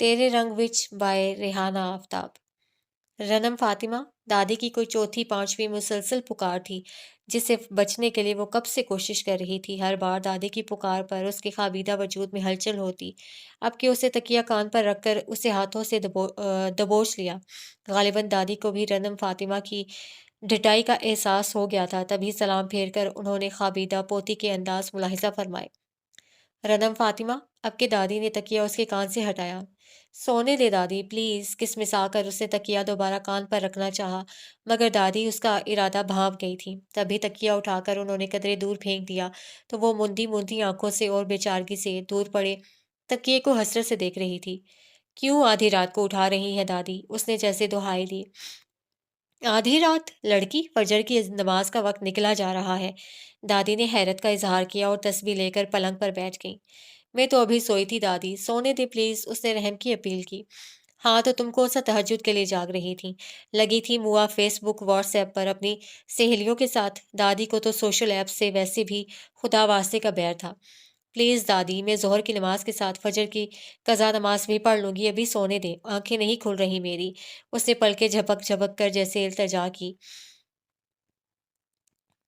तेरे रंग विच बाय रेहाना आफताब। रनम फातिमा, दादी की कोई चौथी पांचवी मुसलसल पुकार थी जिससे बचने के लिए वो कब से कोशिश कर रही थी। हर बार दादी की पुकार पर उसके खाबीदा वजूद में हलचल होती। अब कि उसे तकिया कान पर रखकर उसे हाथों से दबोच लिया। गालिबन दादी को भी रनम फातिमा की ढिठाई का एहसास हो गया था। तभी सलाम फेर कर उन्होंने खाबीदा पोती के अंदाज मुलाहिजा फरमाए। रनम फातिमा, अब के दादी ने तकिया उसके कान से हटाया। सोने दे दादी प्लीज, किसमिसाकर उसने तकिया दोबारा कान पर रखना चाहा, मगर दादी उसका इरादा भांप गई थी। तभी तकिया उठाकर उन्होंने कदरे दूर फेंक दिया तो वो मुंदी मुंदी आंखों से और बेचारगी से दूर पड़े तकिए को हसरत से देख रही थी। क्यों आधी रात को उठा रही है दादी, उसने जैसे दुहाई दी। आधी रात लड़की, फजर की नमाज का वक्त निकला जा रहा है। दादी ने हैरत का इजहार किया और तस्बीह लेकर पलंग पर बैठ गई। मैं तो अभी सोई थी दादी, सोने दे प्लीज, उसने रहम की अपील की। हाँ तो तुम कौन सा तहज्जुद के लिए जाग रही थी? लगी थी मुआ फेसबुक व्हाट्सएप पर अपनी सहेलियों के साथ। दादी को तो सोशल ऐप से वैसे भी खुदा वास्ते का बैर था। प्लीज दादी, मैं जोहर की नमाज के साथ फजर की कज़ा नमाज भी पढ़ लूंगी, अभी सोने दे, आंखें नहीं खुल रही मेरी। उसने पलके झपक झपक कर जैसे इल्तजा की।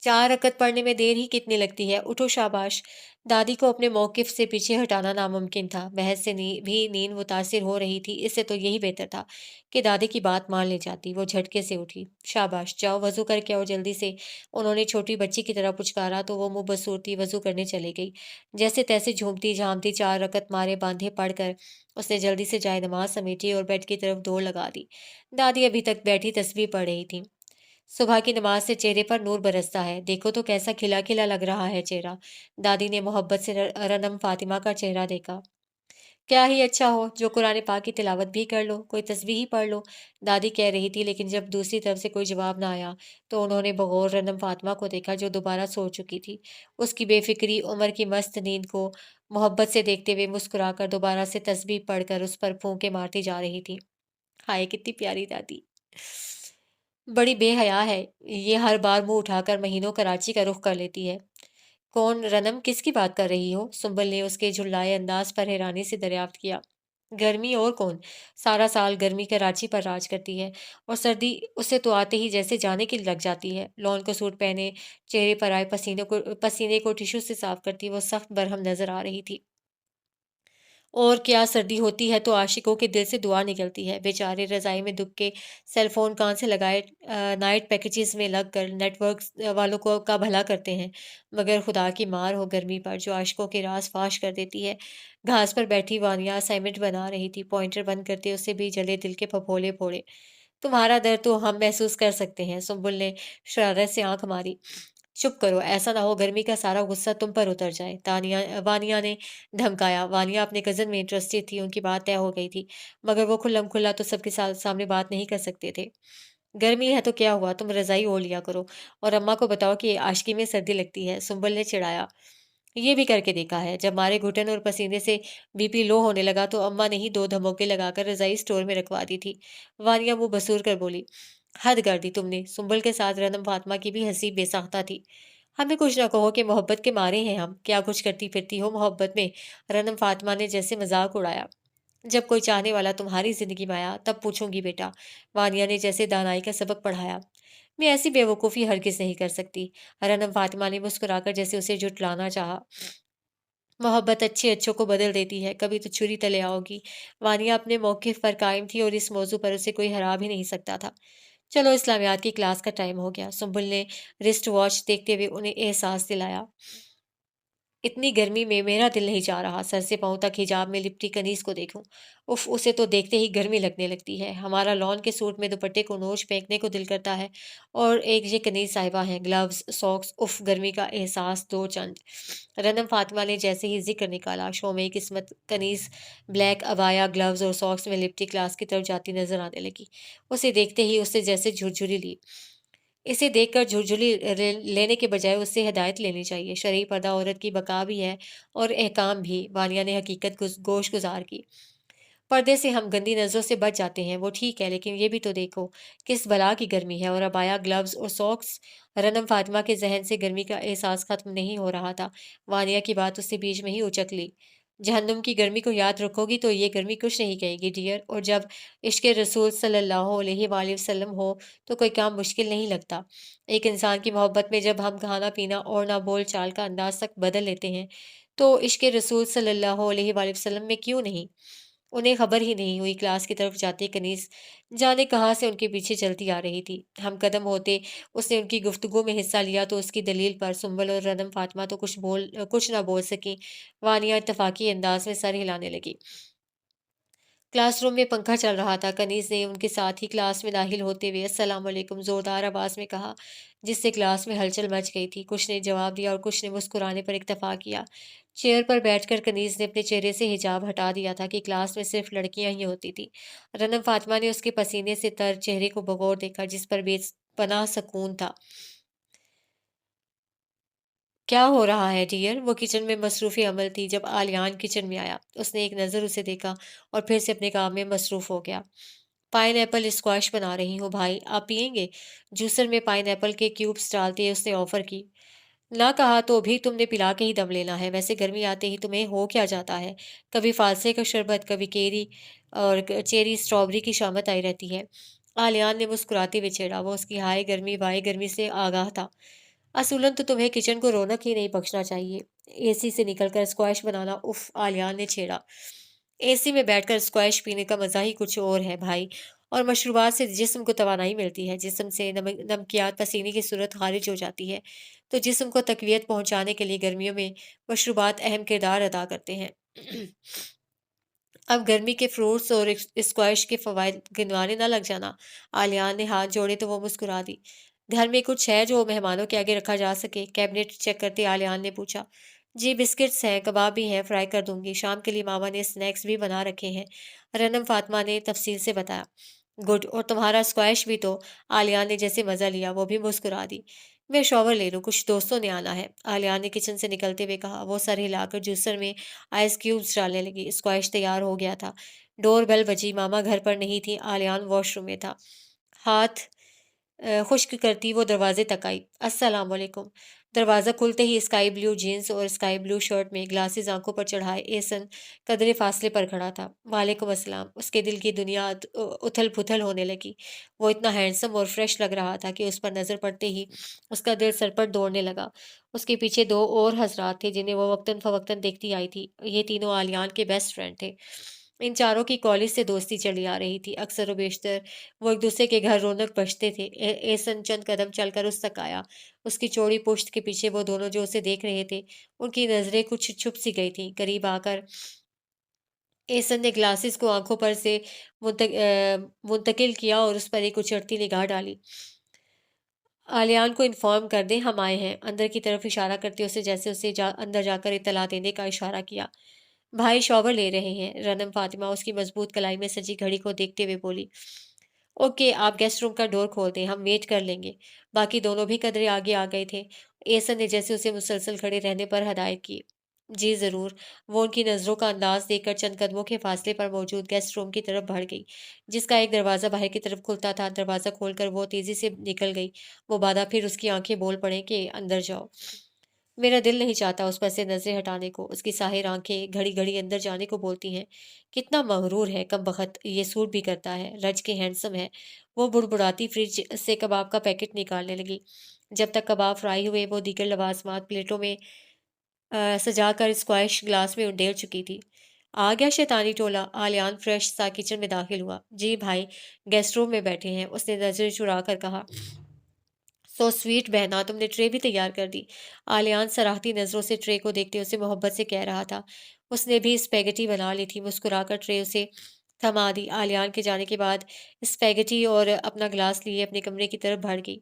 4 रकत पढ़ने में देर ही कितनी लगती है, उठो शाबाश। दादी को अपने मौकिफ से पीछे हटाना नामुमकिन था। बहस से भी नींद मुतासिर हो रही थी। इससे तो यही बेहतर था कि दादी की बात मान ले जाती। वो झटके से उठी। शाबाश, जाओ वजू करके आओ जल्दी से, उन्होंने छोटी बच्ची की तरह पुचकारा तो वो मुंह बसूरती वजू करने चली गई। जैसे तैसे झूमती झामती 4 रकत मारे बांधे पढ़कर उसने जल्दी से जाए नमाज समेटी और बेड की तरफ दौड़ लगा दी। दादी अभी तक बैठी तस्वीर पढ़ रही थी। सुबह की नमाज से चेहरे पर नूर बरसता है, देखो तो कैसा खिला खिला लग रहा है चेहरा। दादी ने मोहब्बत से रनम फातिमा का चेहरा देखा। क्या ही अच्छा हो जो कुरान पाक की तिलावत भी कर लो, कोई तस्बीह ही पढ़ लो, दादी कह रही थी। लेकिन जब दूसरी तरफ से कोई जवाब ना आया तो उन्होंने बगौर रनम फातिमा को देखा जो दोबारा सो चुकी थी। उसकी बेफिक्री उम्र की मस्त नींद को मोहब्बत से देखते हुए मुस्कुराकर दोबारा से तस्बीह पढ़कर उस पर फूंके मारती जा रही थी। हाय कितनी प्यारी दादी, बड़ी बेहया है। ये हर बार मुंह उठाकर महीनों कराची का रुख कर लेती है। कौन रनम, किसकी बात कर रही हो? सुंबल ने उसके झुल्लाए अंदाज पर हैरानी से दरियाफ्त किया। गर्मी और कौन, सारा साल गर्मी कराची पर राज करती है और सर्दी उसे तो आते ही जैसे जाने की लग जाती है। लॉन को सूट पहने चेहरे पर आए पसीने को टिश्यू से साफ करती वो सख्त बरहम नजर आ रही थी। और क्या सर्दी होती है तो आशिकों के दिल से दुआ निकलती है। बेचारे रज़ाई में दुब के सेल फोन कान से लगाए नाइट पैकेजेस में लग कर नेटवर्क वालों को का भला करते हैं, मगर खुदा की मार हो गर्मी पर जो आशिकों के राज फाश कर देती है। घास पर बैठी वानिया असाइनमेंट बना रही थी। पॉइंटर बंद करते उसे भी जले दिल के फफोले फोड़े। तुम्हारा दर्द तो हम महसूस कर सकते हैं, सुम्बुल ने शरारत से आंख मारी। चुप करो, ऐसा ना हो गर्मी का सारा गुस्सा तुम पर उतर जाए, वानिया ने धमकाया। वानिया अपने कज़न में इंटरेस्टेड थी, उनकी बात तय हो गई थी, मगर वो खुल्लम खुल्ला तो सबके सामने बात नहीं कर सकते थे। गर्मी है तो क्या हुआ, तुम रज़ाई ओढ़ लिया करो और अम्मा को बताओ कि आशिकी में सर्दी लगती है, सुंबल ने चिढ़ाया। ये भी करके देखा है, जब मारे घुटन और पसीने से बीपी लो होने लगा तो अम्मा ने ही 2 धमोके लगाकर रज़ाई स्टोर में रखवा दी थी। वानिया मुंह बसूर कर बोली। हद कर दी तुमने। सुंबल के साथ रनम फातिमा की भी हंसी बेसाख्ता थी। हमें कुछ ना कहो कि मोहब्बत के मारे हैं हम, क्या कुछ करती फिरती हो मोहब्बत में? रनम फातिमा ने जैसे मजाक उड़ाया। जब कोई चाहने वाला तुम्हारी जिंदगी में आया तब पूछूंगी बेटा, वानिया ने जैसे दानाई का सबक पढ़ाया। मैं ऐसी बेवकूफ़ी हरगिज़ नहीं कर सकती, रनम फातिमा ने मुस्कुराकर जैसे उसे जुटलाना चाहा। मोहब्बत अच्छे अच्छों को बदल देती है, कभी तो छुरी तले आओगी। वानिया अपने मौक़िफ़ पर कायम थी और इस मौजू पर उसे कोई हरा भी नहीं सकता था। चलो इस्लामियात की क्लास का टाइम हो गया, सुंबुल ने रिस्ट वॉच देखते हुए उन्हें एहसास दिलाया। इतनी गर्मी में मेरा दिल नहीं चाह रहा सर से पांव तक हिजाब में लिपटी कनीज को देखूं। उफ, उसे तो देखते ही गर्मी लगने लगती है। हमारा लॉन के सूट में दुपट्टे को नोच फेंकने को दिल करता है। और एक ये कनीज साहिबा है, ग्लव्स सॉक्स, उफ गर्मी का एहसास दो चंद। रनम फातिमा ने जैसे ही जिक्र निकाला, शो में किस्मत कनीज ब्लैक अबाया ग्लव्स और सॉक्स में लिपटी क्लास की तरफ जाती नजर आने लगी। उसे देखते ही उससे जैसे झुरझुरी ली। इसे देखकर झुरझुरी लेने के बजाय उससे हिदायत लेनी चाहिए। शरई पर्दा औरत की बका भी है और एहकाम भी, वानिया ने हकीकत गोश गुजार की। पर्दे से हम गंदी नज़रों से बच जाते हैं वो ठीक है, लेकिन ये भी तो देखो किस बला की गर्मी है। और अबाया ग्लव्स और सॉक्स, रनम फातिमा के जहन से गर्मी का एहसास खत्म नहीं हो रहा था। वानिया की बात उससे बीच में ही उचक ली। जहन्नुम की गर्मी को याद रखोगी तो ये गर्मी कुछ नहीं कहेगी डियर। और जब इश्क रसूल सल्लल्लाहु अलैहि वसल्लम हो तो कोई काम मुश्किल नहीं लगता। एक इंसान की मोहब्बत में जब हम खाना पीना और ना बोल चाल का अंदाज तक बदल लेते हैं तो इश्क रसूल सल्लल्लाहु अलैहि वसल्लम में क्यों नहीं। उन्हें खबर ही नहीं हुई क्लास की तरफ जाती कनीज जाने कहाँ से उनके पीछे चलती आ रही थी। हम कदम होते उसने उनकी गुफ्तगू में हिस्सा लिया तो उसकी दलील पर सुंबल और रदम फातिमा तो कुछ ना बोल सकी। वानिया इत्तफाकी अंदाज में सर हिलाने लगी। क्लासरूम में पंखा चल रहा था। कनीज ने उनके साथ ही क्लास में दाखिल होते हुए अस्सलाम वालेकुम जोरदार आवाज में कहा, जिससे क्लास में हलचल मच गई थी। कुछ ने जवाब दिया और कुछ ने मुस्कुराने पर इत्तेफाक किया। चेयर पर बैठकर कनीज ने अपने चेहरे से हिजाब हटा दिया था कि क्लास में सिर्फ लड़कियां ही होती थी। रनम फातिमा ने उसके पसीने से तर चेहरे को बगौर देखा जिस पर बेपनाह सुकून था। क्या हो रहा है डियर? वो किचन में मसरूफ़ अमल थी जब आलियान किचन में आया। उसने एक नज़र उसे देखा और फिर से अपने काम में मसरूफ़ हो गया। पाइनएप्पल स्क्वैश बना रही हूँ भाई, आप पिएंगे? जूसर में पाइनएप्पल के क्यूब्स डालते उसने ऑफर की। ना कहा तो भी तुमने पिला के ही दम लेना है। वैसे गर्मी आते ही तुम्हें हो क्या जाता है? कभी फालसे का शरबत, कभी केरी और चेरी स्ट्रॉबेरी की शामत आई रहती है। आलियान ने मुस्कुराते हुए छेड़ा। वो उसकी हाय गर्मी वाई गर्मी से आगाह था। असूलन तो तुम्हें किचन को रौनक ही नहीं बख्शना चाहिए। एसी से निकलकर स्क्वैश बनाना, उफ! आलियान ने छेड़ा। एसी में बैठकर स्क्वैश पीने का मज़ा ही कुछ और है भाई। और मशरूबात से जिस्म को तवानाई मिलती है, जिस्म से नमकियात पसीने की सूरत खारिज हो जाती है, तो जिस्म को तक़वियत पहुँचाने के लिए गर्मियों में मशरूबात अहम किरदार अदा करते हैं। अब गर्मी के फ्रूट्स और स्क्वैश के फ़वाइद गिनवाने ना लग जाना। आलियान ने हाथ जोड़े तो वो मुस्कुरा दी। घर में कुछ है जो मेहमानों के आगे रखा जा सके? कैबिनेट चेक करते आलियान ने पूछा। जी बिस्किट्स हैं, कबाब भी हैं, फ्राई कर दूंगी। शाम के लिए मामा ने स्नैक्स भी बना रखे हैं। रनम फातिमा ने तफसील से बताया। गुड, और तुम्हारा स्क्वैश भी तो। आलियान ने जैसे मजा लिया वो भी मुस्कुरा दी। मैं शॉवर ले लूं, कुछ दोस्तों ने आना है। आलियान ने किचन से निकलते हुए कहा। वो सर हिलाकर जूसर में आइस क्यूब्स डालने लगी। स्क्वैश तैयार हो गया था। डोर बेल बजी। मामा घर पर नहीं थी। आलियान वॉशरूम में था। हाथ खुश्क करती वो दरवाजे तक आई। अस्सलाम वालेकुम। दरवाज़ा खुलते ही स्काई ब्लू जीन्स और स्काई ब्लू शर्ट में ग्लासेस आंखों पर चढ़ाए एहसन कदरे फासले पर खड़ा था। वालेकुम अस्सलाम। उसके दिल की दुनिया उथल पुथल होने लगी। वो इतना हैंडसम और फ्रेश लग रहा था कि उस पर नज़र पड़ते ही उसका दिल सर पर दौड़ने लगा। उसके पीछे दो और हजरात थे जिन्हें वो वक्तन फवक्तन देखती आई थी। ये तीनों आलियान के बेस्ट फ्रेंड थे। इन चारों की कॉलेज से दोस्ती चली आ रही थी। अक्सर व बेशतर वो एक दूसरे के घर रौनक बसते थे। एहसन चंद कदम चलकर उस तक आया। उसकी चौड़ी पुश्त के पीछे वो दोनों जो उसे देख रहे थे, उनकी नजरें कुछ छुप सी गई थीं। करीब आकर एहसन ने ग्लासेस को आंखों पर से मुंतकिल किया और उस पर एक उचटती निगाह डाली। आलियान को इन्फॉर्म कर दें हम आए हैं। अंदर की तरफ इशारा करते उसे जैसे अंदर जाकर इत्तला देने का इशारा किया। भाई शॉवर ले रहे हैं। रनम फातिमा उसकी मजबूत कलाई में सजी घड़ी को देखते हुए बोली। ओके, आप गेस्ट रूम का डोर खोल दें, हम वेट कर लेंगे। बाकी दोनों भी कदरे आगे आ गए थे। एहसन ने जैसे उसे मुसलसल खड़े रहने पर हदायत की। जी ज़रूर। वो उनकी नज़रों का अंदाज देखकर चंद कदमों के फासले पर मौजूद गेस्ट रूम की तरफ बढ़ गई, जिसका एक दरवाज़ा बाहर की तरफ खुलता था। दरवाज़ा खोलकर वो तेज़ी से निकल गई। वो बादा फिर उसकी आंखें बोल पड़े कि अंदर जाओ। मेरा दिल नहीं चाहता उस पर से नजरें हटाने को। उसकी साहिर आंखें घड़ी घड़ी अंदर जाने को बोलती हैं। कितना मगरूर है कमबख्त, ये सूट भी करता है, रज के हैंडसम है। वो बुड़बुड़ाती फ्रिज से कबाब का पैकेट निकालने लगी। जब तक कबाब फ्राई हुए वो दीगर लवाजमात प्लेटों में सजाकर स्क्वैश ग्लास में उंडेल चुकी थी। आ गया शैतानी टोला। आलियान फ्रेश सा किचन में दाखिल हुआ। जी भाई, गेस्ट रूम में बैठे हैं, उसने नजरें चुरा कर कहा। सो स्वीट बहना, तुमने ट्रे भी तैयार कर दी। आलियान सराहती नजरों से ट्रे को देखते उसे मोहब्बत से कह रहा था। उसने भी स्पेगेटी बना ली थी। मुस्कुराकर ट्रे उसे थमा दी। आलियान के जाने के बाद स्पेगेटी और अपना ग्लास लिए अपने कमरे की तरफ बढ़ गई।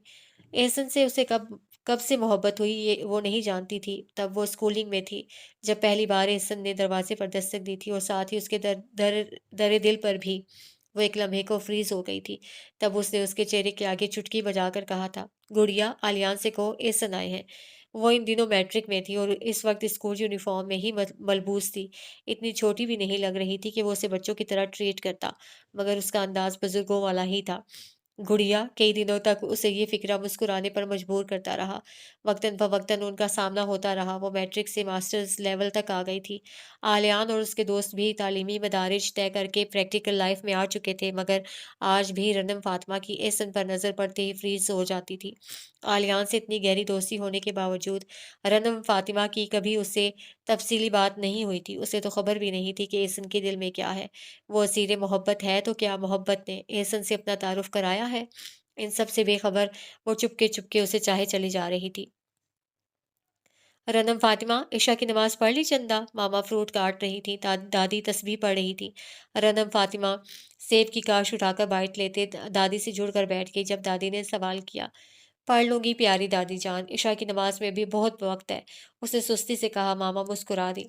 एहसन से उसे कब कब से मोहब्बत हुई ये वो नहीं जानती थी। तब वो स्कूलिंग में थी जब पहली बार एहसन ने दरवाजे पर दस्तक दी थी और साथ ही उसके दर दिल पर भी। वो एक लम्हे को फ्रीज हो गई थी। तब उसने उसके चेहरे के आगे चुटकी बजाकर कहा था, गुड़िया आलियान से कहो एहसन आए हैं। वो इन दिनों मैट्रिक में थी और इस वक्त स्कूल यूनिफॉर्म में ही मलबूस थी। इतनी छोटी भी नहीं लग रही थी कि वो उसे बच्चों की तरह ट्रीट करता, मगर उसका अंदाज बुजुर्गों वाला ही था। गुड़िया कई दिनों तक उसे ये फ़िक्रा मुस्कुराने पर मजबूर करता रहा। वक़्तन-फ़वक़्तन उनका सामना होता रहा। वो मैट्रिक से मास्टर्स लेवल तक आ गई थी। आलियान और उसके दोस्त भी तालीमी मदारिज तय करके प्रैक्टिकल लाइफ़ में आ चुके थे, मगर आज भी रनम फ़ातिमा की एहसन पर नज़र पड़ते ही फ्रीज़ हो जाती थी। आलियान से इतनी गहरी दोस्ती होने के बावजूद रनम फ़ातिमा की कभी उससे तफ़सीली बात नहीं हुई थी। उसे तो ख़बर भी नहीं थी कि एहसन के दिल में क्या है। वो असीर मोहब्बत है तो क्या मोहब्बत ने एहसन से अपना तारुफ कराया है? इन सब से बेखबर वो चुपके-चुपके उसे चाहे चली जा रही थी। रनम फातिमा, इशा की नमाज़ पढ़ ली चंदा? मामा फ्रूट काट रही थी, दादी तस्बीह पढ़ रही थी। रनम फातिमा सेब की काश उठाकर बाइट लेते दादी से जुड़कर बैठ गई जब दादी ने सवाल किया। पढ़ लूंगी प्यारी दादी जान, इशा की नमाज में भी बहुत वक्त है। उसने सुस्ती से कहा। मामा मुस्कुरा दी।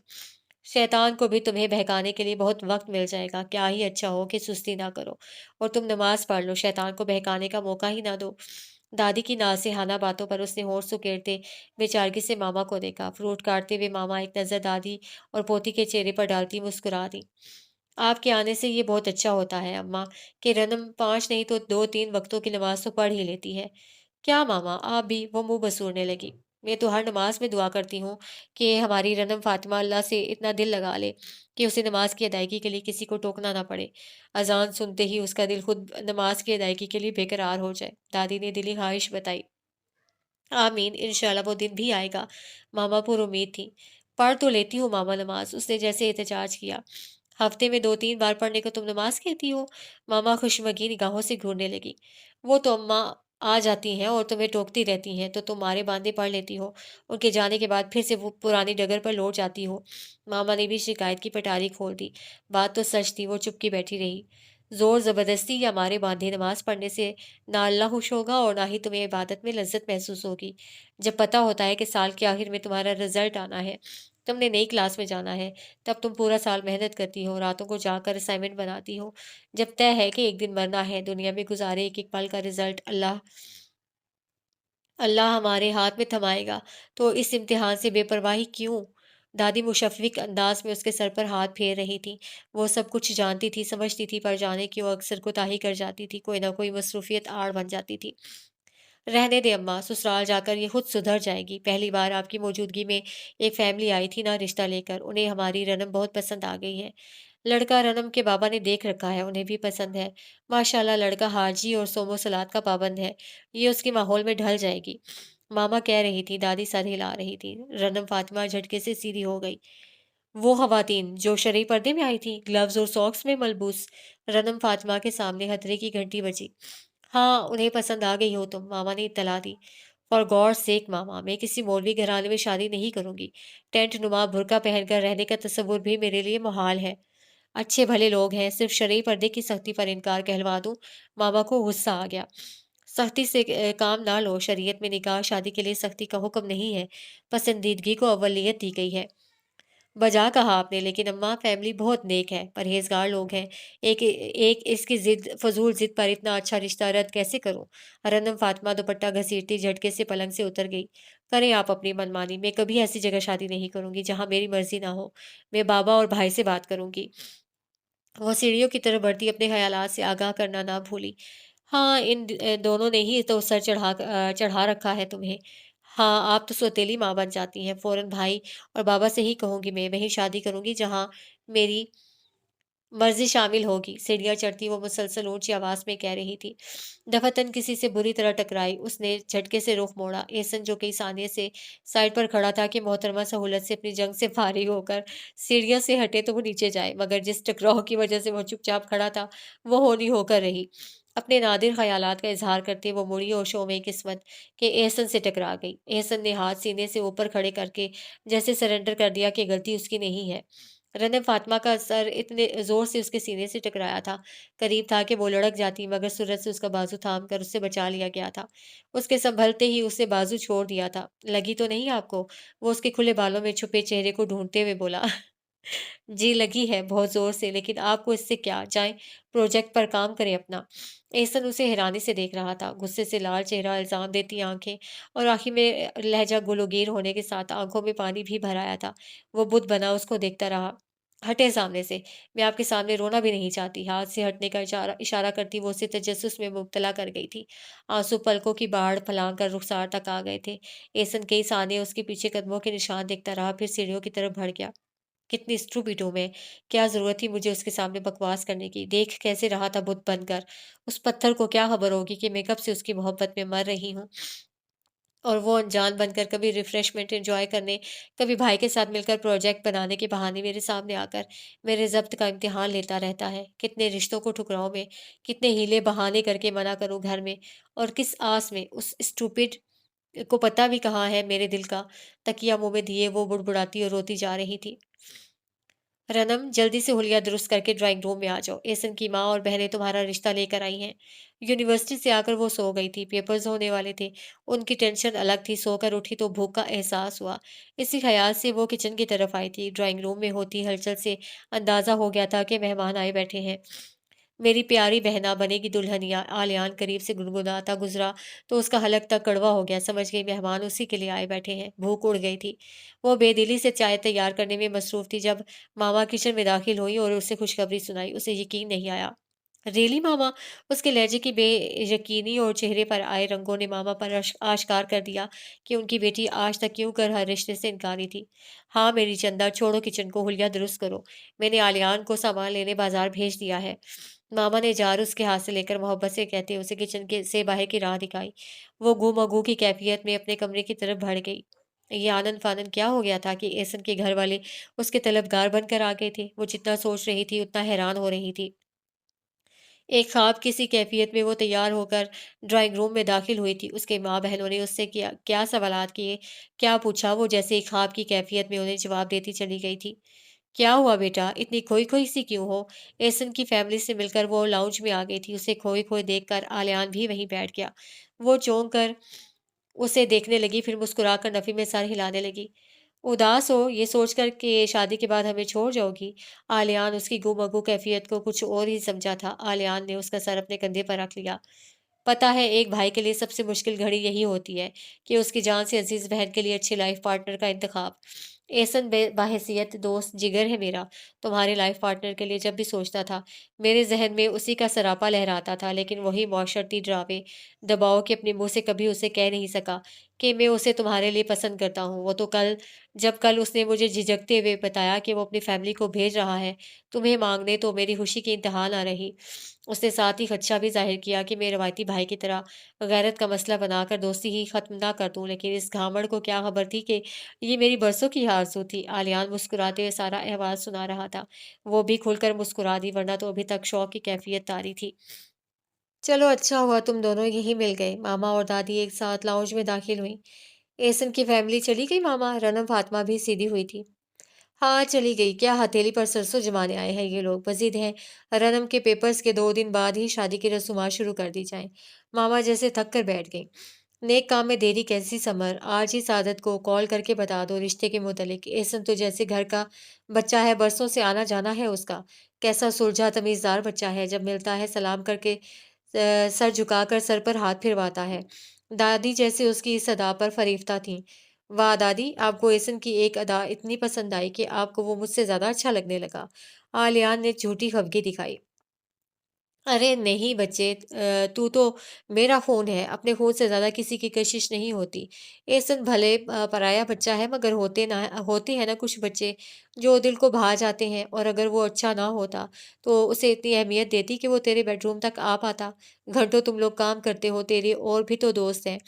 शैतान को भी तुम्हें बहकाने के लिए बहुत वक्त मिल जाएगा। क्या ही अच्छा हो कि सुस्ती ना करो और तुम नमाज पढ़ लो, शैतान को बहकाने का मौका ही ना दो। दादी की नासेहाना बातों पर उसने होश सुकेड़ते बेचारगी से मामा को देखा। फ्रूट काटते हुए मामा एक नजर दादी और पोती के चेहरे पर डालती मुस्कुरा दी। आपके आने से ये बहुत अच्छा होता है अम्मा, कि रनम 5 नहीं तो 2-3 वक्तों की नमाज तो पढ़ ही लेती है। क्या मामा, आप भी? वो मुंह बसूरने लगी। मैं तो हर नमाज में दुआ करती हूँ कि हमारी रनम फातिमा अल्लाह से इतना दिल लगा ले कि उसे नमाज की अदायगी के लिए किसी को टोकना ना पड़े। अजान सुनते ही उसका दिल खुद नमाज की अदायगी के लिए बेकरार हो जाए। दादी ने दिली ख्वाहिश बताई। आमीन, इंशाल्लाह वो दिन भी आएगा। मामा पुरुमीद थी। पढ़ तो लेती हूँ मामा नमाज, उसने जैसे एहतजाज किया। हफ्ते में 2-3 बार पढ़ने को तुम नमाज कहती हो? मामा खुशमगी निगाहों से घूरने लगी। वो तो अम्मा आ जाती हैं और तुम्हें टोकती रहती हैं तो तुम मारे बांधे पढ़ लेती हो। उनके जाने के बाद फिर से वो पुरानी डगर पर लौट जाती हो। मामा ने भी शिकायत की पटारी खोल दी। बात तो सच थी, वो चुपकी बैठी रही। जोर जबरदस्ती या मारे बांधे नमाज पढ़ने से ना अल्लाह खुश होगा और ना ही तुम्हें इबादत में लज्जत महसूस होगी। जब पता होता है कि साल के आखिर में तुम्हारा रिजल्ट आना है, तुमने नई क्लास में जाना है, तब तुम पूरा साल मेहनत करती हो, रातों को जाकर असाइनमेंट बनाती हो। जब तय है कि एक दिन मरना है, दुनिया में गुजारे एक एक पल का रिजल्ट अल्लाह अल्लाह हमारे हाथ में थमाएगा, तो इस इम्तिहान से बेपरवाही क्यों? दादी मुशफ़्क़ अंदाज में उसके सर पर हाथ फेर रही थी। वो सब कुछ जानती थी, समझती थी, पर जाने क्यों अक्सर कोताही कर जाती थी, कोई ना कोई मसरूफ़ियत आड़ बन जाती थी। रहने दे अम्मा, ससुराल जाकर ये खुद सुधर जाएगी। पहली बार आपकी मौजूदगी में एक फैमिली आई थी ना रिश्ता लेकर, उन्हें हमारी रनम बहुत पसंद आ गई है। लड़का रनम के बाबा ने देख रखा है, उन्हें भी पसंद है। माशाल्लाह लड़का हाजी और सोमो सलात का पाबंद है। ये उसके माहौल में ढल जाएगी। मामा कह रही थी, दादी सर हिला रही थी। रनम फातिमा झटके से सीधी हो गई। वो ख़वातीन जो शरई पर्दे में आई थीं, ग्लव्स और सॉक्स में मलबूस। रनम फातिमा के सामने खतरे की घंटी बजी। हाँ, उन्हें पसंद आ गई हो तुम, मामा ने इत्तला दी। फॉर गॉड सेक मामा, मैं किसी मौलवी घराने में शादी नहीं करूंगी। टेंट नुमा बुर्का पहनकर रहने का तस्वुर भी मेरे लिए मुहाल है। अच्छे भले लोग हैं, सिर्फ शरई पर्दे की सख्ती पर इनकार कहलवा दूं। मामा को गुस्सा आ गया। सख्ती से काम ना लो, शरीयत में निकाह शादी के लिए सख्ती का हुक्म नहीं है, पसंदीदगी को अव्वलियत दी गई है। बजा कहा आपने, लेकिन अम्मा फैमिली बहुत नेक है, परहेजगार लोग हैं। एक एक इसकी जिद फजूल जिद पर इतना अच्छा रिश्ता रद्द कैसे करूं? रनम फातिमा दुपट्टा घसीटती झटके से पलंग से उतर गई। करें आप अपनी मनमानी, मैं कभी ऐसी जगह शादी नहीं करूंगी जहां मेरी मर्जी ना हो। मैं बाबा और भाई से बात करूंगी। वो सीढ़ियों की तरफ बढ़ती अपने ख़यालात से आगाह करना ना भूली। हाँ, दोनों ने ही तो सर चढ़ा रखा है तुम्हें। हाँ, आप तो सौतेली माँ बन जाती हैं। फ़ौरन भाई और बाबा से ही कहूँगी मैं, वहीं शादी करूँगी जहाँ मेरी मर्ज़ी शामिल होगी। सीढ़ियाँ चढ़ती वो मुसलसल ऊँची आवाज़ में कह रही थी। दफ़अतन किसी से बुरी तरह टकराई, उसने झटके से रुख मोड़ा। एहसन जो कई सानिये से साइड पर खड़ा था कि मोहतरमा सहूलत से अपनी जंग से फ़ारिग होकर सीढ़ियों से हटे तो वो नीचे जाए, मगर जिस टकराव की वजह से वो चुपचाप खड़ा था, वो होनी होकर रही। अपने नादिर ख़यालात का इज़हार करते वो मुड़ी और शोमे किस्मत के एहसन से टकरा गई। एहसन ने हाथ सीने से ऊपर खड़े करके जैसे सरेंडर कर दिया कि गलती उसकी नहीं है। रनम फातिमा का सर इतने ज़ोर से उसके सीने से टकराया था, करीब था कि वो लुढ़क जाती, मगर सूरत से उसका बाजू थाम कर उससे बचा लिया गया था। उसके संभलते ही उसने बाजू छोड़ दिया था। लगी तो नहीं आपको? वो उसके खुले बालों में छुपे चेहरे को ढूंढते हुए बोला। जी लगी है, बहुत ज़ोर से, लेकिन आपको इससे क्या? जाएँ, प्रोजेक्ट पर काम करें अपना। एहसन उसे हैरानी से देख रहा था, गुस्से से लाल चेहरा, इल्ज़ाम देती आँखें और आखिर में लहज़ा गुलूगीर होने के साथ आँखों में पानी भी भर आया था। वो बुत बना उसको देखता रहा। हटें सामने से, मैं आपके सामने रोना भी नहीं चाहती। हाथ से हटने का इशारा इशारा करती वो उसे तजस्सुस में मुब्तला कर गई थी। आंसू पलकों की बाढ़ फैलाकर कर रुखसार तक आ गए थे। एहसन कई साने उसके पीछे कदमों के निशान देखता रहा, फिर सीढ़ियों की तरफ बढ़ गया। कितनी स्टूपिड हूँ मैं, क्या ज़रूरत थी मुझे उसके सामने बकवास करने की। देख कैसे रहा था बुत बनकर। उस पत्थर को क्या खबर होगी कि मैं कब से उसकी मोहब्बत में मर रही हूँ। और वो अनजान बनकर कभी रिफ्रेशमेंट एंजॉय करने, कभी भाई के साथ मिलकर प्रोजेक्ट बनाने के बहाने मेरे सामने आकर मेरे ज़ब्त का इम्तिहान लेता रहता है। कितने रिश्तों को ठुकराऊं मैं, कितने हीले बहाने करके मना करूं घर में, और किस आस में। उस स्टूपिड को पता भी कहाँ है मेरे दिल का। तकिया मुंह में दिए वो बुड़बुड़ाती और रोती जा रही थी। रनम, जल्दी से हुलिया दुरुस्त करके ड्राइंग रूम में आ जाओ। एसन की माँ और बहनें तुम्हारा रिश्ता लेकर आई हैं। यूनिवर्सिटी से आकर वो सो गई थी, पेपर्स होने वाले थे। उनकी टेंशन अलग थी। सोकर उठी तो भूख का एहसास हुआ। इसी ख्याल से वो किचन की तरफ आई थी। ड्राइंग रूम में होती हलचल से अंदाजा हो गया था कि मेहमान आए बैठे हैं। मेरी प्यारी बहना बनेगी दुल्हनिया, आलियान करीब से गुनगुनाता गुजरा तो उसका हलक तक कड़वा हो गया। समझ गई मेहमान उसी के लिए आए बैठे हैं। भूख उड़ गई थी। वो बेदिली से चाय तैयार करने में मसरूफ थी जब मामा किचन में दाखिल हुई और उसे खुशखबरी सुनाई। उसे यकीन नहीं आया। रियली मामा? उसके लहजे की बेयकीनी और चेहरे पर आए रंगों ने मामा पर आश्कार कर दिया कि उनकी बेटी आज तक क्यों कर हर रिश्ते से इनकारी थी। हाँ मेरी चंदा, छोड़ो किचन को, हुलिया दुरुस्त करो। मैंने आलियान को सामान लेने बाजार भेज दिया है। मामा ने जार उसके हाथ से लेकर मोहब्बत से कहते उसे किचन के से बाहर की राह दिखाई। वो गुमगू की कैफियत में अपने कमरे की तरफ बढ़ गई। ये आनन फानन क्या हो गया था कि एहसन के घर वाले उसके तलबगार बनकर आ गए थे। वो जितना सोच रही थी उतना हैरान हो रही थी। एक ख्वाब की सी कैफियत में वो तैयार होकर ड्राइंग रूम में दाखिल हुई थी। उसके माँ बहनों ने उससे क्या क्या सवालात किए, क्या पूछा, वो जैसे एक ख्वाब की कैफियत में उन्हें जवाब देती चली गई थी। क्या हुआ बेटा, इतनी खोई खोई सी क्यों हो? एहसन की फैमिली से मिलकर वो लाउंज में आ गई थी। उसे खोए खोए देखकर आलियान भी वहीं बैठ गया। वो चौंक कर उसे देखने लगी, फिर मुस्कुराकर नफी में सर हिलाने लगी। उदास हो ये सोचकर कि शादी के बाद हमें छोड़ जाओगी? आलियान उसकी गुमगु कैफियत को कुछ और ही समझा था। आलियान ने उसका सर अपने कंधे पर रख लिया। पता है, एक भाई के लिए सबसे मुश्किल घड़ी यही होती है कि उसकी जान से अजीज बहन के लिए अच्छे लाइफ पार्टनर का इंतखाब। एहसन बाहैसियत दोस्त जिगर है मेरा। तुम्हारे लाइफ पार्टनर के लिए जब भी सोचता था, मेरे जहन में उसी का सरापा लहराता था, लेकिन वही मौशरती ड्रावे दबाव के अपने मुंह से कभी उसे कह नहीं सका कि मैं उसे तुम्हारे लिए पसंद करता हूँ। वो तो कल उसने मुझे झिझकते हुए बताया कि वो अपनी फैमिली को भेज रहा है तुम्हें मांगने, तो मेरी खुशी की इंतहा ना रही। उसने साथ ही खदशा भी ज़ाहिर किया कि मैं रवायती भाई की तरह गैरत का मसला बनाकर दोस्ती ही ख़त्म ना कर दूँ, लेकिन इस घामड़ को क्या खबर थी कि ये मेरी बरसों की आरज़ू थी। आलियान मुस्कुराते हुए सारा अहवाल सुना रहा था। वो भी खुलकर मुस्कुरा दी, वरना तो अभी तक शौक की कैफियत तारी थी। चलो अच्छा हुआ तुम दोनों यहीं मिल गए। मामा और दादी एक साथ लाउंज में दाखिल हुई। एहसन की फैमिली चली गई मामा? रनम फातिमा भी सीधी हुई थी। हाँ, चली गई। क्या हथेली पर सरसों जमाने आए हैं ये लोग। मज़ीद है, रनम के पेपर्स के 2 दिन बाद ही शादी की रसूमात शुरू कर दी जाएँ। मामा जैसे थक कर बैठ गईं। नेक काम में देरी कैसी समर, आज ही सादत को कॉल करके बता दो रिश्ते के मुतल्लिक। एहसन तो जैसे घर का बच्चा है, बरसों से आना जाना है उसका। कैसा सुलझा तमीज़दार बच्चा है, जब मिलता है सलाम करके सर झुकाकर सर पर हाथ फिरवाता है। दादी जैसे उसकी इस अदा पर फरीफ्ता थीं। वाह दादी, आपको एहसन की एक अदा इतनी पसंद आई कि आपको वो मुझसे ज़्यादा अच्छा लगने लगा। आलियान ने झूठी खफगी दिखाई। अरे नहीं बच्चे, तू तो मेरा खून है, अपने खून से ज़्यादा किसी की कशिश नहीं होती। एहसन भले पराया बच्चा है, मगर होते हैं ना कुछ बच्चे जो दिल को भा जाते हैं, और अगर वो अच्छा ना होता तो उसे इतनी अहमियत देती कि वो तेरे बेडरूम तक आ पाता। घंटों तुम लोग काम करते हो, तेरे और भी तो दोस्त हैं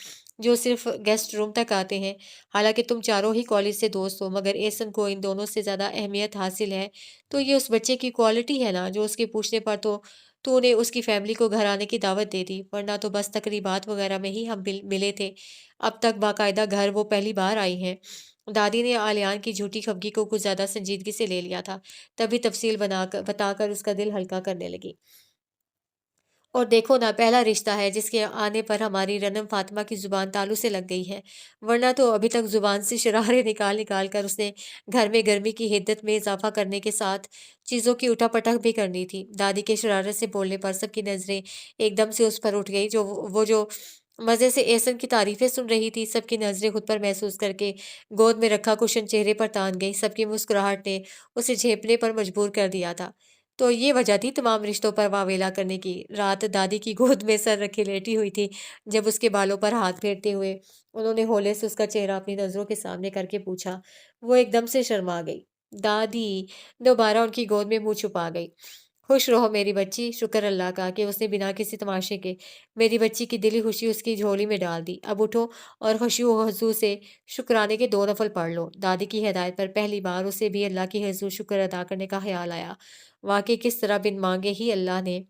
जो सिर्फ गेस्ट रूम तक आते हैं। हालांकि तुम चारों ही कॉलेज से दोस्त हो, मगर एहसन को इन दोनों से ज़्यादा अहमियत हासिल है। तो ये उस बच्चे की क्वालिटी है ना, जो उसके पूछने पर तो तूने उसकी फैमिली को घर आने की दावत दे दी, वरना तो बस तकरीबात वगैरह में ही हम मिले थे। अब तक बाकायदा घर वो पहली बार आई हैं। दादी ने आलियान की झूठी खफगी को कुछ ज्यादा संजीदगी से ले लिया था। तभी तफसील बताकर उसका दिल हल्का करने लगी। और देखो ना, पहला रिश्ता है जिसके आने पर हमारी रनम फातिमा की जुबान तालू से लग गई है, वरना तो अभी तक जुबान से शरारे निकाल निकाल कर उसने घर में गर्मी की हिद्दत में इजाफा करने के साथ चीज़ों की उठापटक भी करनी थी। दादी के शरारत से बोलने पर सबकी नज़रें एकदम से उस पर उठ गई। जो मज़े से एहसन की तारीफ़ें सुन रही थी। सबकी नज़रें खुद पर महसूस करके गोद में रखा कुशन चेहरे पर तान गई। सबकी मुस्कुराहट ने उसे झेपने पर मजबूर कर दिया था। तो ये वजह थी तमाम रिश्तों पर वावेला करने की। रात दादी की गोद में सर रखे लेटी हुई थी, जब उसके बालों पर हाथ फेरते हुए उन्होंने हौले से उसका चेहरा अपनी नज़रों के सामने करके पूछा। वो एकदम से शर्मा गई। दादी दोबारा उनकी गोद में मुँह छुपा गई। खुश रहो मेरी बच्ची, शुक्र अल्लाह का कि उसने बिना किसी तमाशे के मेरी बच्ची की दिली खुशी उसकी झोली में डाल दी। अब उठो और खुशू-वज़ू से शुक्राने के 2 नफ़ल पढ़ लो। दादी की हिदायत पर पहली बार उसे भी अल्लाह की हुज़ूर शुक्र अदा करने का ख़्याल आया। वाक़ई किस तरह बिन माँगे ही अल्लाह ने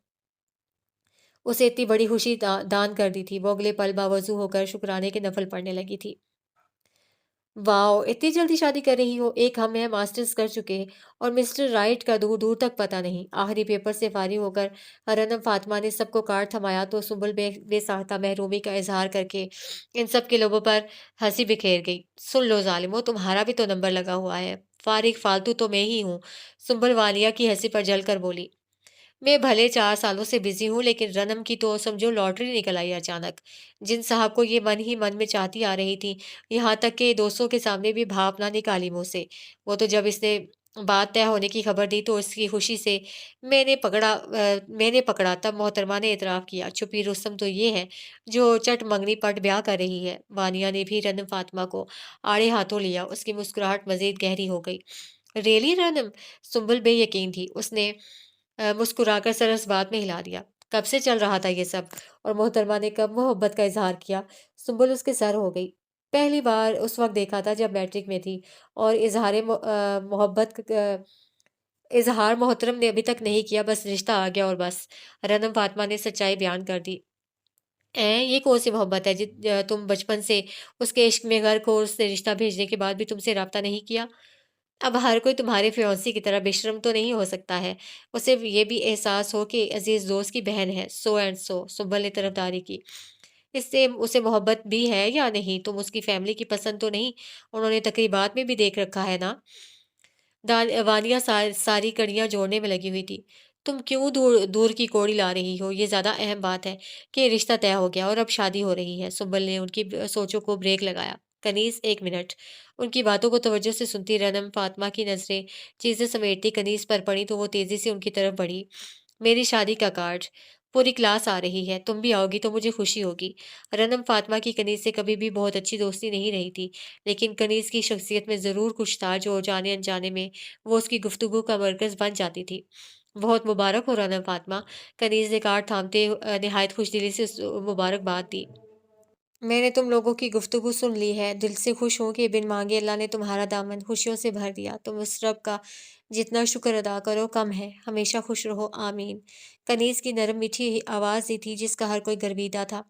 उसे इतनी बड़ी खुशी दान कर दी थी। वो अगले पल बावज़ू होकर शुक्राने के नफ़ल पढ़ने लगी थी। वाओ! इतनी जल्दी शादी कर रही हो? एक हम हैं मास्टर्स कर चुके हैं और मिस्टर राइट का दूर-दूर तक पता नहीं। आखिरी पेपर से फारिग होकर रनम फातिमा ने सबको कार्ड थमाया तो सुंबल बेसाख्ता महरूमी का इज़हार करके इन सब के लोगों पर हँसी बिखेर गई। सुन लो ज़ालिमों, तुम्हारा भी तो नंबर लगा हुआ है। फारिग फालतू तो मैं ही हूँ। सुंबल वालिया की हँसी पर जलकर बोली। मैं भले 4 सालों से बिज़ी हूँ, लेकिन रनम की तो समझो लॉटरी निकल आई अचानक। जिन साहब को ये मन ही मन में चाहती आ रही थी, यहाँ तक कि दोस्तों के सामने भी भाप ना निकाली मुँह से। वो तो जब इसने बात तय होने की खबर दी तो इसकी खुशी से मैंने पकड़ा तब मोहतरमा ने इतराफ़ किया, छुपी रुस्तम तो ये है, जो चट मंगनी पट ब्याह कर रही है। वानिया ने भी रनम फातिमा को आड़े हाथों लिया, उसकी मुस्कुराहट मज़ीद गहरी हो गई। रियली रनम? सुंबल बेयकीन थी। उसने मुस्कुराकर सर इस बात में हिला दिया। कब से चल रहा था ये सब? और मोहतरमा ने कब मोहब्बत का इज़हार किया? सुंबल उसके सर हो गई। पहली बार उस वक़्त देखा था जब मैट्रिक में थी और मोहब्बत इज़हार मोहतरम ने अभी तक नहीं किया, बस रिश्ता आ गया और बस। रनम फातिमा ने सच्चाई बयान कर दी। ये कौन-सी मोहब्बत है तुम बचपन से उसके इश्क में गर्क हो और उसने रिश्ता भेजने के बाद भी तुमसे राब्ता नहीं किया? अब हर कोई तुम्हारे फियांसी की तरह बेशर्म तो नहीं हो सकता है। उसे ये भी एहसास हो कि अज़ीज़ दोस्त की बहन है, सो एंड सो। सुब्बल ने तरफदारी की। इससे उसे मोहब्बत भी है या नहीं? तुम उसकी फैमिली की पसंद तो नहीं? उन्होंने तकरीबात में भी देख रखा है ना? वानिया सारी कड़ियाँ जोड़ने में लगी हुई थी। तुम क्यों दूर दूर की कौड़ी ला रही हो? ये ज़्यादा अहम बात है कि रिश्ता तय हो गया और अब शादी हो रही है। सुंबल ने उनकी सोचों को ब्रेक लगाया। कनीज़, 1 मिनट। उनकी बातों को तवज्जो से सुनती रनम फातिमा की नज़रें चीज़ें समेटती कनीज़ पर पड़ी तो वो तेज़ी से उनकी तरफ बढ़ी। मेरी शादी का कार्ड। पूरी क्लास आ रही है। तुम भी आओगी तो मुझे खुशी होगी। रनम फातिमा की कनीज़ से कभी भी बहुत अच्छी दोस्ती नहीं रही थी, लेकिन कनीज़ की शख्सियत में ज़रूर कुछ था जो जाने-अनजाने में वो उसकी गुफ्तगू का मरकज़ बन जाती थी। बहुत मुबारक हो रनम फातिमा। कनीज़ ने कार्ड थामते निहायत खुशदिली से मुबारकबाद दी। मैंने तुम लोगों की गुफ्तगू सुन ली है। दिल से खुश हूँ कि बिन मांगे अल्लाह ने तुम्हारा दामन खुशियों से भर दिया। तुम उस रब का जितना शुक्र अदा करो कम है। हमेशा खुश रहो, आमीन। कनीज़ की नरम मीठी आवाज़ ही थी जिसका हर कोई गर्विदा था।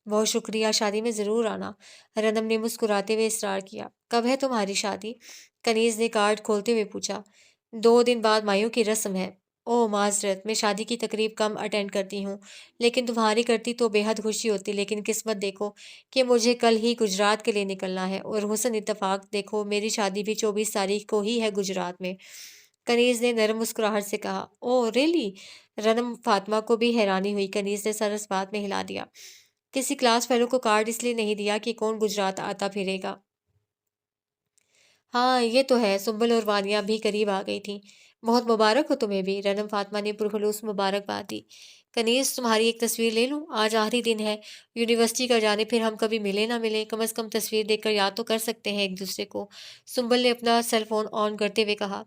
बहुत शुक्रिया, शादी में ज़रूर आना। रनम ने मुस्कुराते हुए इसरार किया। कब है तुम्हारी शादी? कनीज़ ने कार्ड खोलते हुए पूछा। 2 दिन बाद माइयों की रस्म है। ओह माजरत, मैं शादी की तकरीब कम अटेंड करती हूँ, लेकिन तुम्हारी करती तो बेहद खुशी होती। लेकिन किस्मत देखो कि मुझे कल ही गुजरात के लिए निकलना है और हुस्न इत्तेफाक देखो मेरी शादी भी 24 तारीख को ही है गुजरात में। कनीज़ ने नरम मुस्कुराहट से कहा, ओह रियली? रनम फातिमा को भी हैरानी हुई। कनीज़ ने सर इस बात में हिला दिया। किसी क्लास फेलो को कार्ड इसलिए नहीं दिया कि कौन गुजरात आता फिरेगा। हाँ, ये तो है। सुंबल और वानिया भी करीब आ गई थीं। बहुत मुबारक हो तुम्हें भी। रनम फातिमा ने पुरखुलूस मुबारकबाद दी। कनीज़, तुम्हारी एक तस्वीर ले लूं? आज आखिरी दिन है यूनिवर्सिटी का, जाने फिर हम कभी मिले ना मिले, कम से कम तस्वीर देखकर याद तो कर सकते हैं एक दूसरे को। सुंबल ने अपना सेल फोन ऑन करते हुए कहा।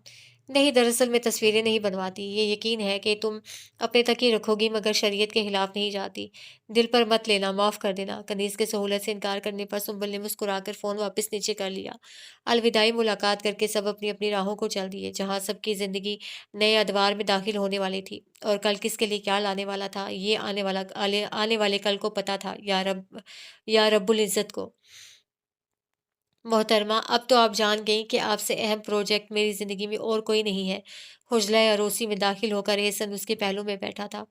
नहीं, दरअसल मैं तस्वीरें नहीं बनवाती। ये यकीन है कि तुम अपने तक ही रखोगी, मगर शरीयत के खिलाफ नहीं जाती। दिल पर मत लेना, माफ़ कर देना। कनीज़ के सहूलत से इनकार करने पर सुंबल ने मुस्कुराकर फ़ोन वापस नीचे कर लिया। अलविदाई मुलाकात करके सब अपनी-अपनी राहों को चल दिए, जहाँ सबकी ज़िंदगी नए अदवार में दाखिल होने वाली थी। और कल किसके लिए क्या लाने वाला था, ये आने वाले कल को पता था, या रब्बुल इज़्ज़त को। मोहतरमा, अब तो आप जान गईं कि आपसे अहम प्रोजेक्ट मेरी ज़िंदगी में और कोई नहीं है। हुजला अरोसी में दाखिल होकर एहसन उसके पहलू में बैठा था।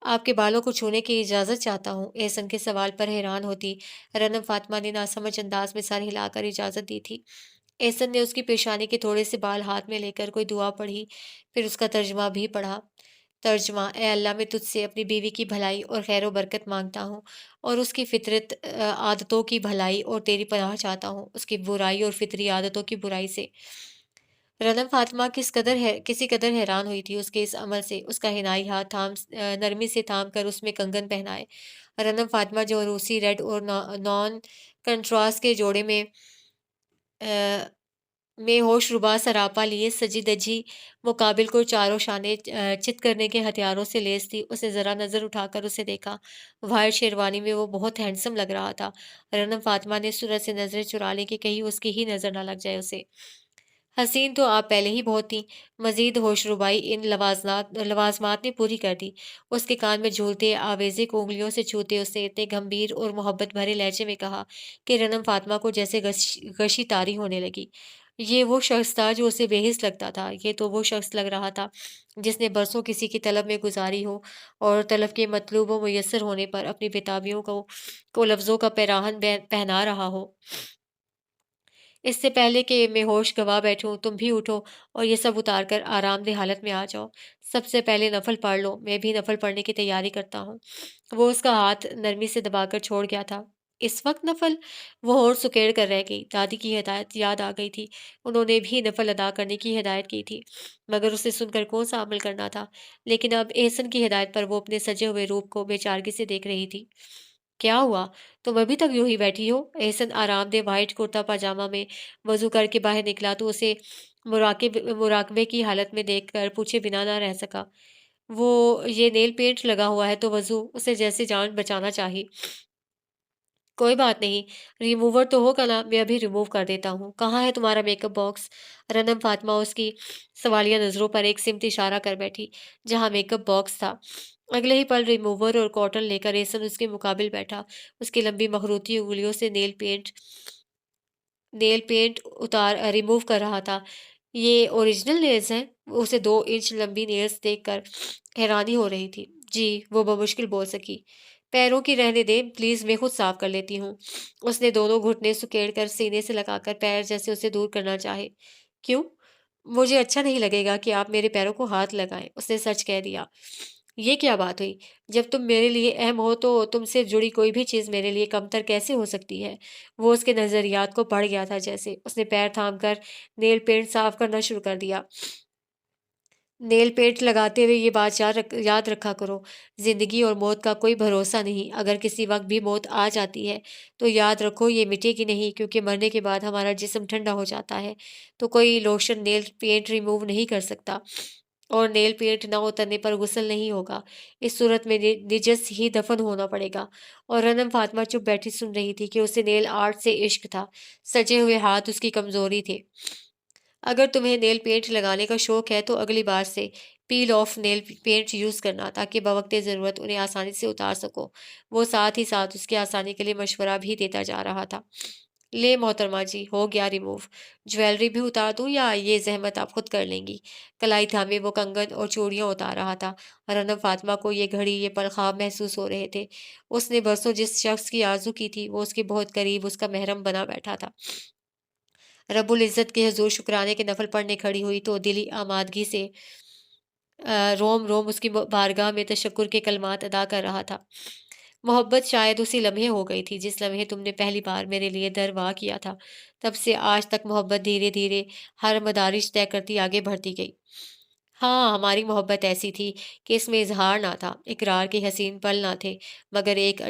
आपके बालों को छूने की इजाज़त चाहता हूँ। एहसन के सवाल पर हैरान होती रनम फातिमा ने नासमझ अंदाज में सर हिलाकर इजाज़त दी थी। एहसन ने उसकी पेशानी के थोड़े से बाल हाथ में लेकर कोई दुआ पढ़ी, फिर उसका तर्जुमा भी पढ़ा। ترجمہ: اے اللہ، میں تجھ سے اپنی بیوی کی بھلائی اور خیر و برکت مانگتا ہوں اور اس کی فطرت عادتوں کی بھلائی اور تیری پناہ چاہتا ہوں اس کی برائی اور فطری عادتوں کی برائی سے۔ رنم فاطمہ کسی قدر حیران ہوئی تھی اس کے اس عمل سے۔ اس کا حنائی ہاتھ نرمی سے تھام کر اس میں کنگن پہنائے۔ رنم فاطمہ جو روسی ریڈ اور نان کنٹراسٹ کے جوڑے میں ہوش ربا سراپا لیے سجی دجی مقابل کو چاروں شانے چت کرنے کے ہتھیاروں سے لیس تھی۔ اسے ذرا نظر اٹھا کر اسے دیکھا۔ وائٹ شیروانی میں وہ بہت ہینڈسم لگ رہا تھا۔ رنم فاطمہ نے سورج سے نظریں چرا لی کہ کہیں اس کی ہی نظر نہ لگ جائے اسے۔ حسین تو آپ پہلے ہی بہت تھیں۔ مزید ہوش ربائی ان لوازمات نے پوری کر دی۔ اس کے کان میں جھولتے آویزے کو انگلیوں سے چھوتے اس نے اتنے گمبھیر اور محبت بھرے لہجے میں کہا کہ رنم فاطمہ کو جیسے غشی طاری ہونے لگی۔ یہ وہ شخص تھا جو اسے بے حس لگتا تھا۔ یہ تو وہ شخص لگ رہا تھا جس نے برسوں کسی کی طلب میں گزاری ہو اور طلب کے مطلوب و میسر ہونے پر اپنی بیتابیوں کو لفظوں کا پیراہن پہنا رہا ہو۔ اس سے پہلے کہ میں ہوش گوا بیٹھوں تم بھی اٹھو اور یہ سب اتار کر آرام دہ حالت میں آ جاؤ۔ سب سے پہلے نفل پڑھ لو، میں بھی نفل پڑھنے کی تیاری کرتا ہوں۔ وہ اس کا ہاتھ نرمی سے دبا کر چھوڑ گیا تھا۔ اس وقت نفل؟ وہ ہونٹ سکیڑ کر رہ گئی۔ دادی کی ہدایت یاد آ گئی تھی۔ انہوں نے بھی نفل ادا کرنے کی ہدایت کی تھی، مگر اسے سن کر کون سا عمل کرنا تھا؟ لیکن اب احسن کی ہدایت پر وہ اپنے سجے ہوئے روپ کو بے چارگی سے دیکھ رہی تھی۔ کیا ہوا؟ تم ابھی تک یوں ہی بیٹھی ہو؟ احسن آرام دہ وائٹ کرتا پاجامہ میں وضو کر کے باہر نکلا تو اسے مراقبے کی حالت میں دیکھ کر پوچھے بنا نہ رہ سکا۔ وہ یہ نیل پینٹ لگا ہوا ہے تو وضو؟ اسے جیسے جان بچانا چاہی۔ کوئی بات نہیں، ریموور تو ہوگا نا، میں ابھی ریموو کر دیتا ہوں۔ کہاں ہے تمہارا میک اپ باکس؟ رنم فاطمہ اس کی سوالیہ نظروں پر ایک سمت اشارہ کر بیٹھی جہاں میک اپ باکس تھا۔ اگلے ہی پل ریموور اور کاٹن لے کر احسن اس کے مقابل بیٹھا۔ اس کی لمبی مخروطی انگلیوں سے نیل پینٹ ریموو کر رہا تھا۔ یہ اوریجنل نیلز ہیں؟ اسے 2 انچ لمبی نیلز دیکھ کر حیرانی ہو رہی تھی۔ جی، وہ بمشکل بول سکی۔ پیروں کی رہنے دیں پلیز، میں خود صاف کر لیتی ہوں۔ اس نے دونوں گھٹنے سکیڑ کر سینے سے لگا کر پیر جیسے اسے دور کرنا چاہے۔ کیوں؟ مجھے اچھا نہیں لگے گا کہ آپ میرے پیروں کو ہاتھ لگائیں، اس نے سچ کہہ دیا۔ یہ کیا بات ہوئی؟ جب تم میرے لیے اہم ہو تو تم سے جڑی کوئی بھی چیز میرے لیے کمتر کیسے ہو سکتی ہے؟ وہ اس کے نظریات کو پڑھ گیا تھا جیسے۔ اس نے پیر تھام کر نیل پینٹ صاف کرنا شروع کر دیا۔ نیل پینٹ لگاتے ہوئے یہ بات یاد رکھا کرو، زندگی اور موت کا کوئی بھروسہ نہیں۔ اگر کسی وقت بھی موت آ جاتی ہے تو یاد رکھو یہ مٹے گی نہیں، کیونکہ مرنے کے بعد ہمارا جسم ٹھنڈا ہو جاتا ہے تو کوئی لوشن نیل پینٹ ریموو نہیں کر سکتا، اور نیل پینٹ نہ اترنے پر غسل نہیں ہوگا۔ اس صورت میں نجس ہی دفن ہونا پڑے گا۔ اور رنم فاطمہ چپ بیٹھی سن رہی تھی کہ اسے نیل آرٹ سے عشق تھا۔ سجے ہوئے ہاتھ اس کی کمزوری تھے۔ اگر تمہیں نیل پینٹ لگانے کا شوق ہے تو اگلی بار سے پیل آف نیل پینٹ یوز کرنا، تاکہ بوقت ضرورت انہیں آسانی سے اتار سکو۔ وہ ساتھ ہی ساتھ اس کی آسانی کے لیے مشورہ بھی دیتا جا رہا تھا۔ لے محترمہ جی، ہو گیا ریموو۔ جویلری بھی اتار دوں یا یہ زحمت آپ خود کر لیں گی؟ کلائی تھامے وہ کنگن اور چوڑیاں اتار رہا تھا۔ رنم فاطمہ کو یہ گھڑی یہ پل خواب محسوس ہو رہے تھے۔ اس نے برسوں جس شخص کی آرزو کی تھی وہ اس کے بہت قریب اس کا محرم بنا بیٹھا تھا۔ رب العزت کے حضور شکرانے کے نفل پڑھنے کھڑی ہوئی تو دلی آمادگی سے روم روم اس کی بارگاہ میں تشکر کے کلمات ادا کر رہا تھا۔ محبت شاید اسی لمحے ہو گئی تھی جس لمحے تم نے پہلی بار میرے لیے در وا کیا تھا۔ تب سے آج تک محبت دھیرے دھیرے ہر مدارج طے کرتی آگے بڑھتی گئی۔ ہاں، ہماری محبت ایسی تھی کہ اس میں اظہار نہ تھا، اقرار کے حسین پل نہ تھے، مگر ایک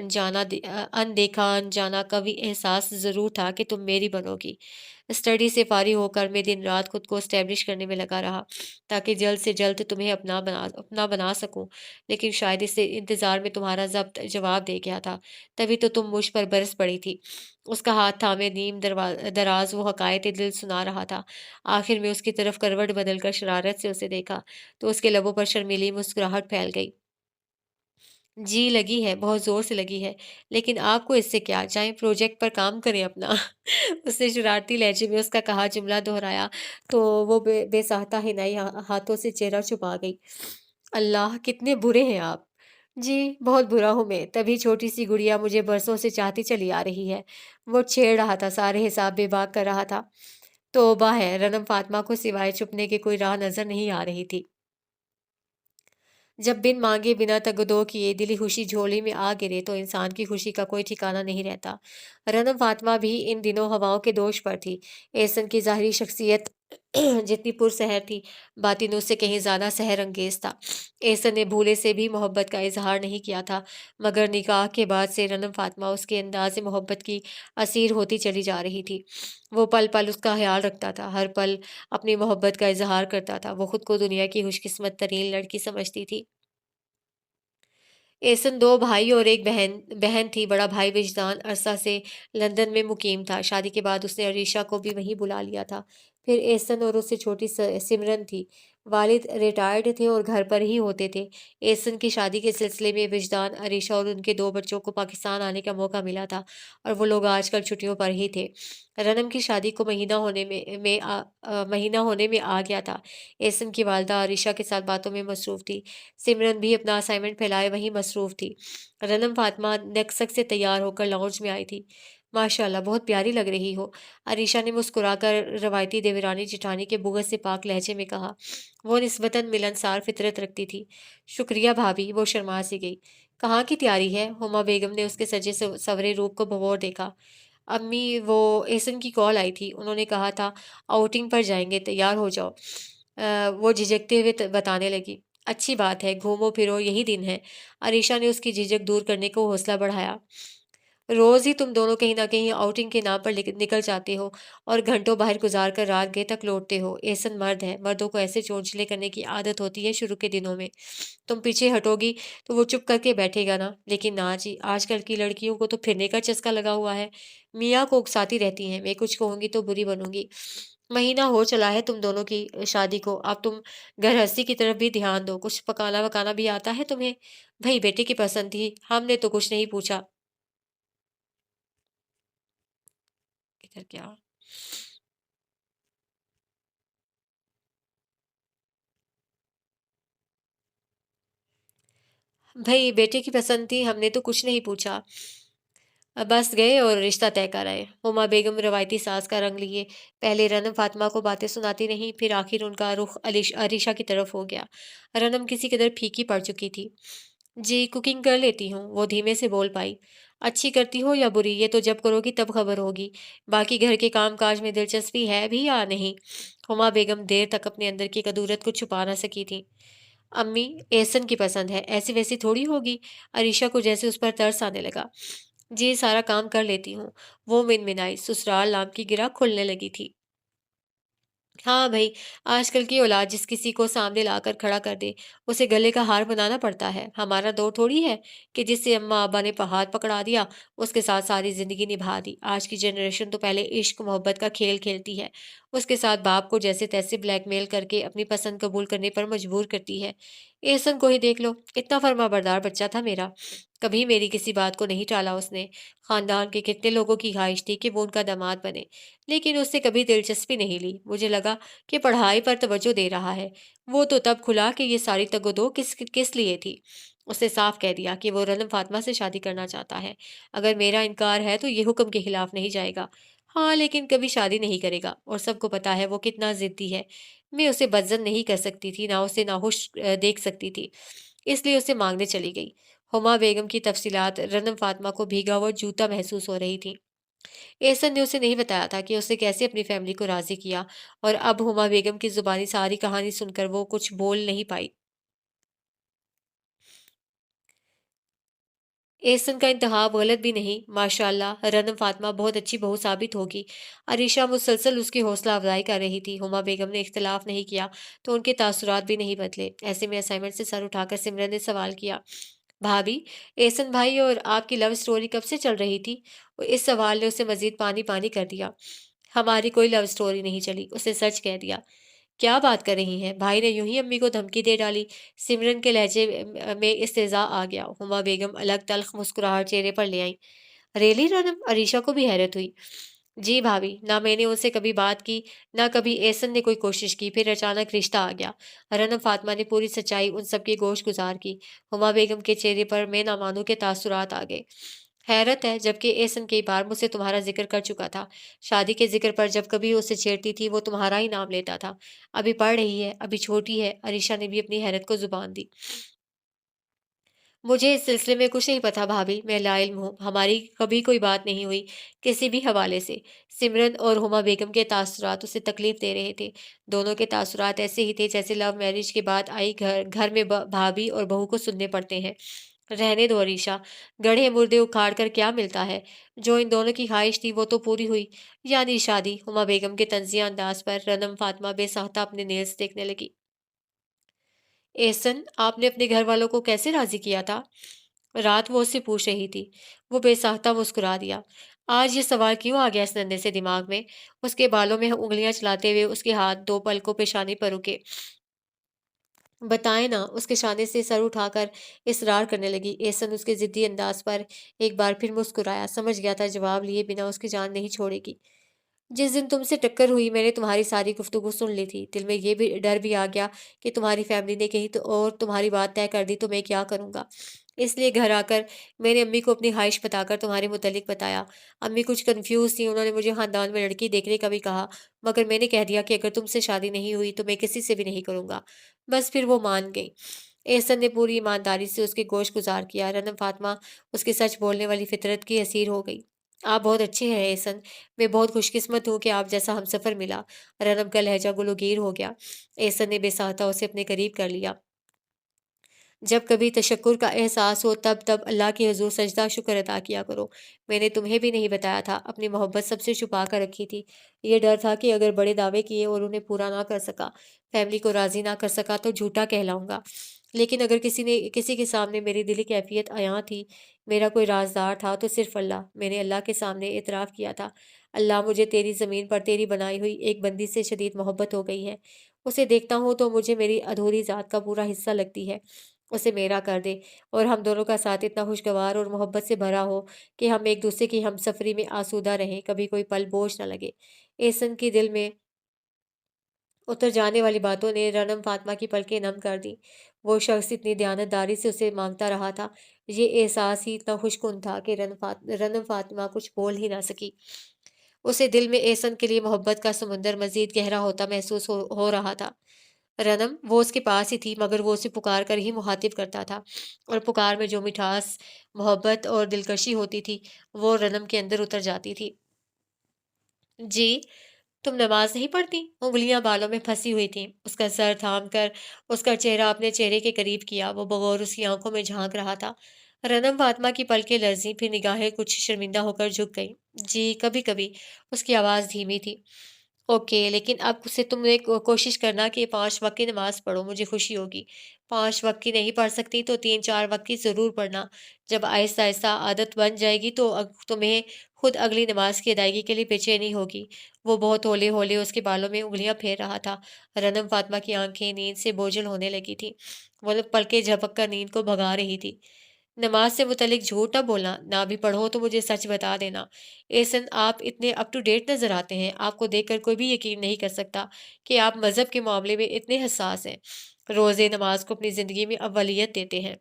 اندیکھا انجانا قوی احساس ضرور تھا کہ تم میری بنو گی۔ اسٹڈی سے فارغ ہو کر میں دن رات خود کو اسٹیبلش کرنے میں لگا رہا تاکہ جلد سے جلد تمہیں اپنا بنا سکوں، لیکن شاید اس انتظار میں تمہارا ضبط جواب دے گیا تھا، تبھی تو تم مجھ پر برس پڑی تھی۔ اس کا ہاتھ تھامے نیم دراز وہ حقائق دل سنا رہا تھا۔ آخر میں اس کی طرف کروٹ بدل کر شرارت سے اسے دیکھا تو اس کے لبوں پر شرمیلی مسکراہٹ پھیل گئی۔ جی لگی ہے، بہت زور سے لگی ہے، لیکن آپ کو اس سے کیا؟ جائیں پروجیکٹ پر کام کریں اپنا۔ اس نے شرارتی لہجے میں اس کا کہا جملہ دہرایا تو وہ بے ساختہ حنائی ہاتھوں سے چہرہ چھپا گئی۔ اللہ، کتنے برے ہیں آپ! جی بہت برا ہوں میں، تبھی چھوٹی سی گڑیا مجھے برسوں سے چاہتی چلی آ رہی ہے۔ وہ چھیڑ رہا تھا، سارے حساب بے باک کر رہا تھا۔ توبہ ہے، رنم فاطمہ کو سوائے چھپنے کے کوئی راہ نظر نہیں آ رہی تھی۔ जब बिन मांगे बिना तगदो किए दिली खुशी झोली में आ गिरे तो इंसान की खुशी का कोई ठिकाना नहीं रहता। रनम फातिमा भी इन दिनों हवाओं के दोष पर थी। एहसन की ज़ाहिरी शख्सियत जितनी पुरसहर थी, बातिन उससे कहीं ज़्यादा सहर अंगेज़ था। एहसन ने भूले से भी मोहब्बत का इज़हार नहीं किया था, मगर निकाह के बाद से रनम फातिमा उसके अंदाज़े मोहब्बत की असीर होती चली जा रही थी। वो पल-पल उसका ख़्याल रखता था, हर पल अपनी मोहब्बत का इज़हार करता था। वो खुद को दुनिया की खुशकिस्मत तरीन लड़की समझती थी। एहसन 2 भाई और 1 बहन बहन थी। बड़ा भाई विजदान अरसा से लंदन में मुकीम था। शादी के बाद उसने अरीशा को भी वहीं बुला लिया था। फिर एहसन और उससे छोटी सिमरन थी। वालिद रिटायर्ड थे और घर पर ही होते थे। एहसन की शादी के सिलसिले में विजदान, अरीशा और उनके 2 बच्चों को पाकिस्तान आने का मौका मिला था और वो लोग आजकल छुट्टियों पर ही थे। रनम की शादी को महीना होने में आ गया था। एहसन की वालदा अरीशा के साथ बातों में मसरूफ़ थी। सिमरन भी अपना असाइनमेंट फैलाए वहीं मसरूफ़ थी। रनम फातिमा नक्सक से तैयार होकर लाउंज में आई थी। माशाअल्लाह बहुत प्यारी लग रही हो। अरीशा ने मुस्कुराकर रवायती देवरानी जिठानी के बुग़्ज़ से पाक लहजे में कहा। वो निस्बतन मिलनसार फ़ितरत रखती थी। शुक्रिया भाभी, वो शर्मा सी गई। कहाँ की तैयारी है? हुमा बेगम ने उसके सजे सवरे रूप को भौं देखा। अम्मी, वो एहसन की कॉल आई थी। उन्होंने कहा था आउटिंग पर जाएँगे, तैयार हो जाओ। वो झिझकते हुए बताने लगी। अच्छी बात है, घूमो फिरो, यही दिन है। अरीशा ने उसकी झिझक दूर करने को हौसला बढ़ाया। रोज ही तुम दोनों कहीं ना कहीं आउटिंग के नाम पर निकल जाते हो और घंटों बाहर गुजार कर रात गए तक लौटते हो। एहसन मर्द है, मर्दों को ऐसे चोंचले करने की आदत होती है शुरू के दिनों में। तुम पीछे हटोगी तो वो चुप करके बैठेगा ना, लेकिन ना जी, आजकल की लड़कियों को तो फिरने का चस्का लगा हुआ है। मियाँ को उकसाती रहती हैं, मैं कुछ कहूंगी तो बुरी बनूंगी। महीना हो चला है तुम दोनों की शादी को, अब तुम गृहस्थी की तरफ भी ध्यान दो। कुछ पकाना वकाना भी आता है तुम्हें? भाई बेटे की पसंद थी, हमने तो कुछ नहीं पूछा। इधर क्या? भई बेटे की पसंद थी, हमने तो कुछ नहीं पूछा। बस गए और रिश्ता तय कर आए। हुमा बेगम रवायती सास का रंग लिए। पहले रनम फातिमा को बातें सुनाती रहीं, फिर आखिर उनका रुख अरीशा की तरफ हो गया। रनम किसी कदर फीकी पड़ चुकी थी। जी, कुकिंग कर लेती हूँ, वो धीमे से बोल पाई। अच्छी करती हो या बुरी, ये तो जब करोगी तब खबर होगी। बाकी घर के काम काज में दिलचस्पी है भी या नहीं? हुमा बेगम देर तक अपने अंदर की कदूरत को छुपा न सकी थी। अम्मी, एहसन की पसंद है, ऐसी वैसी थोड़ी होगी। अरीशा को जैसे उस पर तरस आने लगा। जी, सारा काम कर लेती हूँ। वो मिनमिनाई। ससुराल नाम की गिरह खुलने लगी थी। हाँ भई, आजकल की औलाद जिस किसी को सामने लाकर खड़ा कर दे, उसे गले का हार बनाना पड़ता है। हमारा दौर थोड़ी है कि जिससे अम्मा-अब्बा ने हाथ पकड़ा दिया, उसके साथ सारी ज़िंदगी निभा दी। आज की जनरेशन तो पहले इश्क मोहब्बत का खेल खेलती है। उसके साथ बाप को जैसे-तैसे ब्लैकमेल करके अपनी पसंद कबूल करने पर मजबूर करती है। एहसन को ही देख लो, इतना फर्माबरदार बच्चा था मेरा। कभी मेरी किसी बात को नहीं टाला उसने। खानदान के कितने लोगों की ख्वाहिश थी कि वो उनका दामाद बने। लेकिन उससे कभी दिलचस्पी नहीं ली। मुझे लगा कि पढ़ाई पर तवज्जो दे रहा है। वो तो तब खुला कि ये सारी तगोदो किस किस लिए थी। उसने साफ कह दिया कि वो रनम फातिमा से शादी करना चाहता है। अगर मेरा इनकार है तो ये हुक्म के खिलाफ नहीं जाएगा। हाँ, लेकिन कभी शादी नहीं करेगा और सबको पता है वो कितना ज़िद्दी है। मैं उसे बदज़न नहीं कर सकती थी, ना उसे नाखुश देख सकती थी। इसलिए उसे माँगने चली गई। हुमा बेगम की तफ़सीलात रनम फातिमा को भीगा हुआ जूता महसूस हो रही थी। एहसन ने उसे नहीं बताया था कि उसने कैसे अपनी फैमिली को राज़ी किया और अब हुमा बेगम की ज़ुबानी सारी कहानी सुनकर वो कुछ बोल नहीं पाई। एहसन का इंतखाब गलत भी नहीं। माशाअल्लाह, रनम फातिमा बहुत अच्छी बहू साबित होगी। अरीशा मुसलसल उसकी हौसला अफजाई कर रही थी। हुमा बेगम ने इख्तिलाफ नहीं किया तो उनके तासुरात भी नहीं बदले। ऐसे में असाइनमेंट से सर उठाकर सिमरन ने सवाल किया। भाभी, एहसन भाई और आपकी लव स्टोरी कब से चल रही थी? इस सवाल ने उसे मजीद पानी पानी कर दिया। हमारी कोई लव स्टोरी नहीं चली, उसने सच कह दिया। क्या बात कर रही हैं? भाई ने यूं ही अम्मी को धमकी दे डाली। सिमरन के लहजे में इस्तेज़ा आ गया। हुमा बेगम अलग तल्ख मुस्कुराहट चेहरे पर ले आई। रियली रनम? अरीशा को भी हैरत हुई। जी भाभी, ना मैंने उनसे कभी बात की, ना कभी एहसन ने कोई कोशिश की, फिर अचानक रिश्ता आ गया। रनम फातिमा ने पूरी सच्चाई उन सबकी गोश गुजार की। हुमा बेगम के चेहरे पर मैं ना मानूं के तासुरात आ गए। हैरत है, जबकि एहसन कई बार मुझसे तुम्हारा जिक्र कर चुका था। शादी के जिक्र पर जब कभी उसे छेड़ती थी, वो तुम्हारा ही नाम लेता था। अभी पढ़ रही है, अभी छोटी है। अरीशा ने भी अपनी हैरत को जुबान दी। मुझे इस सिलसिले में कुछ नहीं पता भाभी, मैं लाइल्म हूँ। हमारी कभी कोई बात नहीं हुई किसी भी हवाले से। सिमरन और हुमा बेगम के तासुरात उसे तकलीफ दे रहे थे। दोनों के तासुरात ऐसे ही थे जैसे लव मैरिज के बाद आई घर घर में भाभी और बहू को सुनने पड़ते हैं। रहने दो अरीशा, गढ़े मुर्दे उखाड़ कर क्या मिलता है। जो इन दोनों की ख्वाहिश थी वो तो पूरी हुई, यानी शादी। हुमा बेगम के तंजिया अंदाज पर रनम फातिमा बेसाख्ता अपने नेल्स देखने लगी। एहसन, आपने अपने घर वालों को कैसे राजी किया था? रात वो उससे पूछ रही थी। वो बेसाख्ता मुस्कुरा दिया। आज ये सवाल क्यों आ गया इस नन्हे से दिमाग में? उसके बालों में उंगलियां चलाते हुए उसके हाथ दो पलकों पेशानी पर रुके। बताएं ना, उसके शाने से सर उठाकर इसरार करने लगी। एहसन उसके जिद्दी अंदाज पर एक बार फिर मुस्कुराया। समझ गया था जवाब लिए बिना उसकी जान नहीं छोड़ेगी। जिस दिन तुमसे टक्कर हुई मैंने तुम्हारी सारी गुफ्तगू सुन ली थी। दिल में ये भी डर भी आ गया कि तुम्हारी फैमिली ने कही तो और तुम्हारी बात तय कर दी तो मैं क्या करूँगा। इसलिए घर आकर मैंने अम्मी को अपनी ख्वाहिश बताकर तुम्हारे मुतल्लिक बताया। अम्मी कुछ कंफ्यूज थी, उन्होंने मुझे खानदान में लड़की देखने का भी कहा, मगर मैंने कह दिया कि अगर तुमसे शादी नहीं हुई तो मैं किसी से भी नहीं करूँगा। बस फिर वो मान गई। एहसन ने पूरी ईमानदारी से उसके गोश गुजार किया। रनम फातिमा उसके सच बोलने वाली फितरत की असीर हो गई। आप बहुत अच्छे हैं एहसन, मैं बहुत खुशकिस्मत हूँ कि आप जैसा हमसफ़र मिला। रनम का लहजा गुलूगीर हो गया। एहसन ने बेसाहता उसे अपने करीब कर लिया। जब कभी तशक्कुर का एहसास हो तब तब अल्लाह के हुज़ूर सजदा शुक्र अदा किया करो। मैंने तुम्हें भी नहीं बताया था, अपनी मोहब्बत सबसे छुपा कर रखी थी। ये डर था कि अगर बड़े दावे किए और उन्हें पूरा ना कर सका, फैमिली को राज़ी ना कर सका तो झूठा कहलाऊंगा। लेकिन अगर किसी के सामने मेरी दिली कैफियत अयां थी, मेरा कोई राजदार था तो सिर्फ अल्लाह। मैंने अल्लाह के सामने इतराफ़ किया था, अल्लाह मुझे तेरी ज़मीन पर तेरी बनाई हुई एक बंदी से शदीद मोहब्बत हो गई है। उसे देखता हूँ तो मुझे मेरी अधूरी ज़ात का पूरा हिस्सा लगती है। उसे मेरा कर दे और हम दोनों का साथ इतना खुशगवार और मोहब्बत से भरा हो कि हम एक दूसरे की हमसफरी में आसूदा रहें, कभी कोई पल बोझ न लगे। एहसन की दिल में उतर जाने वाली बातों ने रनम फातिमा की पलकें नम कर दी। वो शख्स इतनी दयानतदारी से उसे मांगता रहा था। ये एहसास ही इतना खुशकुन था कि रनम फातिमा कुछ बोल ही ना सकी। उसे दिल में एहसन के लिए मोहब्बत का समुंदर मजीद गहरा होता महसूस हो रहा था। रनम वो उसके पास ही थी, मगर वो उसे पुकार कर ही मुखातिब करता था, और पुकार में जो मिठास, मोहब्बत और दिलकशी होती थी, वो रनम के अंदर उतर जाती थी। जी, तुम नमाज नहीं पढ़ती? उंगलियां बालों में फंसी हुई थीं। उसका सर थाम कर उसका चेहरा अपने चेहरे के करीब किया। वो बगौर उसकी आंखों में झांक रहा था। रनम फातिमा की पलकें लरजी, फिर निगाहें कुछ शर्मिंदा होकर झुक गईं। जी, कभी कभी। उसकी आवाज़ धीमी थी। ओके, लेकिन अब से तुमने कोशिश करना कि 5 वक़्त की नमाज़ पढ़ो, मुझे खुशी होगी। 5 वक़्त की नहीं पढ़ सकती तो 3-4 वक़्त की ज़रूर पढ़ना। जब आहिस्ता-आहिस्ता आदत बन जाएगी तो तुम्हें खुद अगली नमाज़ की अदायगी के लिए बेचैनी होगी। वो बहुत हौले-हौले उसके बालों में उँगलियाँ फेर रहा था। रनम फातिमा की आँखें नींद से बोझिल होने लगी थीं। वो लोग पलकें झपक कर नींद को भगा रही थी। नमाज से मुतल्लिक झूठ ना बोलना, ना भी पढ़ो तो मुझे सच बता देना। एहसन, आप इतने अप टू डेट नज़र आते हैं। आपको देखकर कोई भी यकीन नहीं कर सकता कि आप मज़हब के मामले में इतने हसास हैं। रोज़े नमाज को अपनी ज़िंदगी में अव्वलियत देते हैं।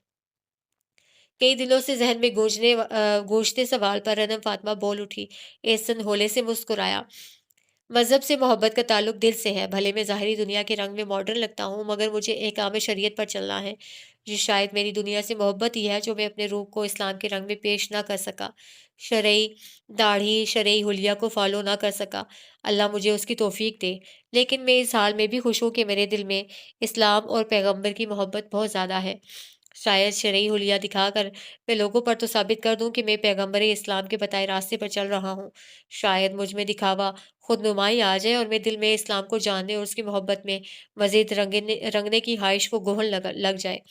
कई दिनों से ज़हन में गूंजते सवाल पर रनम फातिमा बोल उठी। एहसन होले से मुस्कुराया। मज़हब से मोहब्बत का ताल्लुक दिल से है। भले मैं ज़ाहिरी दुनिया के रंग में मॉडर्न लगता हूँ, मगर मुझे अहकाम शरीयत पर चलना है। ये शायद मेरी दुनिया से मोहब्बत ही है जो मैं अपने रूह को इस्लाम के रंग में पेश ना कर सका। शरई दाढ़ी, शरई हुलिया को फॉलो ना कर सका। अल्लाह मुझे उसकी तौफीक दे। लेकिन मैं इस हाल में भी खुश हूँ कि मेरे दिल में इस्लाम और पैगंबर की मोहब्बत बहुत ज़्यादा है। शायद शरई हुलिया दिखाकर मैं लोगों पर तो साबित कर दूं कि मैं पैगंबर इस्लाम के बताए रास्ते पर चल रहा हूँ। शायद मुझ में दिखावा खुद नुमाई आ जाए और मैं दिल में इस्लाम को जानने और उसकी मोहब्बत में मजीद रंगने की ख्वाहिश को गोहन लग जाए।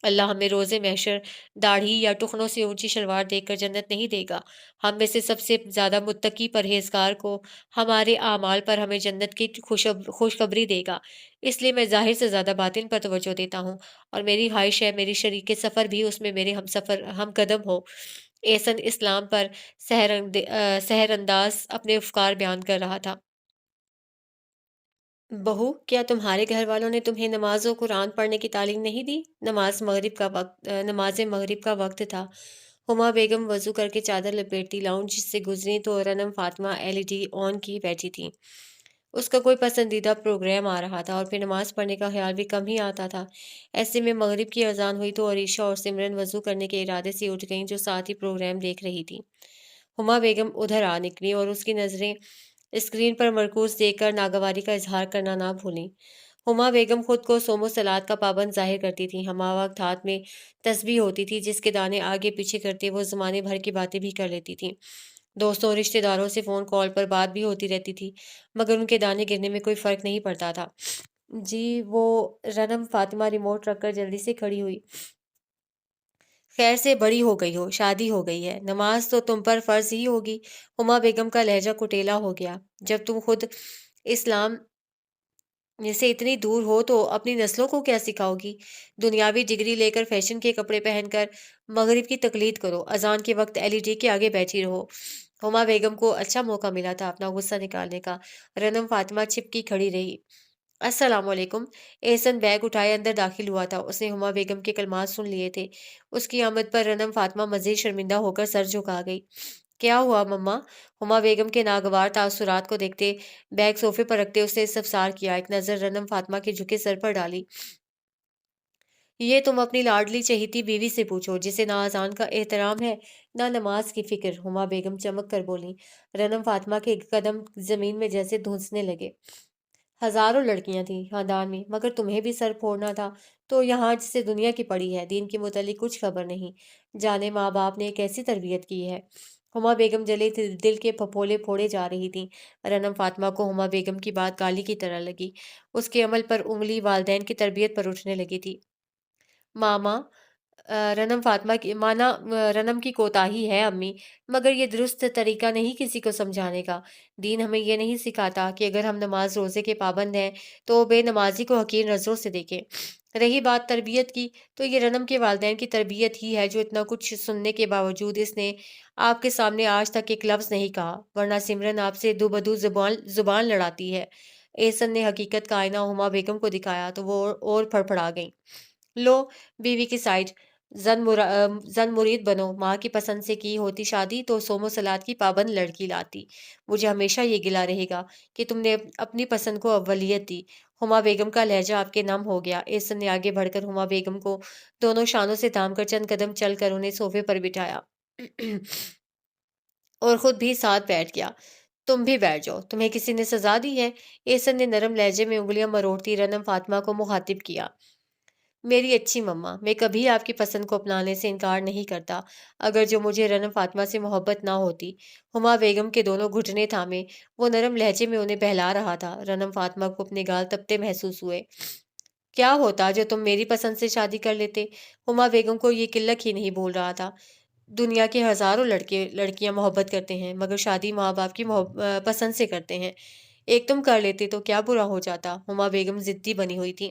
अल्लाह हमें रोज़े महशर दाढ़ी या टुकनों से ऊंची शलवार देकर जन्नत नहीं देगा। हम में से सबसे ज़्यादा मुत्तकी परहेजगार को हमारे आमाल पर हमें जन्नत की खुशखबरी देगा। इसलिए मैं ज़ाहिर से ज़्यादा बातिन पर तवज्जो देता हूँ, और मेरी ख्वाहिश है मेरी शरीक सफ़र भी उसमें मेरे हम कदम हो। एहसन इस्लाम पर सहरअंदाज अपने अफ़कार बयान कर रहा था। बहू, क्या तुम्हारे घर वालों ने तुम्हें नमाज और कुरान पढ़ने की तालीम नहीं दी? नमाज मगरिब का वक्त था। हुमा बेगम वजू करके चादर लपेटती लाउंज से गुजरी तो रनम फातिमा एलईडी ऑन की बैठी थी। اس کا کوئی پسندیدہ پروگرام آ رہا تھا اور پھر نماز پڑھنے کا خیال بھی کم ہی آتا تھا۔ ایسے میں مغرب کی اذان ہوئی تو عریشہ اور سمرن وضو کرنے کے ارادے سے اٹھ گئیں، جو ساتھ ہی پروگرام دیکھ رہی تھی۔ ہما بیگم ادھر آ نکلی اور اس کی نظریں اسکرین پر مرکوز دیکھ کر ناگواری کا اظہار کرنا نہ بھولیں۔ ہما بیگم خود کو صوم و صلات کا پابند ظاہر کرتی تھی۔ ہما وقت ہاتھ میں تسبیح ہوتی تھی، جس کے دانے آگے پیچھے کرتے وہ زمانے بھر کی باتیں بھی کر لیتی تھی۔ دوستوں اور رشتہ داروں سے فون کال پر بات بھی ہوتی رہتی تھی، مگر ان کے دانے گرنے میں کوئی فرق نہیں پڑتا تھا۔ جی وہ رنم فاطمہ ریموٹ رکھ کر جلدی سے کھڑی ہوئی۔ خیر سے بڑی ہو گئی ہو، شادی ہو گئی ہے، نماز تو تم پر فرض ہی ہوگی۔ ہما بیگم کا لہجہ کٹیلا ہو گیا۔ جب تم خود اسلام سے اتنی دور ہو تو اپنی نسلوں کو کیا سکھاؤ گی؟ دنیاوی ڈگری لے کر فیشن کے کپڑے پہن کر مغرب کی تقلید کرو، اذان کے وقت ایل ای ڈی کے آگے بیٹھی رہو۔ ہما بیگم کو اچھا موقع ملا تھا اپنا غصہ نکالنے کا۔ رنم فاطمہ چپکی کھڑی رہی۔ السلام علیکم۔ احسن بیگ اٹھائے اندر داخل ہوا تھا۔ اس نے ہما بیگم کے کلمات سن لیے تھے۔ اس کی آمد پر رنم فاطمہ مزید شرمندہ ہو کر سر جھکا گئی۔ کیا ہوا مما؟ ہما بیگم کے ناگوار تاثرات کو دیکھتے بیگ صوفے پر رکھتے اس نے استفسار کیا۔ ایک نظر رنم فاطمہ کے جھکے سر پر ڈالی۔ یہ تم اپنی لاڈلی چہیتی بیوی سے پوچھو، جسے نہ اذان کا احترام ہے نہ نماز کی فکر۔ ہما بیگم چمک کر بولی۔ رنم فاطمہ کے قدم زمین میں جیسے دھنسنے لگے۔ ہزاروں لڑکیاں تھیں خاندان میں، مگر تمہیں بھی سر پھوڑنا تھا تو یہاں جسے دنیا کی پڑی ہے، دین کے متعلق کچھ خبر نہیں۔ جانے ماں باپ نے کیسی تربیت کی ہے؟ ہما بیگم جلے دل کے پھپھولے پھوڑے جا رہی تھیں۔ رنم فاطمہ کو ہما بیگم کی بات گالی کی طرح لگی۔ اس کے عمل پر انگلی والدین کی تربیت پر اٹھنے لگی تھی۔ ماما رنم فاطمہ کی مانا رنم کی کوتاہی ہے امی، مگر یہ درست طریقہ نہیں کسی کو سمجھانے کا۔ دین ہمیں یہ نہیں سکھاتا کہ اگر ہم نماز روزے کے پابند ہیں تو بے نمازی کو حقیر نظروں سے دیکھیں۔ رہی بات تربیت کی، تو یہ رنم کے والدین کی تربیت ہی ہے جو اتنا کچھ سننے کے باوجود اس نے آپ کے سامنے آج تک ایک لفظ نہیں کہا، ورنہ سمرن آپ سے دو بدو زبان لڑاتی ہے۔ احسن نے حقیقت کا آئینہ ہما بیگم کو دکھایا تو وہ اور پھڑپڑا گئیں۔ لو بیوی کی سائڈ، زن مرید بنو، ماں کی پسند سے کی ہوتی شادی تو صوم و صلات کی پابند لڑکی لاتی۔ مجھے ہمیشہ یہ گلہ رہے گا کہ تم نے اپنی پسند کو اولیت دی۔ ہما بیگم کا لہجہ آپ کے نم ہو گیا۔ احسن نے آگے بڑھ کر ہما بیگم کو دونوں شانوں سے تھام کر چند قدم چل کر انہیں صوفے پر بٹھایا اور خود بھی ساتھ بیٹھ گیا۔ تم بھی بیٹھ جاؤ، تمہیں کسی نے سزا دی ہے؟ احسن نے نرم لہجے میں انگلیاں مروڑتی رنم فاطمہ کو مخاطب کیا۔ میری اچھی مما، میں کبھی آپ کی پسند کو اپنانے سے انکار نہیں کرتا، اگر جو مجھے رنم فاطمہ سے محبت نہ ہوتی۔ ہما بیگم کے دونوں گھٹنے تھامے وہ نرم لہجے میں انہیں بہلا رہا تھا۔ رنم فاطمہ کو اپنے گال تپتے محسوس ہوئے۔ کیا ہوتا جو تم میری پسند سے شادی کر لیتے؟ ہما بیگم کو یہ کلک ہی نہیں بول رہا تھا۔ دنیا کے ہزاروں لڑکیاں محبت کرتے ہیں، مگر شادی ماں باپ کی پسند سے کرتے ہیں۔ ایک تم کر لیتے تو کیا برا ہو جاتا؟ ہما بیگم ضدی بنی ہوئی تھی۔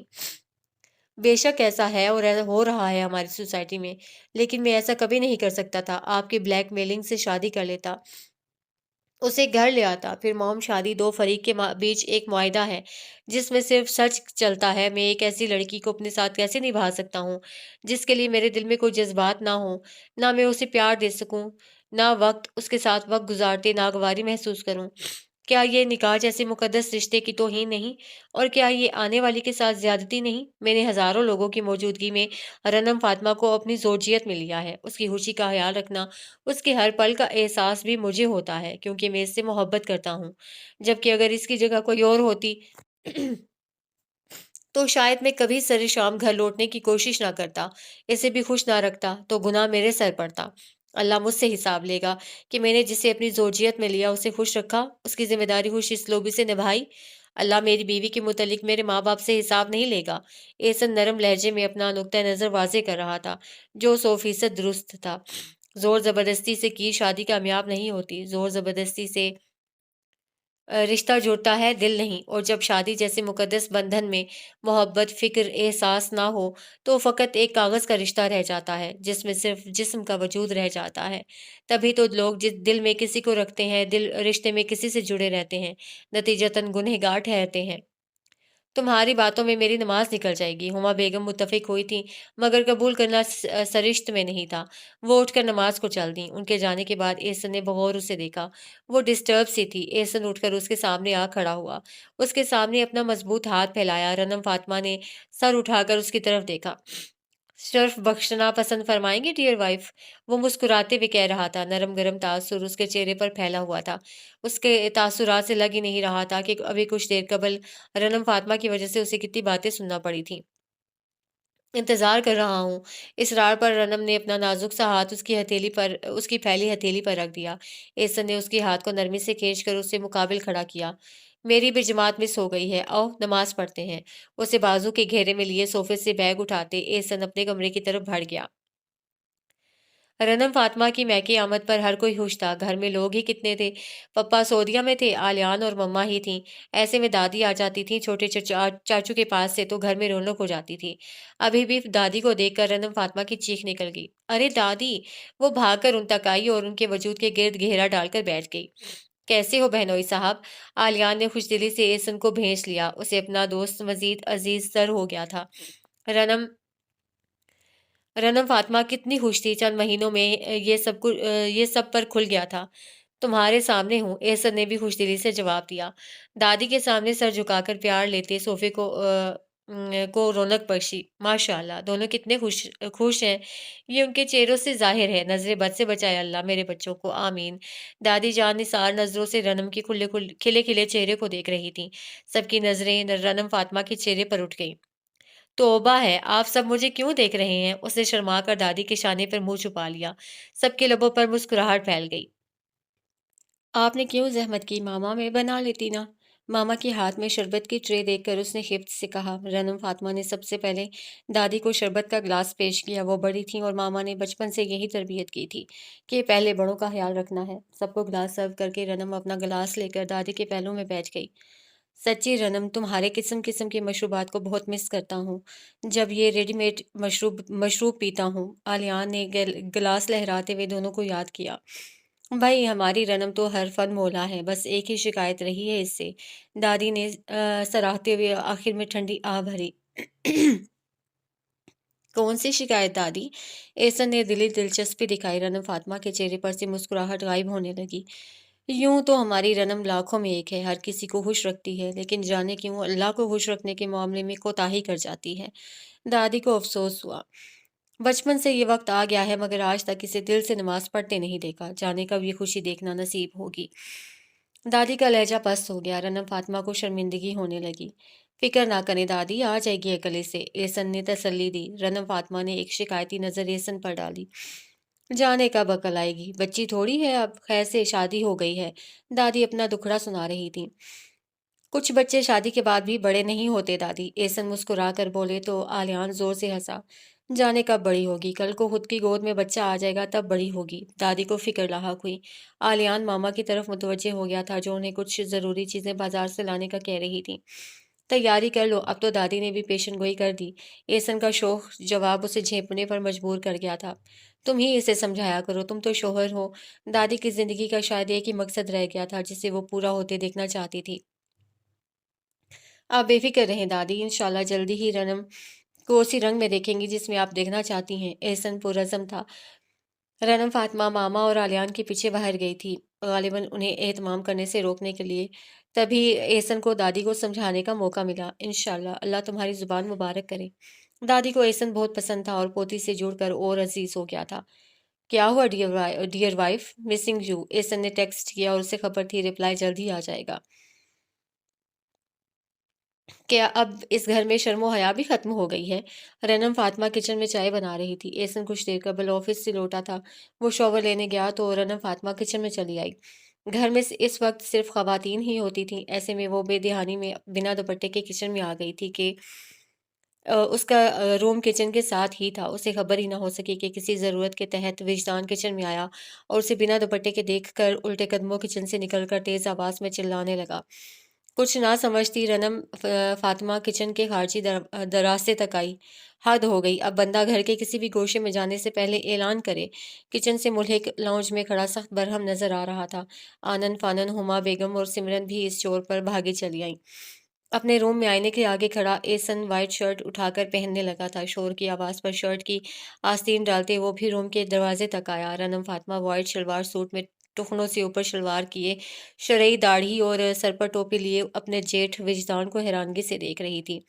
بے شک ایسا ہے اور ہو رہا ہے ہماری سوسائٹی میں، لیکن میں ایسا کبھی نہیں کر سکتا تھا۔ آپ کی بلیک میلنگ سے شادی کر لیتا، اسے گھر لے آتا، پھر موم شادی دو فریق کے بیچ ایک معاہدہ ہے جس میں صرف سچ چلتا ہے۔ میں ایک ایسی لڑکی کو اپنے ساتھ کیسے نبھا سکتا ہوں جس کے لیے میرے دل میں کوئی جذبات نہ ہوں، نہ میں اسے پیار دے سکوں، نہ اس کے ساتھ وقت گزارتے ناگواری محسوس کروں؟ کیا یہ نکاح جیسے مقدس رشتے کی توہین نہیں؟ اور کیا یہ آنے والی کے ساتھ زیادتی نہیں؟ میں نے ہزاروں لوگوں کی موجودگی میں رنم فاطمہ کو اپنی زوجیت میں لیا ہے۔ اس کی خوشی کا خیال رکھنا، اس کے ہر پل کا احساس بھی مجھے ہوتا ہے، کیونکہ میں اس سے محبت کرتا ہوں۔ جبکہ اگر اس کی جگہ کوئی اور ہوتی تو شاید میں کبھی سر شام گھر لوٹنے کی کوشش نہ کرتا، اسے بھی خوش نہ رکھتا تو گناہ میرے سر پڑتا۔ اللہ مجھ سے حساب لے گا کہ میں نے جسے اپنی زوجیت میں لیا اسے خوش رکھا، اس کی ذمہ داری خوش اسلوبی سے نبھائی۔ اللہ میری بیوی کے متعلق میرے ماں باپ سے حساب نہیں لے گا۔ احسن نرم لہجے میں اپنا نقطہ نظر واضح کر رہا تھا، جو 100% درست تھا۔ زور زبردستی سے کی شادی کامیاب نہیں ہوتی، زور زبردستی سے رشتہ جڑتا ہے، دل نہیں۔ اور جب شادی جیسے مقدس بندھن میں محبت، فکر، احساس نہ ہو تو فقط ایک کاغذ کا رشتہ رہ جاتا ہے جس میں صرف جسم کا وجود رہ جاتا ہے۔ تبھی تو لوگ جس دل میں کسی کو رکھتے ہیں، دل رشتے میں کسی سے جڑے رہتے ہیں، نتیجتاً گنہگار ٹھہرتے ہیں۔ तुम्हारी बातों में मेरी नमाज निकल जाएगी। हुमा बेगम मुत्तफिक हुई थी, मगर कबूल करना सरिश्त में नहीं था। वो उठकर नमाज को चल दी। उनके जाने के बाद एहसन ने बगौर उसे देखा। वो डिस्टर्ब सी थी। एहसन उठकर उसके सामने आ खड़ा हुआ। उसके सामने अपना मजबूत हाथ फैलाया। रनम फातिमा ने सर उठाकर उसकी तरफ देखा। सिर्फ बख्शना पसंद फरमाएंगे डियर वाइफ? वो मुस्कुराते हुए कह रहा था। नरम गरम तासुर उसके चेहरे पर फैला हुआ था। उसके तासुरात से लग ही नहीं रहा था कि अभी कुछ देर कबल रनम फातिमा की वजह से उसे कितनी बातें सुनना पड़ी थी। इंतजार कर रहा हूँ। इसरार पर रनम ने अपना नाजुक सा हाथ उसकी फैली हथेली पर रख दिया। एहसन ने उसके हाथ को नरमी से खींच कर उससे मुकाबिल खड़ा किया। मेरी भी जमात मिस हो गई है, आओ नमाज पढ़ते हैं। उसे बाजू के घेरे में लिए सोफे से बैग उठाते एहसन अपने कमरे की तरफ बढ़ गया। रनम फातिमा की मैके आमद पर हर कोई खुश था। घर में लोग ही कितने थे। पप्पा सऊदीया में थे, आलियान और मम्मा ही थीं। ऐसे में दादी आ जाती थी छोटे चाचू के पास से, तो घर में रौनक हो जाती थी। अभी भी दादी को देखकर रनम फातिमा की चीख निकल गई। अरे दादी! वो भागकर उन तक आई और उनके वजूद के गिर्द घेरा डालकर बैठ गई। कैसे हो बहनोई साहब? आलियान ने खुशदिली से एहसन को भेंच लिया। उसे अपना दोस्त मजीद अजीज सर हो गया था। रनम रनम फातिमा कितनी खुश थी। चंद महीनों में ये सब पर खुल गया था। तुम्हारे सामने हूँ, एहसन ने भी खुशदिली से जवाब दिया। दादी के सामने सर झुकाकर प्यार लेते सोफे को रौनक बख्शी। माशाअल्लाह, दोनों कितने खुश खुश हैं। ये उनके चेहरों से जाहिर है। नजरे बद से बचाए अल्लाह मेरे बच्चों को, आमीन। दादी जान निसार नजरों से रनम के खिले खिले चेहरे को देख रही थी। सबकी नजरें रनम फातिमा के चेहरे पर उठ गईं। तौबा है, आप सब मुझे क्यों देख रहे हैं? उसने शर्मा कर दादी के शाने पर मुंह छुपा लिया। सबके लबों पर मुस्कुराहट फैल गई। आपने क्यों ज़हमत की मामा, मैं बना लेती ना। मामा के हाथ में शरबत की ट्रे देखकर उसने खिफ्त से कहा। रनम फातिमा ने सबसे पहले दादी को शरबत का ग्लास पेश किया। वो बड़ी थी और मामा ने बचपन से यही तरबियत की थी कि पहले बड़ों का ख्याल रखना है। सबको ग्लास सर्व करके रनम अपना गिलास लेकर दादी के पहलू में बैठ गई। सच्ची रनम, तुम्हारे किस्म किस्म के मशरूबात को बहुत मिस करता हूँ जब ये रेडीमेड मशरूब पीता हूँ। आलियान ने गिलास लहराते हुए दोनों को याद किया। भाई, हमारी रनम तो हर फन मौला है, बस एक ही शिकायत रही है इससे। दादी ने सराहते हुए आखिर में ठंडी आह भरी। कौन सी शिकायत दादी? एहसन ने दिली दिलचस्पी दिखाई। रनम फातिमा के चेहरे पर से मुस्कुराहट गायब होने लगी। यूं तो हमारी रनम लाखों में एक है, हर किसी को खुश रखती है, लेकिन जाने क्यों अल्लाह को खुश रखने के मामले में कोताही कर जाती है। दादी को अफसोस हुआ। बचपन से ये वक्त आ गया है, मगर आज तक इसे दिल से नमाज पढ़ते नहीं देखा। जाने कब ये खुशी देखना नसीब होगी। दादी का लहजा पस्त हो गया। रनम फातिमा को शर्मिंदगी होने लगी। फिक्र ना करें दादी, आ जाएगी अकले से, एहसन ने तसल्ली दी। रनम फातिमा ने एक शिकायती नजर एहसन पर डाली। जाने कब अकल आएगी, बच्ची थोड़ी है अब, खैर से शादी हो गई है। दादी अपना दुखड़ा सुना रही थी। कुछ बच्चे शादी के बाद भी बड़े नहीं होते दादी, एहसन मुस्कुरा कर बोले तो आलियान जोर से हंसा। जाने कब बड़ी होगी, कल को खुद की गोद में बच्चा आ जाएगा तब बड़ी होगी। दादी को फिक्र लाहक हुई। आलियान मामा की तरफ मुतवज्जे हो गया था, जो उन्हें कुछ जरूरी चीजें बाजार से लाने का कह रही थी। तैयारी कर लो, अब तो दादी ने भी पेशन गोई कर दी। एहसन का शौक जवाब उसे झेपने पर मजबूर कर गया था। तुम ही इसे समझाया करो, तुम तो शोहर हो। दादी की जिंदगी का शायद एक ही मकसद रह गया था जिसे वो पूरा होते देखना चाहती थी। आप बेफिक्र रहें दादी, इंशाल्लाह जल्दी ही रनम को उसी रंग में देखेंगी जिसमें आप देखना चाहती हैं। एहसन पुरज़्म था। रनम फातिमा मामा और आलियान के पीछे बाहर गई थी, गालिबन उन्हें एहतमाम करने से रोकने के लिए। तभी एहसन को दादी को समझाने का मौका मिला। इंशाल्लाह अल्लाह तुम्हारी ज़ुबान मुबारक करे। दादी को एहसन बहुत पसंद था और पोती से जुड़कर और अजीज हो गया था। क्या हुआ dear wife, missing you, Ehsan ने टेक्स्ट किया और उसे खबर थी रिप्लाई जल्द ही आ जाएगा। क्या अब इस घर में शर्मो हया भी खत्म हो गई है? रनम फातिमा किचन में चाय बना रही थी। एहसन कुछ देर कबल ऑफिस से लौटा था। वो शॉवर लेने गया तो रनम फातिमा किचन में चली आई। घर में इस वक्त सिर्फ खवातीन ही होती थीं। ऐसे में वो बेदहानी में बिना दुपट्टे के किचन में आ गई थी कि उसका रूम किचन के साथ ही था। उसे खबर ही ना हो सकी कि किसी ज़रूरत के तहत विजदान किचन में आया और उसे बिना दुपट्टे के देखकर उल्टे कदमों किचन से निकलकर तेज़ आवाज़ में चिल्लाने लगा। कुछ ना समझती रनम फातिमा किचन के खारजी दरास्ते तक आई। हद हो गई, अब बंदा घर के किसी भी गोशे में जाने से पहले ऐलान करे। किचन से मुल्हिक लाउंज में खड़ा सख्त बरहम नजर आ रहा था। आनन फानन हुमा बेगम और सिमरन भी इस चोर पर भागी चली आई। अपने रूम में आईने के आगे खड़ा एसन व्हाइट शर्ट उठाकर पहनने लगा था। शोर की आवाज़ पर शर्ट की आस्तीन डालते वो भी रूम के दरवाजे तक आया। रनम फातिमा व्हाइट शलवार सूट में टुकनों से ऊपर शलवार किए, शरई दाढ़ी और सर पर टोपी लिए अपने जेठ विजदान को हैरानगी से देख रही थी।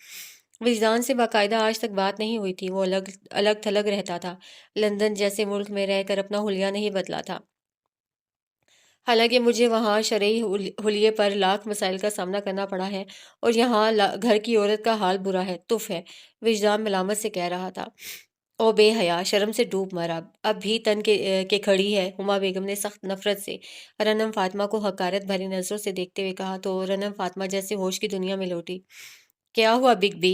विजदान से बाकायदा आज तक बात नहीं हुई थी। वो अलग अलग थलग रहता था। लंदन जैसे मुल्क में रहकर अपना हुलिया नहीं बदला था। हालाँकि मुझे वहाँ शरई हुलिये पर लाख मसाइल का सामना करना पड़ा है और यहाँ घर की औरत का हाल बुरा है, तुफ़ है, विजदान मलामत से कह रहा था। ओ बेहया, शर्म से डूब मर अब भी तन के खड़ी है। हुमा बेगम ने सख्त नफरत से रनम फातिमा को हकारत भरी नजरों से देखते हुए कहा तो रनम फातिमा जैसे होश की दुनिया में लौटी। क्या हुआ बिग बी?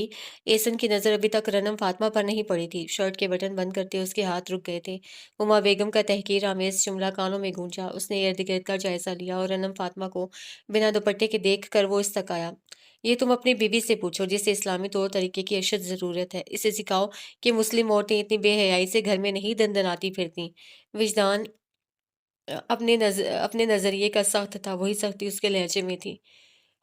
एसन की नज़र अभी तक रनम फातिमा पर नहीं पड़ी थी। शर्ट के बटन बंद करते उसके हाथ रुक गए थे। उमा बेगम का तहकीर आमेज जुमला कानों में गूंजा। उसने इर्द गिर्द का जायजा लिया और रनम फातिमा को बिना दुपट्टे के देख कर वो इस तक आया। ये तुम अपनी बीवी से पूछो जिसे इस्लामी तौर तरीके की अशद ज़रूरत है। इसे सिखाओ कि मुस्लिम औरतें इतनी बेहयाई से घर में नहीं दंदनाती फिरती। विजदान अपने नज़रिए का सख्त था, वही सख्ती उसके लहजे में थी।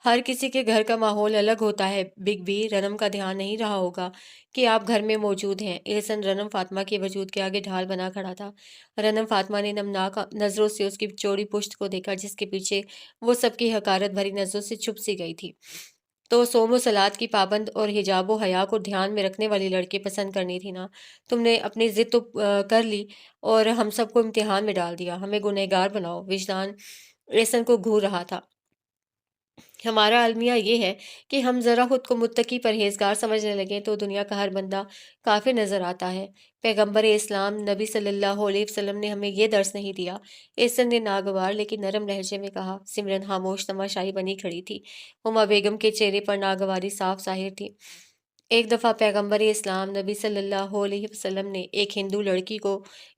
हर किसी के घर का माहौल अलग होता है बिग बी। रनम का ध्यान नहीं रहा होगा कि आप घर में मौजूद हैं। एहसन रनम फातिमा के वजूद के आगे ढाल बना खड़ा था। रनम फातिमा ने नमनाक नजरों से उसकी चौड़ी पुश्त को देखा जिसके पीछे वो सबकी हकारत भरी नजरों से छुप सी गई थी। तो सोमो सलाद की पाबंद और हिजाब व हया को ध्यान में रखने वाली लड़की पसंद करनी थी ना। तुमने अपनी जिद तो कर ली और हम सबको इम्तिहान में डाल दिया। हमें गुनहगार बनाओ। विजदान एहसन को घूर रहा था। हमारा अलमिया ये है कि हम ज़रा खुद को मुत्तकी परहेजगार समझने लगें तो दुनिया का हर बंदा काफिर नज़र आता है। पैगंबर इस्लाम नबी सल्लल्लाहु अलैहि वसल्लम ने हमें ये दर्स नहीं दिया। एहसन ने नागवार लेकिन नरम लहजे में कहा। सिमरन खामोश तमाशाई बनी खड़ी थी। हुमा बेगम के चेहरे पर नागवारी साफ जाहिर थी। एक दफ़ा पैगंबर इस्लाम नबी सल्लल्लाहु अलैहि वसल्लम ने एक हिंदू लड़की को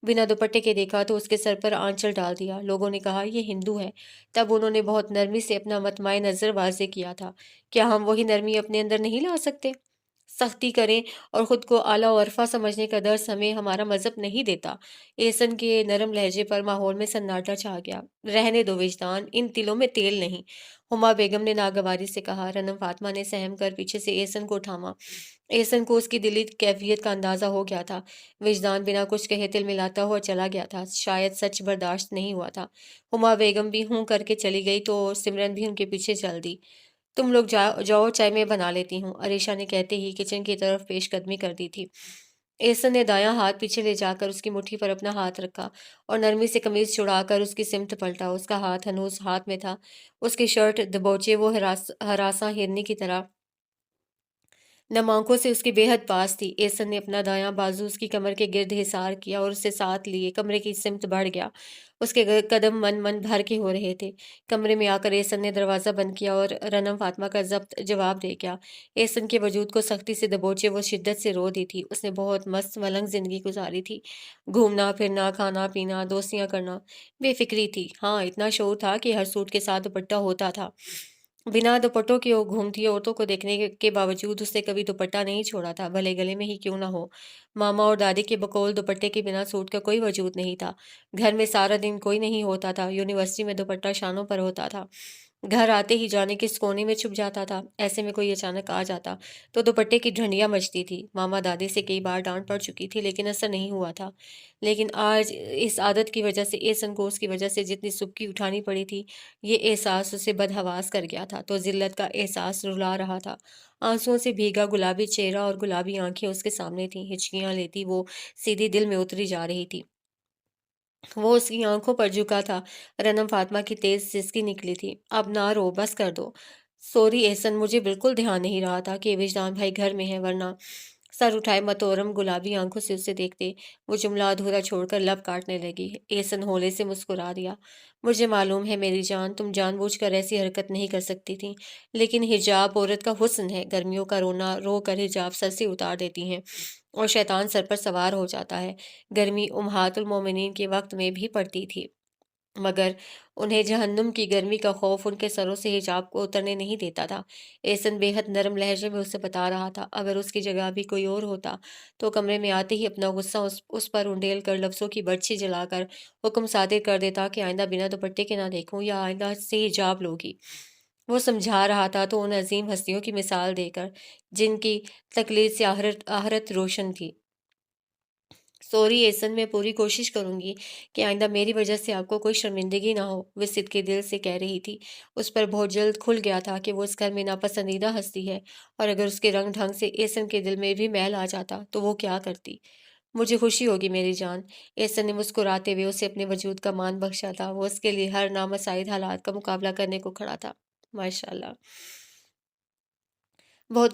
बिना दुपट्टे के देखा तो उसके सर पर आंचल डाल दिया। लोगों ने कहा ये हिंदू है। तब उन्होंने बहुत नरमी से अपना मतमाए नज़र वाज़े किया था। क्या हम वही नरमी अपने अंदर नहीं ला सकते? सख्ती करें और खुद को आला और अरफा समझने का दर्स हमें हमारा मजहब नहीं देता। एहसन के नरम लहजे पर माहौल में सन्नाटा छा गया। रहने दो विजदान, इन तिलों में तेल नहीं। हुमा बेगम ने नागवारी से कहा। रनम फातिमा ने सहम कर पीछे से एहसन को थामा। एहसन को उसकी दिली कैफियत का अंदाजा हो गया था। विजदान बिना कुछ कहे तिल मिलाता हुआ चला गया था। शायद सच बर्दाश्त नहीं हुआ था। हुमा बेगम भी हूं करके चली गई तो सिमरन भी उनके पीछे चल दी। तुम लोग जाओ जाओ, चाय मैं बना लेती हूँ, अरीशा ने कहते ही किचन की तरफ पेशकदमी कर दी थी। एहसन ने दायां हाथ पीछे ले जाकर उसकी मुट्ठी पर अपना हाथ रखा और नरमी से कमीज छुड़ाकर उसकी सिमत पलटा। उसका हाथ हनूस हाथ में था। उसकी शर्ट दबोचे वो हरासा हिरनी की तरह नम आंखों से उसकी बेहद पास थी। एहसन ने अपना दायां बाजू उसकी कमर के गिर्द हिसार किया और उसे साथ लिए कमरे की सिमत बढ़ गया। उसके कदम मन मन भर के हो रहे थे। कमरे में आकर एहसन ने दरवाज़ा बंद किया और रनम फातिमा का जब्त जवाब दे गया। एहसन के वजूद को सख्ती से दबोचे वो शिद्दत से रो दी थी। उसने बहुत मस्त मलंग जिंदगी गुजारी थी। घूमना फिरना, खाना पीना, दोस्तियां करना, बेफिक्री थी। हाँ, इतना शौर था कि हर सूट के साथ दुपट्टा होता था। बिना दुपट्टों के वो घूमती औरतों को देखने के बावजूद उसने कभी दुपट्टा नहीं छोड़ा था, भले गले में ही क्यों ना हो। मामा और दादी के बकौल दुपट्टे के बिना सूट का कोई वजूद नहीं था। घर में सारा दिन कोई नहीं होता था। यूनिवर्सिटी में दुपट्टा शानों पर होता था। घर आते ही जाने किस कोने में छुप जाता था। ऐसे में कोई अचानक आ जाता तो दुपट्टे की ढंडियां मचती थी। मामा दादी से कई बार डांट पड़ चुकी थी लेकिन असर नहीं हुआ था। लेकिन आज इस आदत की वजह से, ए संकोच की वजह से जितनी सुबकी उठानी पड़ी थी, ये एहसास उसे बदहवास कर गया था। तो जिल्लत का एहसास रुला रहा था। आंसुओं से भीगा गुलाबी चेहरा और गुलाबी आंखें उसके सामने थीं। हिचकियां लेती वो सीधी दिल में उतरी जा रही थी। वो उसकी आंखों पर झुका था। रनम फातिमा की तेज सिसकी निकली थी। अब ना रो, बस कर दो। सॉरी एहसन, मुझे बिल्कुल ध्यान नहीं रहा था कि विजदान भाई घर में है, वरना सर उठाए मतोरम गुलाबी आंखों से उसे देखते वो जुमला अधूरा छोड़कर लब काटने लगी। एहसन होले से मुस्कुरा दिया। मुझे मालूम है मेरी जान, तुम जानबूझकर ऐसी हरकत नहीं कर सकती थी, लेकिन हिजाब औरत का हुस्न है। गर्मियों का रोना रो कर हिजाब सर से उतार देती हैं और शैतान सर पर सवार हो जाता है। गर्मी उम्महातुल मोमिनीन के वक्त में भी पड़ती थी, मगर उन्हें जहन्नुम की गर्मी का खौफ उनके सरों से हिजाब को उतरने नहीं देता था। एहसन बेहद नरम लहजे में उसे बता रहा था। अगर उसकी जगह भी कोई और होता तो कमरे में आते ही अपना गुस्सा उस पर उंडेल कर लफ्ज़ों की बर्छी जलाकर हुक्म सादिर कर देता कि आइंदा बिना दुपट्टे के ना देखूं या आइंदा से हिजाब लोगी। वो समझा रहा था तो उन अजीम हस्तियों की मिसाल देकर जिनकी तकलीद से आहरत आहरत रोशन थी। सॉरी एहसन, मैं पूरी कोशिश करूंगी कि आइंदा मेरी वजह से आपको कोई शर्मिंदगी ना हो, वो सिद्के दिल से कह रही थी। उस पर बहुत जल्द खुल गया था कि वो इस घर में नापसंदीदा हस्ती है, और अगर उसके रंग ढंग से एहसन के दिल में भी मैल आ जाता तो वो क्या करती। मुझे खुशी होगी मेरी जान। एहसन ने मुस्कुराते हुए उसे अपने वजूद का मान बख्शा था। वो उसके लिए हर नामसाइद हालात का मुकाबला करने को खड़ा था। माशाल्लाह। बहुत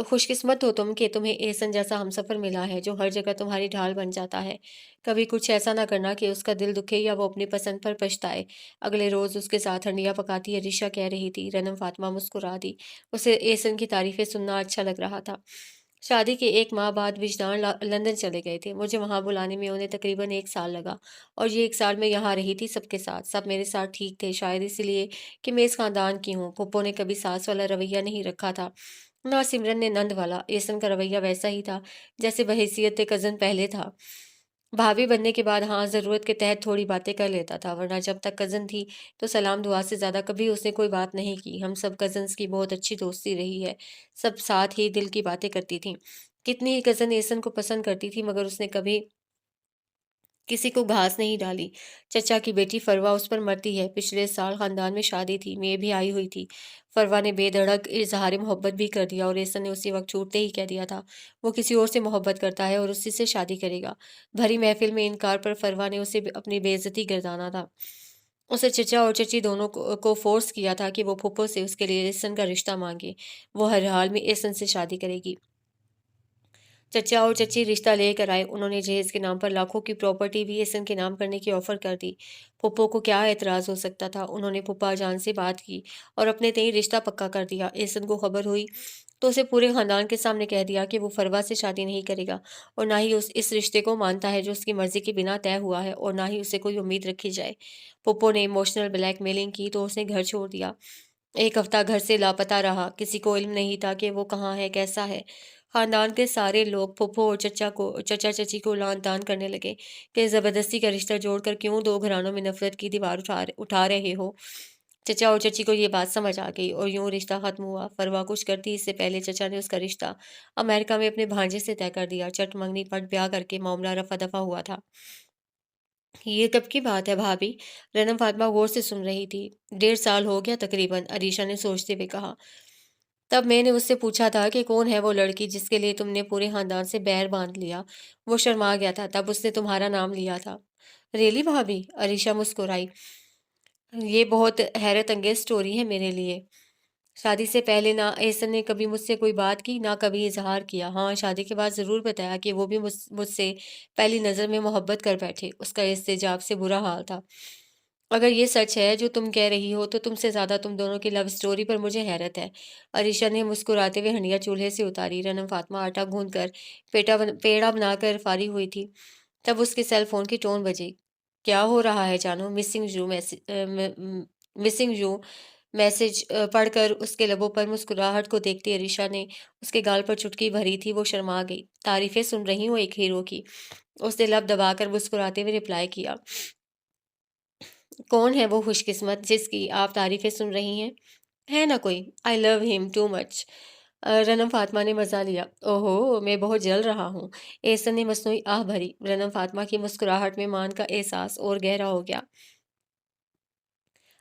खुशकिस्मत हो तुम कि तुम्हें एहसन जैसा हमसफ़र मिला है जो हर जगह तुम्हारी ढाल बन जाता है। कभी कुछ ऐसा ना करना कि उसका दिल दुखे या वो अपनी पसंद पर पछताए। अगले रोज़ उसके साथ हंडिया पकाती अरीशा कह रही थी। रनम फातिमा मुस्कुरा दी। उसे एहसन की तारीफ़ें सुनना अच्छा लग रहा था। शादी के 1 माह बाद विजदान लंदन चले गए थे। मुझे वहाँ बुलाने में उन्हें तकरीबन 1 साल लगा, और ये 1 साल मैं यहाँ रही थी सबके साथ। सब मेरे साथ ठीक थे, शायद इसलिए कि मैं इस ख़ानदान की हूँ। फूफो ने कभी सास वाला रवैया नहीं रखा था, ना सिमरन ने नंद वाला। एहसन का रवैया वैसा ही था जैसे बहैसियत कज़न पहले था। भाभी बनने के बाद हाँ, ज़रूरत के तहत थोड़ी बातें कर लेता था, वरना जब तक कज़न थी तो सलाम दुआ से ज़्यादा कभी उसने कोई बात नहीं की। हम सब कज़न्स की बहुत अच्छी दोस्ती रही है। सब साथ ही दिल की बातें करती थीं। कितनी ही कज़न एहसन को पसंद करती थी, मगर उसने कभी किसी को घास नहीं डाली। चचा की बेटी फरवा उस पर मरती है। पिछले साल खानदान में शादी थी, मैं भी आई हुई थी। फरवा ने बेधड़क इजहार मोहब्बत भी कर दिया, और एहसन ने उसी वक्त छूटते ही कह दिया था वो किसी और से मोहब्बत करता है और उसी से शादी करेगा। भरी महफिल में इनकार पर फरवा ने उसे अपनी बेइज्जती गिरदाना था। उसे चचा और चची दोनों को फोर्स किया था कि वो फूफो से उसके लिए एहसन का रिश्ता मांगे। वो हर हाल में एहसन से शादी करेगी। चचा और चची रिश्ता लेकर आए। उन्होंने जहेज के नाम पर लाखों की प्रॉपर्टी भी एहसन के नाम करने की ऑफर कर दी। फूफो को क्या एतराज़ हो सकता था। उन्होंने फूफा जान से बात की और अपने तय रिश्ता पक्का कर दिया। एहसन को खबर हुई तो उसे पूरे खानदान के सामने कह दिया कि वो फरवा से शादी नहीं करेगा, और ना ही उस इस रिश्ते को मानता है जो उसकी मर्जी के बिना तय हुआ है, और ना ही उसे कोई उम्मीद रखी जाए। फूफो ने इमोशनल ब्लैकमेलिंग की तो उसने घर छोड़ दिया। 1 हफ्ता घर से लापता रहा। किसी को इल्म नहीं था कि वो कहाँ है, कैसा है। खानदान के सारे लोग फूफो और चचा-चाची को लान-तान करने लगे कि ज़बरदस्ती का रिश्ता जोड़कर क्यों 2 घरानों में नफ़रत की दीवार उठा रहे हो। चचा और चची को ये बात समझ आ गई और यूँ रिश्ता ख़त्म हुआ। परवाह कुछ करती इससे पहले चचा ने उसका रिश्ता अमेरिका में अपने भांजे से तय कर दिया। चट मंगनी पट ब्याह करके मामला रफ़ा-दफ़ा हुआ था। ये कब की बात है भाभी? रनम फातिमा गौर से सुन रही थी। 1.5 साल हो गया तकरीबन, अरीशा ने सोचते हुए कहा। तब मैंने उससे पूछा था कि कौन है वो लड़की जिसके लिए तुमने पूरे खानदान से बैर बांध लिया। वो शर्मा गया था, तब उसने तुम्हारा नाम लिया था। रियली भाभी? अरीशा मुस्कुराई। ये बहुत हैरत अंगेज स्टोरी है मेरे लिए। शादी से पहले ना एहसन ने कभी मुझसे कोई बात की, ना कभी इज़हार किया। हाँ, शादी के बाद ज़रूर बताया कि वो भी मुझसे पहली नज़र में मोहब्बत कर बैठे। उसका इस्तेजाब से बुरा हाल था। अगर ये सच है जो तुम कह रही हो, तो तुमसे ज़्यादा तुम दोनों की लव स्टोरी पर मुझे हैरत है। अरीशा ने मुस्कुराते हुए हंडिया चूल्हे से उतारी। रनम फातिमा आटा गूँथकर पेड़ा बनाकर फारिग हुई थी। तब उसके सेल फ़ोन की टोन बजी। क्या हो रहा है जानू? मिसिंग यू मैसेज पढ़कर उसके लबों पर मुस्कुराहट को देखती अरीशा ने उसके गाल पर चुटकी भरी थी। वो शर्मा गई। तारीफ़ें सुन रही हूँ एक हीरो की। उसने लब दबाकर मुस्कुराते हुए रिप्लाई किया। कौन है वो खुशकिस्मत जिसकी आप तारीफ़ें सुन रही हैं? है ना कोई? I love him too much. रनम फातिमा ने मज़ा लिया। ओहो! मैं बहुत जल रहा हूँ। एहसन ने मसनूई आह भरी। रनम फातिमा की मुस्कुराहट में मान का एहसास और गहरा हो गया।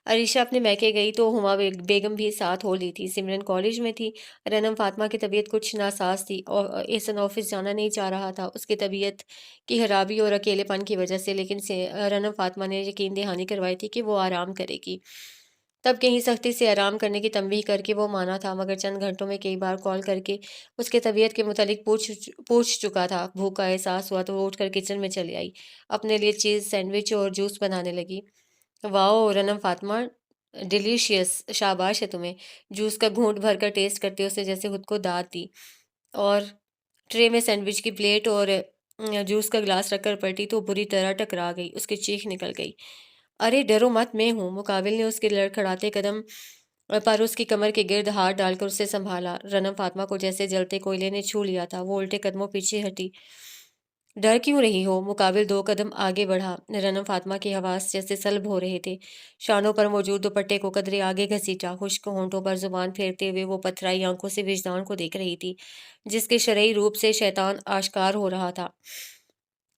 अरीशा अपने मैके गई तो हुमा बेगम भी साथ हो ली थी। सिमरन कॉलेज में थी। रनम फातिमा की तबीयत कुछ नासाज थी और एहसन ऑफिस जाना नहीं चाह रहा था उसकी तबीयत की खराबी और अकेलेपन की वजह से, लेकिन रनम फातिमा ने यकीन दहानी करवाई थी कि वो आराम करेगी। तब कहीं सख्ती से आराम करने की तंबीह करके वो माना था, मगर चंद घंटों में कई बार कॉल करके उसके तबीयत के मुतालिक पूछ चुका था। भूख का एहसास हुआ तो वो उठकर किचन में चली आई। अपने लिए चीज़ सैंडविच और जूस बनाने लगी। वाओ रनम फातिमा, डिलीशियस, शाबाश है तुम्हें। जूस का घूंट भरकर टेस्ट करते उसने जैसे खुद को दाद दी, और ट्रे में सैंडविच की प्लेट और जूस का गिलास रखकर पलटी तो बुरी तरह टकरा गई। उसकी चीख निकल गई। अरे डरो मत, मैं हूँ। मुकाबिल ने उसके लड़खड़ाते कदम पर उसकी कमर के गिर्द हाथ डालकर उसे संभाला। रनम फातिमा को जैसे जलते कोयले ने छू लिया था। वो उल्टे कदमों पीछे हटी। डर क्यों रही हो? मुकाबिल 2 कदम आगे बढ़ा। रनम फातिमा के हवास जैसे सल्ब हो रहे थे। शानों पर मौजूद दुपट्टे को कदरे आगे घसीटा। खुश्क होंठों पर ज़ुबान फेरते हुए वो पथराई आंखों से विजदान को देख रही थी, जिसके शरई रूप से शैतान आश्कार हो रहा था।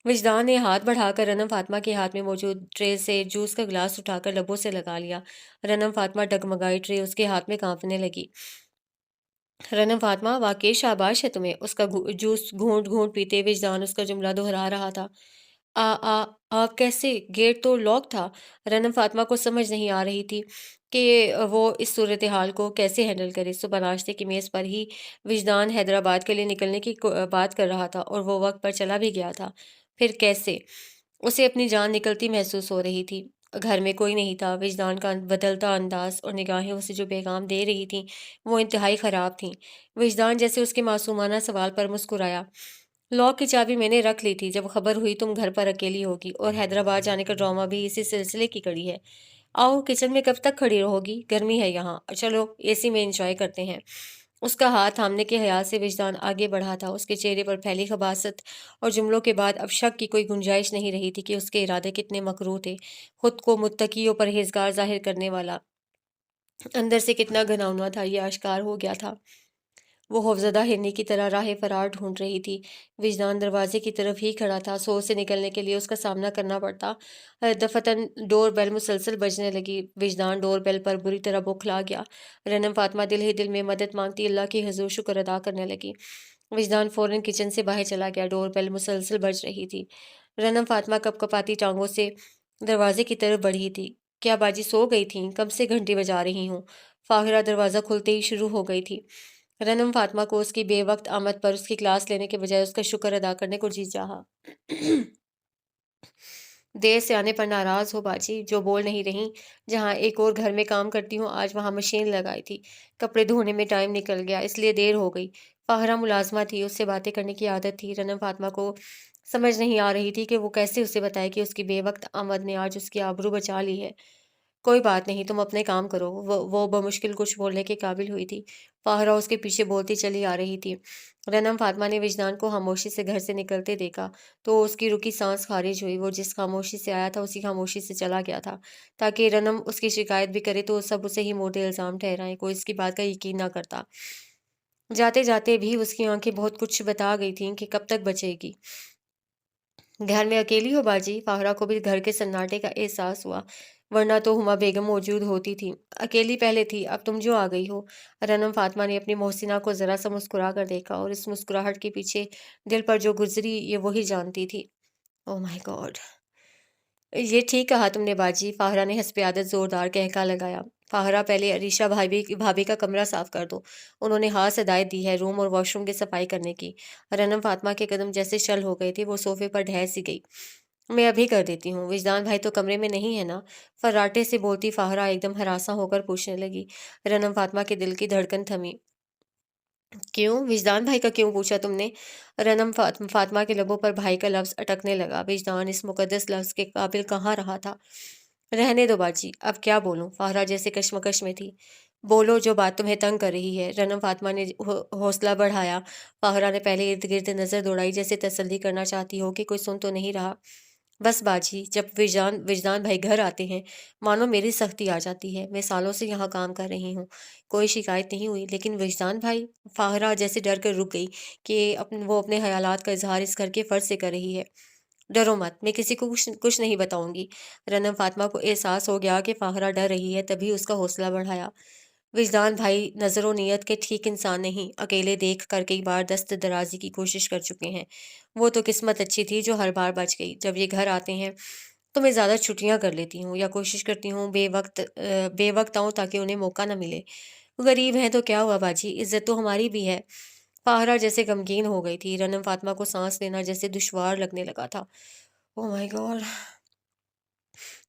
विजदान ने हाथ बढ़ाकर रनम फातिमा के हाथ में मौजूद ट्रे से जूस का गिलास उठाकर लबों से लगा लिया। रनम फातिमा डगमगाई, ट्रे उसके हाथ में कांपने लगी। रनम फातिमा, वाकई शाबाश है तुम्हें। उसका जूस घूंट घूंट पीते विजदान उसका जुमला दोहरा रहा था। आ आप कैसे? गेट तो लॉक था। रनम फातिमा को समझ नहीं आ रही थी कि वो इस सूरत हाल को कैसे हैंडल करे। सुबह नाश्ते की मेज़ पर ही विजदान हैदराबाद के लिए निकलने की बात कर रहा था और वो वक्त पर चला भी गया था। फिर कैसे? उसे अपनी जान निकलती महसूस हो रही थी। घर में कोई नहीं था। विजदान का बदलता अंदाज और निगाहें उसे जो पैगाम दे रही थीं, वो इंतहाई ख़राब थीं। विजदान जैसे उसके मासूमाना सवाल पर मुस्कुराया। लॉक की चाबी मैंने रख ली थी जब खबर हुई तुम घर पर अकेली होगी, और हैदराबाद जाने का ड्रामा भी इसी सिलसिले की कड़ी है। आओ, किचन में कब तक खड़ी रहोगी? गर्मी है यहाँ। चलो एसी में एंजॉय करते हैं। उसका हाथ थामने के ख्याल से विजदान आगे बढ़ा था। उसके चेहरे पर फैली खबासत और जुमलों के बाद अब शक की कोई गुंजाइश नहीं रही थी कि उसके इरादे कितने मकरूह थे। खुद को मुत्तकी और परहेजगार जाहिर करने वाला अंदर से कितना घिनौना था, ये आश्कार हो गया था। वो खौफज़दा हिरनी की तरह राह फरार ढूंढ रही थी। विजदान दरवाजे की तरफ ही खड़ा था। सो से निकलने के लिए उसका सामना करना पड़ता। दफतन डोर बेल मुसलसल बजने लगी। विजदान डोर बेल पर बुरी तरह बौखला गया। रनम फातिमा दिल ही दिल में मदद मांगती अल्लाह की हुजूर शुक्र अदा करने लगी। विजदान फौरन किचन से बाहर चला गया। डोर बेल मुसलसल बज रही थी। रनम फातिमा कपकपाती टांगों से दरवाजे की तरफ बढ़ी थी। क्या बाजी सो गई थी? कब से घंटी बजा रही हूँ? फाहिरा दरवाज़ा खुलते ही शुरू हो गई थी। रनम फातिमा को उसकी बेवक्त आमद पर उसकी क्लास लेने के बजाय उसका शुक्र अदा करने को जी चाहा। देर से आने पर नाराज हो बाजी, जो बोल नहीं रही। जहाँ एक और घर में काम करती हूँ, आज वहाँ मशीन लगाई थी। कपड़े धोने में टाइम निकल गया, इसलिए देर हो गई। फाहरा मुलाजमा थी, उससे बातें करने की आदत थी। रनम फातिमा को समझ नहीं आ रही थी कि वो कैसे उसे बताए कि उसकी बेवक्त आमद ने आज उसकी आबरू बचा ली है। कोई बात नहीं, तुम अपने काम करो। वो बमुश्किल कुछ बोलने के काबिल हुई थी। फाहरा उसके पीछे बोलती चली आ रही थी। रनम फातिमा ने विजदान को खामोशी से घर से निकलते देखा तो उसकी रुकी सांस खारिज हुई। वो जिस खामोशी से आया था उसी खामोशी से चला गया था, ताकि रनम उसकी शिकायत भी करे तो सब उसे ही मोटे इल्ज़ाम ठहराएं। कोई इसकी बात का यकीन ना करता। जाते जाते भी उसकी आंखें बहुत कुछ बता गई थीं कि कब तक बचेगी। घर में अकेली हो बाजी? फाहरा को भी घर के सन्नाटे का एहसास हुआ, वरना तो हुमा बेगम मौजूद होती थी। अकेली पहले थी, अब तुम जो आ गई हो। रनम फातिमा ने अपनी मोहसिना को जरा सा मुस्कुरा कर देखा, और इस मुस्कुराहट के पीछे दिल पर जो गुजरी ये वही जानती थी। Oh my God! ये ठीक कहा तुमने बाजी। फाहरा ने हंसपे आदत जोरदार कहका लगाया। फाहरा, पहले अरीशा भाभी भाभी का कमरा साफ कर दो। उन्होंने हाँ हदायत दी है रूम और वॉशरूम की सफाई करने की। रनम फातिमा के कदम जैसे शल हो गए थे, वो सोफे पर ढह सी गई। मैं अभी कर देती हूँ। विजदान भाई तो कमरे में नहीं है ना? फर्राटे से बोलती फाहरा एकदम हरासा होकर पूछने लगी। रनम फातिमा के दिल की धड़कन थमी। क्यों? विजदान भाई का क्यों पूछा तुमने? रनम फातिमा के लबों पर भाई का लफ्ज़ अटकने लगा। विजदान इस मुकद्दस लफ्ज़ के काबिल कहाँ रहा था। रहने दो बाजी, अब क्या बोलूं? फाहरा जैसे कश्मकश में थी। बोलो जो बात तुम्हें तंग कर रही है। रनम फातिमा ने हौसला बढ़ाया। फाहरा ने पहले इर्द गिर्द नजर दौड़ाई, जैसे तसल्ली करना चाहती हो कि कोई सुन तो नहीं रहा। बस बाजी, जब विजदान विजदान भाई घर आते हैं, मानो मेरी सख्ती आ जाती है। मैं सालों से यहाँ काम कर रही हूँ, कोई शिकायत नहीं हुई, लेकिन विजदान भाई। फाहरा जैसे डर कर रुक गई कि वो अपने ख्यालात का इजहार इस घर के फर्ज से कर रही है। डरो मत, मैं किसी को कुछ कुछ नहीं बताऊंगी। रनम फातिमा को एहसास हो गया कि फाहरा डर रही है, तभी उसका हौसला बढ़ाया। विजदान भाई नज़र नीयत के ठीक इंसान नहीं। अकेले देख कर कई बार दस्त दराजी की कोशिश कर चुके हैं। वो तो किस्मत अच्छी थी जो हर बार बच गई। जब ये घर आते हैं तो मैं ज़्यादा छुट्टियां कर लेती हूँ, या कोशिश करती हूँ बेवक्त आऊँ ताकि उन्हें मौका ना मिले। गरीब हैं तो क्या हुआ बाजी, इज्जत तो हमारी भी है। फाहरा जैसे गमगीन हो गई थी। रनम फातिमा को सांस लेना जैसे दुश्वार लगने लगा था। Oh my God!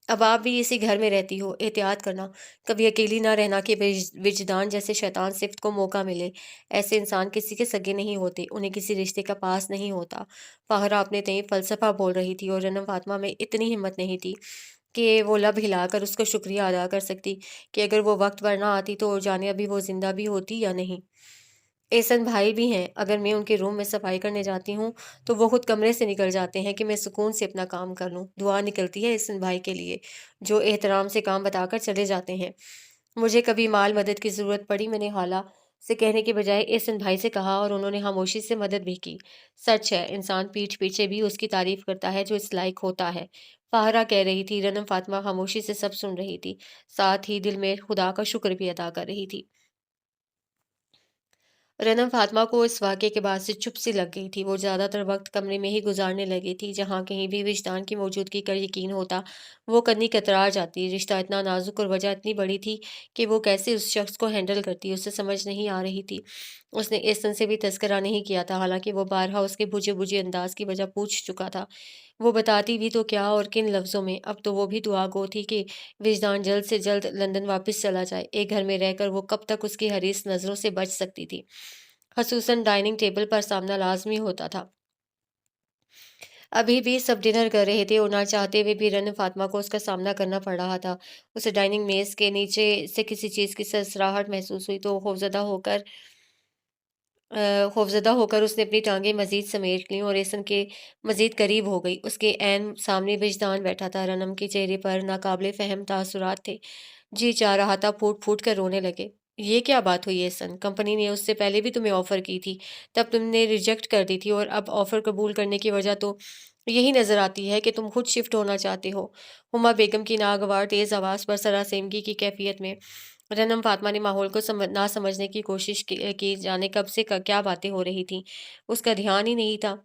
अब आप भी इसी घर में रहती हो, एहतियात करना। कभी अकेली ना रहना कि विजदान जैसे शैतान सिफ्त को मौका मिले। ऐसे इंसान किसी के सगे नहीं होते, उन्हें किसी रिश्ते का पास नहीं होता। फाहरा अपने तय फ़लसफ़ा बोल रही थी, और रनम फातिमा में इतनी हिम्मत नहीं थी कि वो लब हिलाकर उसका शुक्रिया अदा कर सकती कि अगर वो वक्त पर ना आती तो जाने अभी वो ज़िंदा भी होती या नहीं। احسن بھائی بھی ہیں، اگر میں ان کے روم میں صفائی کرنے جاتی ہوں تو وہ خود کمرے سے نکل جاتے ہیں کہ میں سکون سے اپنا کام کر لوں۔ دعا نکلتی ہے احسن بھائی کے لیے، جو احترام سے کام بتا کر چلے جاتے ہیں۔ مجھے کبھی مال مدد کی ضرورت پڑی، میں نے خالہ سے کہنے کے بجائے احسن بھائی سے کہا اور انہوں نے خاموشی سے مدد بھی کی۔ سچ ہے، انسان پیٹھ پیچھے بھی اس کی تعریف کرتا ہے جو اس لائق ہوتا ہے۔ فاہرہ کہہ رہی تھی، رنم فاطمہ خاموشی سے سب سن رہی تھی، ساتھ ہی دل میں خدا کا شکر بھی ادا کر رہی تھی۔ رنم فاطمہ کو اس واقعے کے بعد سے چپ سی لگ گئی تھی۔ وہ زیادہ تر وقت کمرے میں ہی گزارنے لگی تھی، جہاں کہیں بھی وجدان کی موجودگی کا یقین ہوتا وہ کنی کترا جاتی۔ رشتہ اتنا نازک اور وجہ اتنی بڑی تھی کہ وہ کیسے اس شخص کو ہینڈل کرتی، اسے سمجھ نہیں آ رہی تھی۔ اس نے احسن سے بھی تذکرہ نہیں کیا تھا، حالانکہ وہ بارہا اس کے بجھے بجھے انداز کی وجہ پوچھ چکا تھا۔ وہ بتاتی بھی تو کیا اور کن لفظوں میں؟ اب تو وہ بھی دعا گو تھی کہ وجدان جلد سے جلد لندن واپس چلا جائے۔ ایک گھر میں رہ کر وہ کب تک اس کی حریص نظروں سے بچ سکتی تھی؟ خصوصاً ڈائننگ ٹیبل پر سامنا لازمی ہوتا تھا۔ ابھی بھی سب ڈنر کر رہے تھے اور نہ چاہتے ہوئے بھی رن فاطمہ کو اس کا سامنا کرنا پڑ رہا تھا۔ اسے ڈائننگ میز کے نیچے سے کسی چیز کی سرسراہٹ محسوس ہوئی تو خوفزدہ ہو کر اس نے اپنی ٹانگیں مزید سمیٹ لیں اور ایسن کے مزید قریب ہو گئی۔ اس کے عین سامنے وجدان بیٹھا تھا۔ رنم کے چہرے پر ناقابل فہم تاثرات تھے۔ جی چاہ رہا تھا پھوٹ پھوٹ کر رونے لگے۔ یہ کیا بات ہوئی احسن؟ کمپنی نے اس سے پہلے بھی تمہیں آفر کی تھی، تب تم نے ریجیکٹ کر دی تھی، اور اب آفر قبول کرنے کی وجہ تو یہی نظر آتی ہے کہ تم خود شفٹ ہونا چاہتے ہو۔ ہما بیگم کی ناگوار تیز آواز پر سراسیمگی کی کیفیت میں رنم فاطمہ نے ماحول کو نہ سمجھنے کی کوشش کی جانے کب سے کیا باتیں ہو رہی تھیں، اس کا دھیان ہی نہیں تھا۔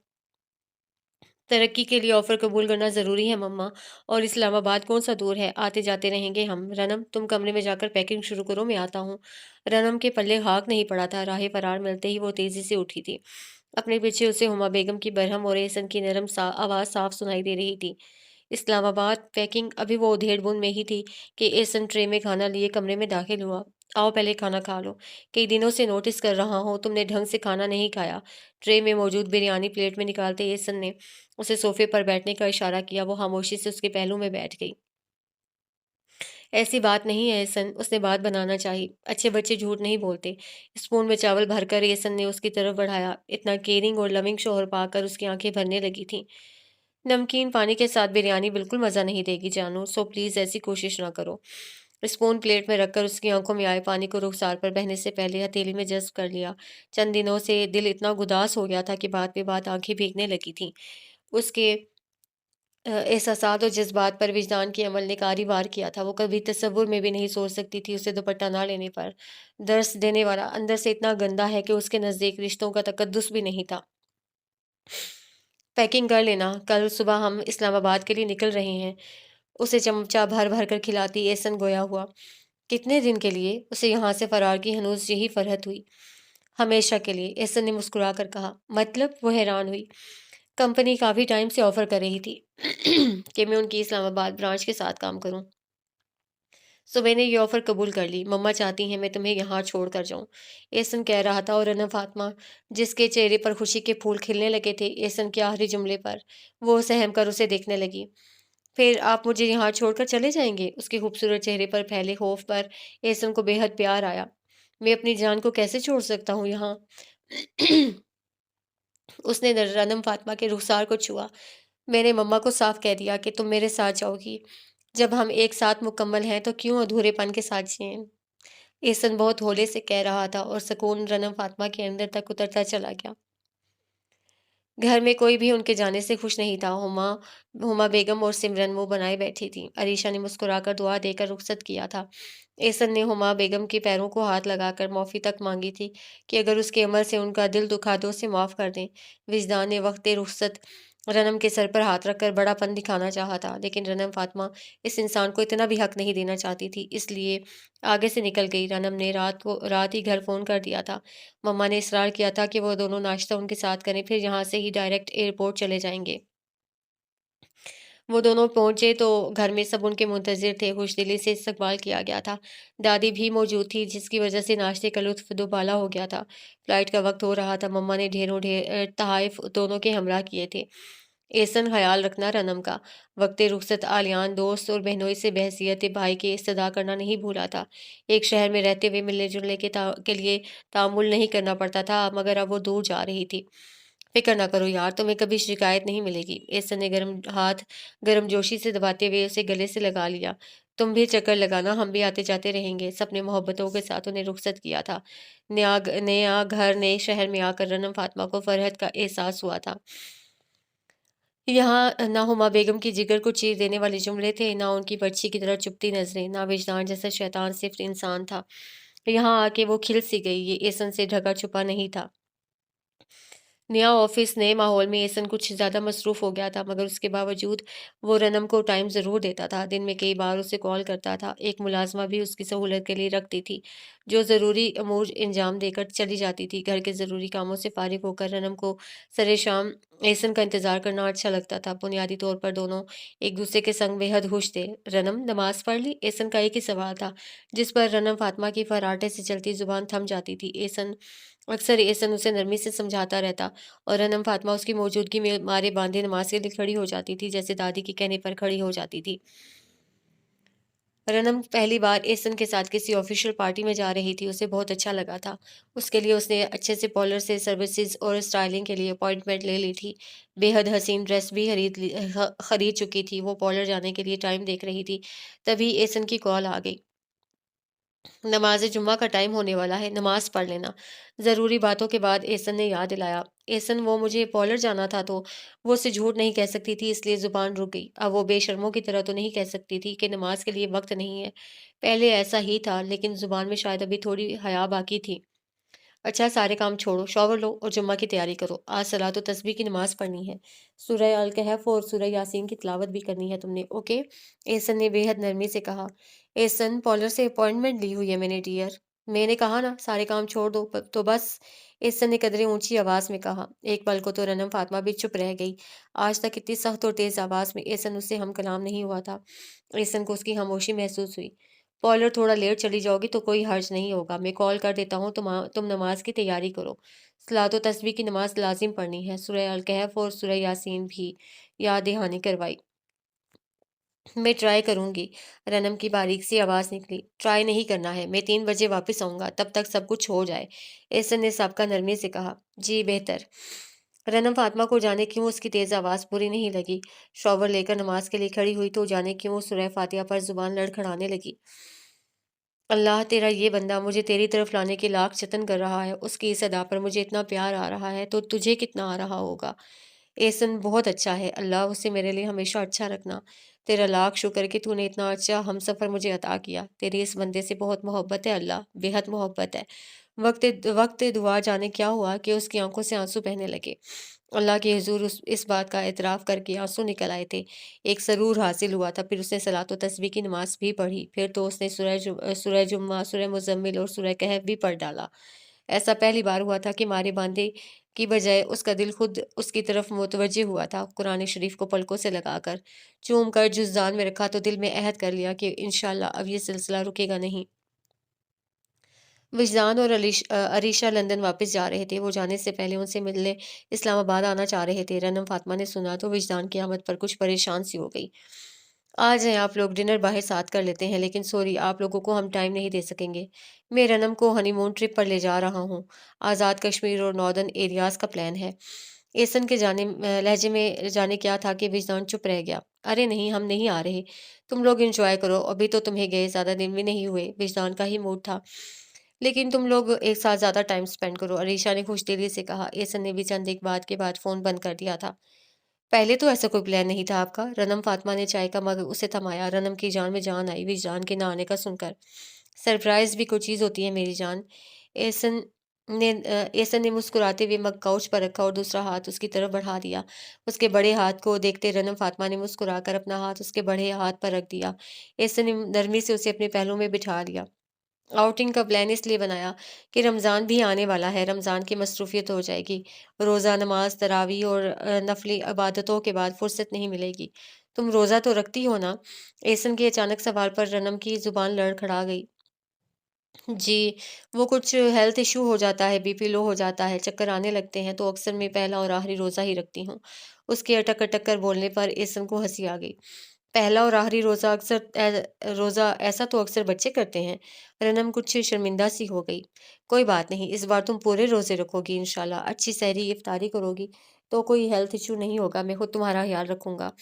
ترقی کے لیے آفر قبول کرنا ضروری ہے مما، اور اسلام آباد کون سا دور ہے، آتے جاتے رہیں گے ہم۔ رنم تم کمرے میں جا کر پیکنگ شروع کرو، میں آتا ہوں۔ رنم کے پلے ہاک نہیں پڑا تھا۔ راہ فرار ملتے ہی وہ تیزی سے اٹھی تھی۔ اپنے پیچھے اسے ہما بیگم کی برہم اور احسن کی نرم آواز صاف سنائی دے رہی تھی۔ اسلام آباد پیکنگ؟ ابھی وہ ادھیڑ بن میں ہی تھی کہ احسن ٹرے میں کھانا لیے کمرے میں داخل ہوا۔ آؤ پہلے کھانا کھا لو، کئی دنوں سے نوٹس کر رہا ہوں تم نے ڈھنگ سے کھانا نہیں کھایا۔ ٹرے میں موجود بریانی پلیٹ میں نکالتے احسن نے اسے صوفے پر بیٹھنے کا اشارہ کیا۔ وہ خاموشی سے اس کے پہلو میں بیٹھ گئی۔ ایسی بات نہیں ہے احسن، اس نے بات بنانا چاہی، اچھے بچے جھوٹ نہیں بولتے۔ اسپون میں چاول بھر کر احسن نے اس کی طرف بڑھایا۔ اتنا کیئرنگ اور لونگ شوہر پا کر اس کی آنکھیں بھرنے لگی تھیں۔ نمکین پانی کے ساتھ بریانی بالکل مزہ نہیں دے گی جانو، سو پلیز ایسی کوشش نہ کرو۔ اسپون پلیٹ میں رکھ کر اس کی آنکھوں میں آئے پانی کو رخسار پر بہنے سے پہلے ہتھیلی میں جذب کر لیا۔ چند دنوں سے دل اتنا گداس ہو گیا تھا کہ بات پہ بات آنکھیں بھیگنے لگی تھیں۔ اس کے احساسات اور جذبات پر وجدان کے عمل نے کاری وار کیا تھا۔ وہ کبھی تصور میں بھی نہیں سوچ سکتی تھی اسے دوپٹہ نہ لینے پر۔ درس دینے والا اندر سے اتنا گندا ہے کہ اس کے نزدیک رشتوں کا تقدس بھی نہیں تھا۔ پیکنگ کر لینا، کل صبح ہم اسلام آباد کے لیے نکل رہے ہیں۔ اسے چمچہ بھر بھر کر کھلاتی احسن گویا ہوا۔ کتنے دن کے لیے؟ اسے یہاں سے فرار کی ہنوز یہی فرحت ہوئی۔ ہمیشہ کے لیے، احسن نے مسکرا کر کہا۔ مطلب؟ وہ حیران ہوئی۔ کمپنی کافی ٹائم سے آفر کر رہی تھی کہ میں ان کی اسلام آباد برانچ کے ساتھ کام کروں، سو میں نے یہ آفر قبول کر لی۔ مما چاہتی ہیں میں تمہیں یہاں چھوڑ کر جاؤں، احسن کہہ رہا تھا، اور رنا فاطمہ جس کے چہرے پر خوشی کے پھول کھلنے لگے تھے احسن کے آخری جملے پر، وہ سہم کر اسے دیکھنے لگی۔ پھر آپ مجھے یہاں چھوڑ کر چلے جائیں گے؟ اس کے خوبصورت چہرے پر پھیلے خوف پر احسن کو بے حد پیار آیا۔ میں اپنی جان کو کیسے چھوڑ سکتا ہوں یہاں؟ اس نے رنم فاطمہ کے رخسار کو چھوا۔ میں نے مما کو صاف کہہ دیا کہ تم میرے ساتھ جاؤ گی۔ جب ہم ایک ساتھ مکمل ہیں تو کیوں ادھورے پن کے ساتھ جئیں؟ احسن بہت ہولے سے کہہ رہا تھا اور سکون رنم فاطمہ کے اندر تک اترتا چلا گیا۔ گھر میں کوئی بھی ان کے جانے سے خوش نہیں تھا۔ ہما بیگم اور سمرن منہ بنائے بیٹھی تھیں۔ عریشہ نے مسکرا کر دعا دے کر رخصت کیا تھا۔ احسن نے ہما بیگم کے پیروں کو ہاتھ لگا کر معافی تک مانگی تھی کہ اگر اس کے عمل سے ان کا دل دکھا تو اسے معاف کر دیں۔ وجدان نے وقت رخصت رنم کے سر پر ہاتھ رکھ کر بڑا پن دکھانا چاہا تھا، لیکن رنم فاطمہ اس انسان کو اتنا بھی حق نہیں دینا چاہتی تھی، اس لیے آگے سے نکل گئی۔ رنم نے رات ہی گھر فون کر دیا تھا۔ مما نے اصرار کیا تھا کہ وہ دونوں ناشتہ ان کے ساتھ کریں، پھر یہاں سے ہی ڈائریکٹ ایئرپورٹ چلے جائیں گے۔ وہ دونوں پہنچے تو گھر میں سب ان کے منتظر تھے۔ خوش دلی سے استقبال کیا گیا تھا۔ دادی بھی موجود تھی، جس کی وجہ سے ناشتے کا لطف دوبالا ہو گیا تھا۔ فلائٹ کا وقت ہو رہا تھا۔ مما نے ڈھیروں تحائف دونوں کے ہمراہ کیے تھے۔ एहसन ख्याल रखना रनम का। वक्त रुखसत आलियान दोस्त और बहनोई से बहसियत भाई के इस्तदा करना नहीं भूला था। एक शहर में रहते हुए मिलने जुलने के लिए तामुल नहीं करना पड़ता था, मगर अब वो दूर जा रही थी। फिक्र ना करो यार, तुम्हें कभी शिकायत नहीं मिलेगी। एहसन ने गर्म जोशी से दबाते हुए उसे गले से लगा लिया। तुम भी चक्कर लगाना, हम भी आते जाते रहेंगे। सबने मोहब्बतों के साथ उन्हें रुखसत किया था। नया घर नए शहर में आकर रनम फातिमा को फरहत का एहसास हुआ था। यहाँ ना हुमा बेगम की जिगर को चीर देने वाले जुमले थे, ना उनकी पर्ची की तरह चुभती नजरें, ना विजदान जैसा शैतान सिर्फ इंसान था। यहाँ आके वो खिल सी गई, ये एहसन से ढका छुपा नहीं था। नया ऑफिस नए माहौल में एहसन कुछ ज़्यादा मसरूफ़ हो गया था, मगर उसके बावजूद वो रनम को टाइम ज़रूर देता था। दिन में कई बार उसे कॉल करता था। एक मुलाजमा भी उसकी सहूलत के लिए रखती थी, जो ज़रूरी अमूर इंजाम देकर चली जाती थी। घर के ज़रूरी कामों से फारिग होकर रनम को सरे शाम एहसन का इंतज़ार करना अच्छा लगता था। बुनियादी तौर पर दोनों एक दूसरे के संग बेहद खुश थे। रनम नमाज पढ़ ली? एहसन का एक ही सवाल था, जिस पर रनम फातिमा की फराटे से चलती जुबान थम जाती थी। एहसन उसे नरमी से समझाता रहता, और रनम फातिमा उसकी मौजूदगी में मारे बांधे नमाज के लिए खड़ी हो जाती थी, जैसे दादी के कहने पर खड़ी हो जाती थी। रनम पहली बार एहसन के साथ किसी ऑफिशियल पार्टी में जा रही थी। उसे बहुत अच्छा लगा था। उसके लिए उसने अच्छे से पार्लर से सर्विसेज और स्टाइलिंग के लिए अपॉइंटमेंट ले ली थी। बेहद हसीन ड्रेस भी खरीद चुकी थी। वो पार्लर जाने के लिए टाइम देख रही थी, तभी एहसन की कॉल आ गई। नमाज़ जुम्मा का टाइम होने वाला है, नमाज पढ़ लेना। ज़रूरी बातों के बाद एहसन ने याद दिलाया। एहसन, वो मुझे पार्लर जाना था, तो वो उसे झूठ नहीं कह सकती थी, इसलिए ज़ुबान रुक गई। अब वो बेशर्मों की तरह तो नहीं कह सकती थी कि नमाज के लिए वक्त नहीं है। पहले ऐसा ही था, लेकिन ज़ुबान में शायद अभी थोड़ी हया बाकी थी। अच्छा, सारे काम छोड़ो, शॉवर लो और जुम्मा की तैयारी करो। आज सलात व तस्बीह की नमाज पढ़नी है। सूरह अल कहफ और सूरह यासीन की तिलावत भी करनी है तुमने, ओके? एहसन ने बेहद नरमी से कहा। एहसन, पार्लर से अपॉइंटमेंट ली हुई है मैंने डियर। मैंने कहा ना, सारे काम छोड़ दो तो बस। एहसन ने कदरे ऊंची आवाज में कहा। एक पल को तो रनम फातिमा भी चुप रह गई। आज तक इतनी सख्त और तेज आवाज में एहसन उससे हम कलाम नहीं हुआ था। एहसन को उसकी खामोशी महसूस हुई। पार्लर थोड़ा लेट चली जाओगी तो कोई हर्ज नहीं होगा। मैं कॉल कर देता हूँ, तुम नमाज की तैयारी करो। सलातो तस्बीह की नमाज लाजिम पढ़नी है। सूरह अल कहफ और सूरह यासीन भी याद दहानी करवाई। मैं ट्राई करूंगी। रनम की बारीक सी आवाज निकली। ट्राई नहीं करना है, मैं 3 बजे वापस आऊंगा, तब तक सब कुछ हो जाए। एहसन ने सबका नरमी से कहा। जी बेहतर। रनम फातिमा को जाने क्यों उसकी तेज आवाज बुरी नहीं लगी। शॉवर लेकर नमाज के लिए खड़ी हुई तो जाने क्यों सूरह फातिहा पर जुबान लड़खड़ाने लगी। अल्लाह, तेरा ये बंदा मुझे तेरी तरफ लाने के लाख जतन कर रहा है। उसकी इस अदा पर मुझे इतना प्यार आ रहा है, तो तुझे कितना आ रहा होगा। एहसन बहुत अच्छा है, अल्लाह उसे मेरे लिए हमेशा अच्छा रखना। तेरा लाख शुक्र कि तूने इतना अच्छा हमसफ़र मुझे अता किया। तेरी इस बंदे से बहुत मोहब्बत है अल्लाह, बेहद मोहब्बत है। वक्त वक्त दुआ जाने क्या हुआ कि उसकी आंखों से आंसू बहने लगे। अल्लाह के हुजूर इस बात का एतराफ़ करके आंसू निकल आए थे। एक सरूर हासिल हुआ था। फिर उसने सलात व तस्बीह की नमाज़ भी पढ़ी। फिर तो उसने सूरह जुम्मा, सूरह मुज़म्मिल और सूरह कहफ भी पढ़ डाला। ऐसा पहली बार हुआ था कि मारे बांधे की बजाय उसका दिल खुद उसकी तरफ मुतवज्जे हुआ था। कुरान शरीफ को पलकों से लगाकर, चूम कर जुज़दान में रखा, तो दिल में अहद कर लिया कि इंशाअल्लाह अब ये सिलसिला रुकेगा नहीं। विजदान और अरीशा लंदन वापस जा रहे थे। वो जाने से पहले उनसे मिलने इस्लामाबाद आना चाह रहे थे। रनम फातिमा ने सुना तो विजदान की आमद पर कुछ परेशान सी हो गई। आ जाएँ आप लोग, डिनर बाहर साथ कर लेते हैं, लेकिन सॉरी, आप लोगों को हम टाइम नहीं दे सकेंगे। मैं रनम को हनीमून ट्रिप पर ले जा रहा हूँ। आज़ाद कश्मीर और नॉर्दर्न एरियाज़ का प्लान है। एहसन के लहजे में जाने क्या था कि विजदान चुप रह गया। अरे नहीं, हम नहीं आ रहे। तुम लोग एंजॉय करो, अभी तो तुम्हें गए ज़्यादा दिन भी नहीं हुए। विजदान का ही मूड था। लेकिन तुम लोग एक साथ ज़्यादा टाइम स्पेंड करो, अरीशा ने खुशदिली से कहा। एहसन ने भी चंद एक बात के बाद फ़ोन बंद कर दिया था। पहले तो ऐसा कोई प्लान नहीं था आपका? रनम फातिमा ने चाय का मग उसे थमाया। रनम की जान में जान आई विजदान के ना आने का सुनकर। सरप्राइज़ भी कोई चीज़ होती है मेरी जान। एहसन एहसन ने मुस्कुराते हुए मग काउच पर रखा और दूसरा हाथ उसकी तरफ बढ़ा दिया। उसके बड़े हाथ को देखते रनम फातिमा ने मुस्कुराकर अपना हाथ उसके बड़े हाथ पर रख दिया। एहसन ने नरमी से उसे अपने पहलू में बिठा लिया। आउटिंग का प्लान इसलिए बनाया कि रमज़ान भी आने वाला है। रमज़ान की मसरूफ़ियत हो जाएगी। रोज़ा, नमाज, तरावी और नफली इबादतों के बाद फुर्सत नहीं मिलेगी। तुम रोज़ा तो रखती हो ना? एहसन के अचानक सवाल पर रनम की ज़ुबान लड़खड़ा गई। जी, वो कुछ हेल्थ इश्यू हो जाता है, बीपी लो हो जाता है, चक्कर आने लगते हैं, तो अक्सर मैं पहला और आखिरी रोज़ा ही रखती हूँ। उसके अटक अटक कर बोलने पर एहसन को हंसी आ गई। पहला और आखिरी रोज़ा ऐसा तो अक्सर बच्चे करते हैं। रनम कुछ शर्मिंदा सी हो गई। कोई बात नहीं, इस बार तुम पूरे रोज़े रखोगी इंशाल्लाह। अच्छी सहरी इफ्तारी करोगी तो कोई हेल्थ इशू नहीं होगा। मैं खुद तुम्हारा ख्याल रखूंगा।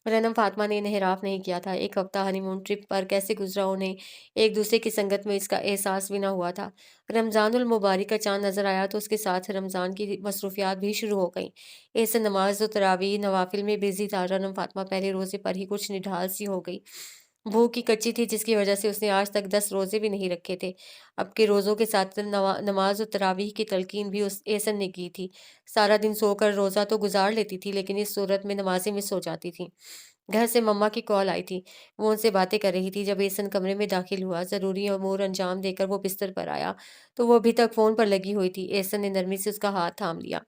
रनम फातिमा ने इन्हिराफ नहीं किया था। एक हफ्ता हनीमून ट्रिप पर कैसे गुजरा उन्हें एक दूसरे की संगत में इसका एहसास भी ना हुआ था। रमज़ानुल मुबारक का चांद नजर आया तो उसके साथ रमज़ान की मसरूफियात भी शुरू हो गईं। ऐसे नमाज और तरावी नवाफिल में बिजी था। रनम फातिमा पहले रोजे पर ही कुछ निढाल सी हो गई। भूख की कच्ची थी जिसकी वजह से उसने आज तक 10 रोजे भी नहीं रखे थे। अब के रोज़ों के साथ नमाज और तरावीह की तलकीन भी उस एहसन ने की थी। सारा दिन सोकर रोज़ा तो गुजार लेती थी लेकिन इस सूरत में नमाजें मिस हो जाती थीं। घर से मम्मा की कॉल आई थी। वो उनसे बातें कर रही थी जब एहसन कमरे में दाखिल हुआ। ज़रूरी अमूर अंजाम देकर वो बिस्तर पर आया तो वो अभी तक फ़ोन पर लगी हुई थी। एहसन ने नरमी से उसका हाथ थाम लिया।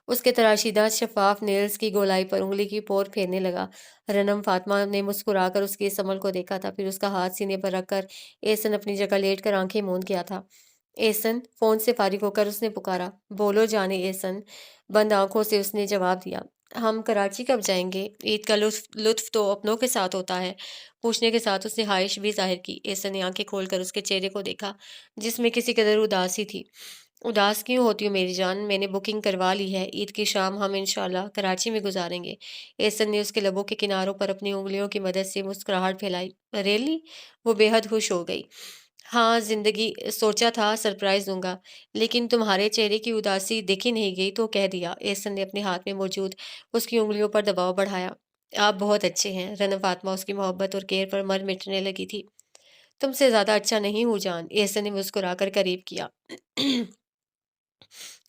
उसके तराशीदा शफ़ाफ नेल्स की गोलाई पर उँगली की पोर फेरने लगा। रनम फातिमा ने मुस्कुराकर उसके इस अमल को देखा था, फिर उसका हाथ सीने पर रखकर एहसन अपनी जगह लेटकर आंखें मूंद गया था। एहसन, फ़ोन से फ़ारिग होकर उसने पुकारा। बोलो जाने एहसन। बंद आँखों से उसने जवाब दिया। हम कराची कब जाएँगे? ईद का लुत्फ़ तो अपनों के साथ होता है। पूछने के साथ उसने ख़्वाहिश भी ज़ाहिर की। एहसन ने आंखें खोलकर उसके चेहरे को देखा, जिसमें किसी कदर उदासी थी। उदास क्यों होती हो मेरी जान? मैंने बुकिंग करवा ली है। ईद की शाम हम इंशाल्लाह कराची में गुजारेंगे। एहसन ने उसके लबों के किनारों पर अपनी उंगलियों की मदद से मुस्कुराहट फैलाई। रियली? वो बेहद खुश हो गई। हाँ, जिंदगी सोचा था सरप्राइज दूंगा, लेकिन तुम्हारे चेहरे की उदासी देखी नहीं गई तो कह दिया। एहसन ने अपने हाथ में मौजूद उसकी उंगलियों पर दबाव बढ़ाया। आप बहुत अच्छे हैं। रना फातिमा उसकी मोहब्बत और केयर पर मर मिटने लगी थी। तुमसे ज्यादा अच्छा नहीं हूँ जान, एहसन ने मुस्कुराकर करीब किया।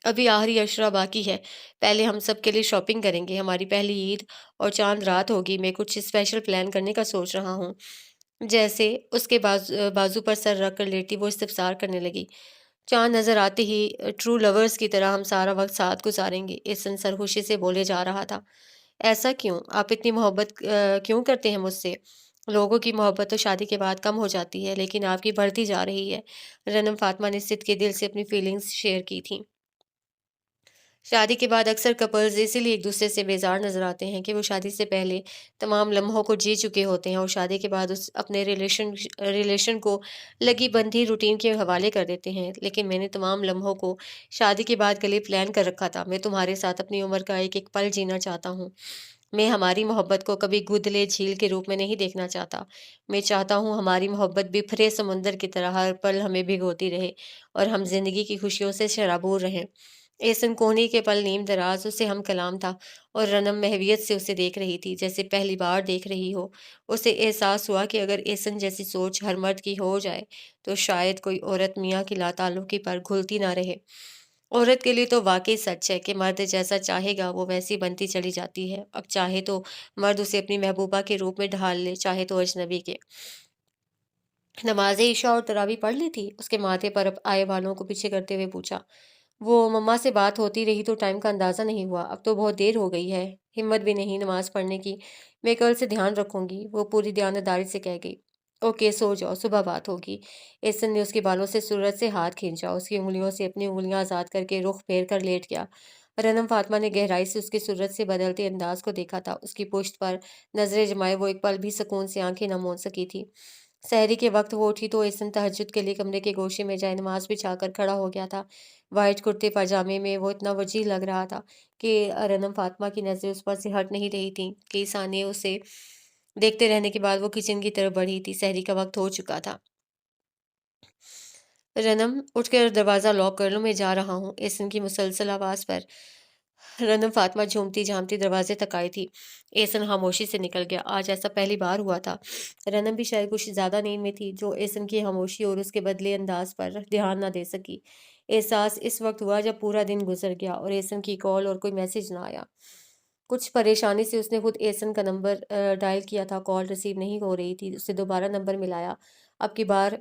अभी आखिरी अशरा बाकी है। पहले हम सब के लिए शॉपिंग करेंगे। हमारी पहली ईद और चांद रात होगी। मैं कुछ स्पेशल प्लान करने का सोच रहा हूँ। जैसे उसके बाजू पर सर रखकर लेटी वो इस्तफसार करने लगी। चांद नजर आते ही ट्रू लवर्स की तरह हम सारा वक्त साथ गुजारेंगे। एहसन सरखुशी से बोले जा रहा था। ऐसा क्यों? आप इतनी मोहब्बत क्यों करते हैं मुझसे? लोगों की मोहब्बत तो शादी के बाद कम हो जाती है, लेकिन आपकी बढ़ती जा रही है। रनम फातिमा ने सिद के दिल से अपनी फीलिंग्स शेयर की थी। शादी के बाद अक्सर कपल्स इसीलिए एक दूसरे से बेजार नजर आते हैं कि वो शादी से पहले तमाम लम्हों को जी चुके होते हैं और शादी के बाद उस अपने रिलेशन को लगी बंधी रूटीन के हवाले कर देते हैं। लेकिन मैंने तमाम लम्हों को शादी के बाद के लिए प्लान कर रखा था। मैं तुम्हारे साथ अपनी उम्र का एक एक पल जीना चाहता हूँ। मैं हमारी मोहब्बत को कभी गुदले झील के रूप में नहीं देखना चाहता। मैं चाहता हूँ हमारी मोहब्बत बिखरे समुंदर की तरह हर पल हमें भिगोती रहे और हम जिंदगी की खुशियों से शराबूर रहें। एहसन कोहनी के पल नीम दराज उसे हम कलाम था और रनम महवियत से उसे देख रही थी जैसे पहली बार देख रही हो। उसे एहसास हुआ कि अगर एहसन जैसी सोच हर मर्द की हो जाए तो शायद कोई औरत मियाँ की लाताल्लुकी पर घुलती ना रहे। औरत के लिए तो वाकई सच है कि मर्द जैसा चाहेगा वो वैसी बनती चली जाती है। अब चाहे तो मर्द उसे अपनी महबूबा के रूप में ढाल ले, चाहे तो अजनबी के। नमाज़ इशा और तरावी पढ़ ली थी? उसके माथे पर अब आए बालों को पीछे करते हुए पूछा। वो मम्मा से बात होती रही तो टाइम का अंदाज़ा नहीं हुआ। अब तो बहुत देर हो गई है। हिम्मत भी नहीं नमाज़ पढ़ने की। मैं कल से ध्यान रखूंगी, वो पूरी दयानतदारी से कह गई। ओके, सो जाओ, सुबह बात होगी। एहसन ने उसके बालों से सूरज से हाथ खींचा, उसकी उंगलियों से अपनी उंगलियां आज़ाद करके रुख फेर कर लेट गया। रनम फातिमा ने गहराई से उसके सूरज से बदलते अंदाज को देखा था। उसकी पुश्त पर नजरें जमाए वो एक पल भी सुकून से आंखें न मूंद सकी थी। सहरी के वक्त वो उठी तो एहसन तहज्जुद के लिए कमरे के गोशे में जाए नमाज बिछाकर खड़ा हो गया था। वाइट कुर्ते पजामे में वो इतना वजीह लग रहा था कि रनम फातिमा की नज़रें उस पर से हट नहीं रही थीं। कई साने उसे देखते रहने के बाद वो किचन की तरफ बढ़ी थी। सहरी का वक्त हो चुका था। रनम, उठकर दरवाज़ा लॉक कर लो, मैं जा रहा हूँ। एहसन की मुसलसल आवाज़ पर रनम फातिमा झूमती झामती दरवाजे तक आई थी। एहसन खामोशी से निकल गया। आज ऐसा पहली बार हुआ था। रनम भी शायद कुछ ज्यादा नींद में थी जो एहसन की खामोशी और उसके बदले अंदाज पर ध्यान न दे सकी। एहसास इस वक्त हुआ जब पूरा दिन गुजर गया और एहसन की कॉल और कोई मैसेज ना आया। कुछ परेशानी से उसने खुद एहसन का नंबर डायल किया था। कॉल रिसीव नहीं हो रही थी। उससे दोबारा नंबर मिलाया। अब की बार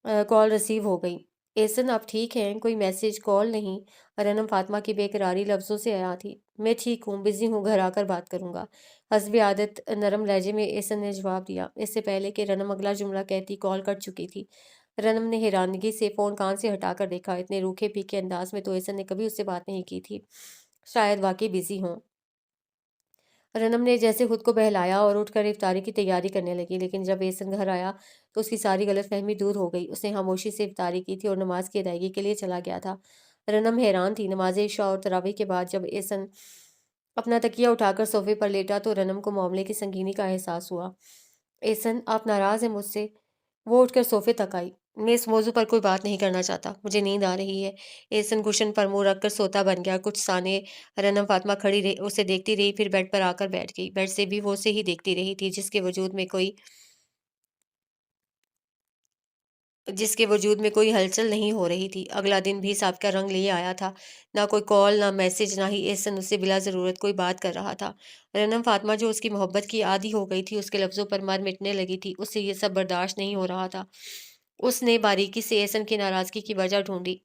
कॉल रिसीव हो गई। एहसन, आप ठीक हैं? कोई मैसेज कॉल नहीं। रनम फातिमा की बेकरारी लफ्जों से आया थी। मैं ठीक हूँ, बिजी हूँ, घर आकर बात करूंगा। हस्बी आदत नरम लहजे में एहसन ने जवाब दिया। इससे पहले कि रनम अगला जुमला कहती कॉल कट चुकी थी। रनम ने हैरानगी से फोन कान से हटाकर देखा। इतने रूखे पीके अंदाज में तो एहसन ने कभी उससे बात नहीं की थी। शायद वाकई बिजी हों। रनम ने जैसे खुद को बहलाया और उठकर इफ्तारी की तैयारी करने लगी, लेकिन जब एहसन घर आया तो उसकी सारी गलतफहमी दूर हो गई। उसने खामोशी से इफ्तारी की थी और नमाज की अदायगी के लिए चला गया था। रनम हैरान थी। नमाज इशा और तरावी के बाद जब एहसन अपना तकिया उठाकर सोफे पर लेटा तो रनम को मामले की संगीनी का एहसास हुआ। एहसन, आप नाराज हैं मुझसे? वो उठकर सोफे तक आई। मैं इस मौजू पर कोई बात नहीं करना चाहता, मुझे नींद आ रही है। एहसन कुशन पर मुंह रखकर सोता बन गया। कुछ साने रनम फातिमा खड़ी रही, उसे देखती रही, फिर बेड पर आकर बैठ गई। बेड से भी वो उसे ही देखती रही थी, जिसके वजूद में कोई हलचल नहीं हो रही थी। अगला दिन भी साबका रंग लिए आया था। ना कोई कॉल, ना मैसेज, ना ही एहसन उससे बिला ज़रूरत कोई बात कर रहा था। रनम फातिमा जो उसकी मोहब्बत की आदी हो गई थी, उसके लफ्ज़ों पर मर मिटने लगी थी। उससे ये सब बर्दाश्त नहीं हो रहा था। उसने बारीकी से एहसन की नाराज़गी की वजह ढूंढी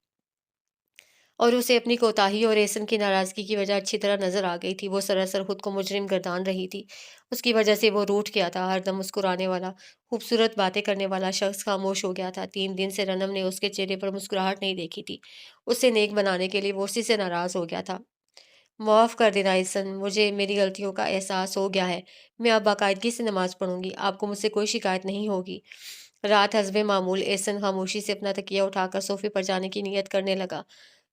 और उसे अपनी कोताही और एहसन की नाराज़गी की वजह अच्छी तरह नज़र आ गई थी। वो सरासर खुद को मुजरिम गर्दान रही थी। उसकी वजह से वो रूठ गया था। हरदम मुस्कुराने वाला, खूबसूरत बातें करने वाला शख्स खामोश हो गया था। 3 दिन से रनम ने उसके चेहरे पर मुस्कुराहट नहीं देखी थी। उसे नेक बनाने के लिए वो उसी से नाराज़ हो गया था। माफ़ कर देना एहसन, मुझे मेरी गलतियों का एहसास हो गया है। मैं अब बाकायदगी से नमाज़ पढ़ूँगी। आपको मुझसे कोई शिकायत नहीं होगी। रात हस्बे मामूल एहसन खामोशी से अपना तकिया उठाकर सोफ़े पर जाने की नियत करने लगा।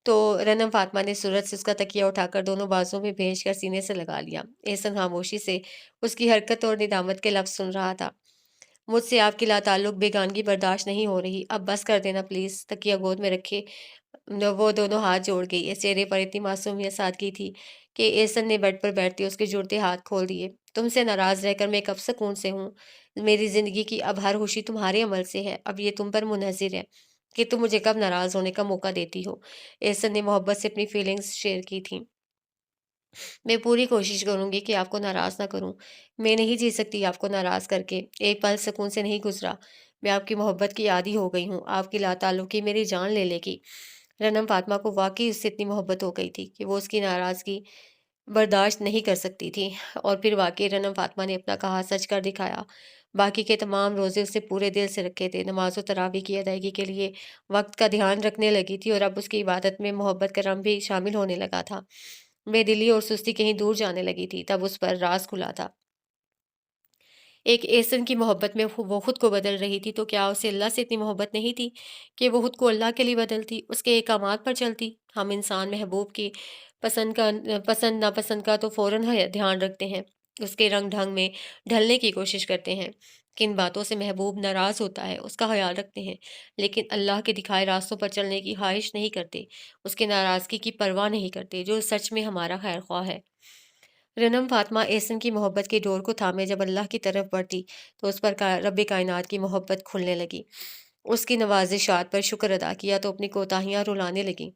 तो रनम फातिमा ने सूरत से उसका तकिया उठाकर दोनों बाजुओं में भेजकर सीने से लगा लिया। एहसन खामोशी से उसकी हरकत और निदामत के लफ्ज़ सुन रहा था। मुझसे आपकी लाताल्लुक बेगानगी बर्दाश्त नहीं हो रही। अब बस कर देना प्लीज़। तकिया गोद में रखे वो दोनों हाथ जोड़ गई। इस चेहरे पर इतनी मासूमियत सादगी थी कि एहसन ने बेड पर बैठते उसके जुड़ते हाथ खोल दिए। तुमसे नाराज़ रहकर मैं कब सुकून से हूँ। मेरी ज़िंदगी की अब हर खुशी तुम्हारे अमल से है। अब ये तुम पर मुनहसर है कि तुम मुझे कब नाराज़ होने का मौका देती हो। एहसन ने मोहब्बत से अपनी फीलिंग्स शेयर की थी। मैं पूरी कोशिश करूंगी कि आपको नाराज़ ना करूं। मैं नहीं जी सकती आपको नाराज़ करके। एक पल सुकून से नहीं गुजरा। मैं आपकी मोहब्बत की आदी हो गई हूँ। आपकी लाताल्लुकी मेरी जान ले लेगी। रनम फातिमा को वाकई उससे इतनी मोहब्बत हो गई थी कि वो उसकी नाराज़गी बर्दाश्त नहीं कर सकती थी। और फिर वाकई रनम फातिमा ने अपना कहा सच कर दिखाया। बाकी के तमाम रोज़े उससे पूरे दिल से रखे थे। नमाज तरावी की अदायगी के लिए वक्त का ध्यान रखने लगी थी और अब उसकी इबादत में मोहब्बत का रंग भी शामिल होने लगा था। बेदिली और सुस्ती कहीं दूर जाने लगी थी। तब उस पर राज खुला था। एक एहसन की मोहब्बत में वो खुद को बदल रही थी, तो क्या उसे अल्लाह से इतनी मोहब्बत नहीं थी कि वो खुद को अल्लाह के लिए बदलती, उसके अहकामात पर चलती? हम इंसान महबूब की पसंद नापसंद का तो फ़ौरन ध्यान रखते हैं, उसके रंग ढंग में ढलने की कोशिश करते हैं। किन बातों से महबूब नाराज़ होता है, उसका ख़याल रखते हैं, लेकिन अल्लाह के दिखाए रास्तों पर चलने की ख्वाहिश नहीं करते, उसकी नाराज़गी की परवाह नहीं करते, जो सच में हमारा खैर ख्वाह है। रनम फातिमा एहसन की मोहब्बत की डोर को थामे जब अल्लाह की तरफ बढ़ती तो उस पर रब कायनात की मोहब्बत खुलने लगी। उसकी नवाजिशात पर शुक्र अदा किया तो अपनी कोताहियाँ रुलाने लगी।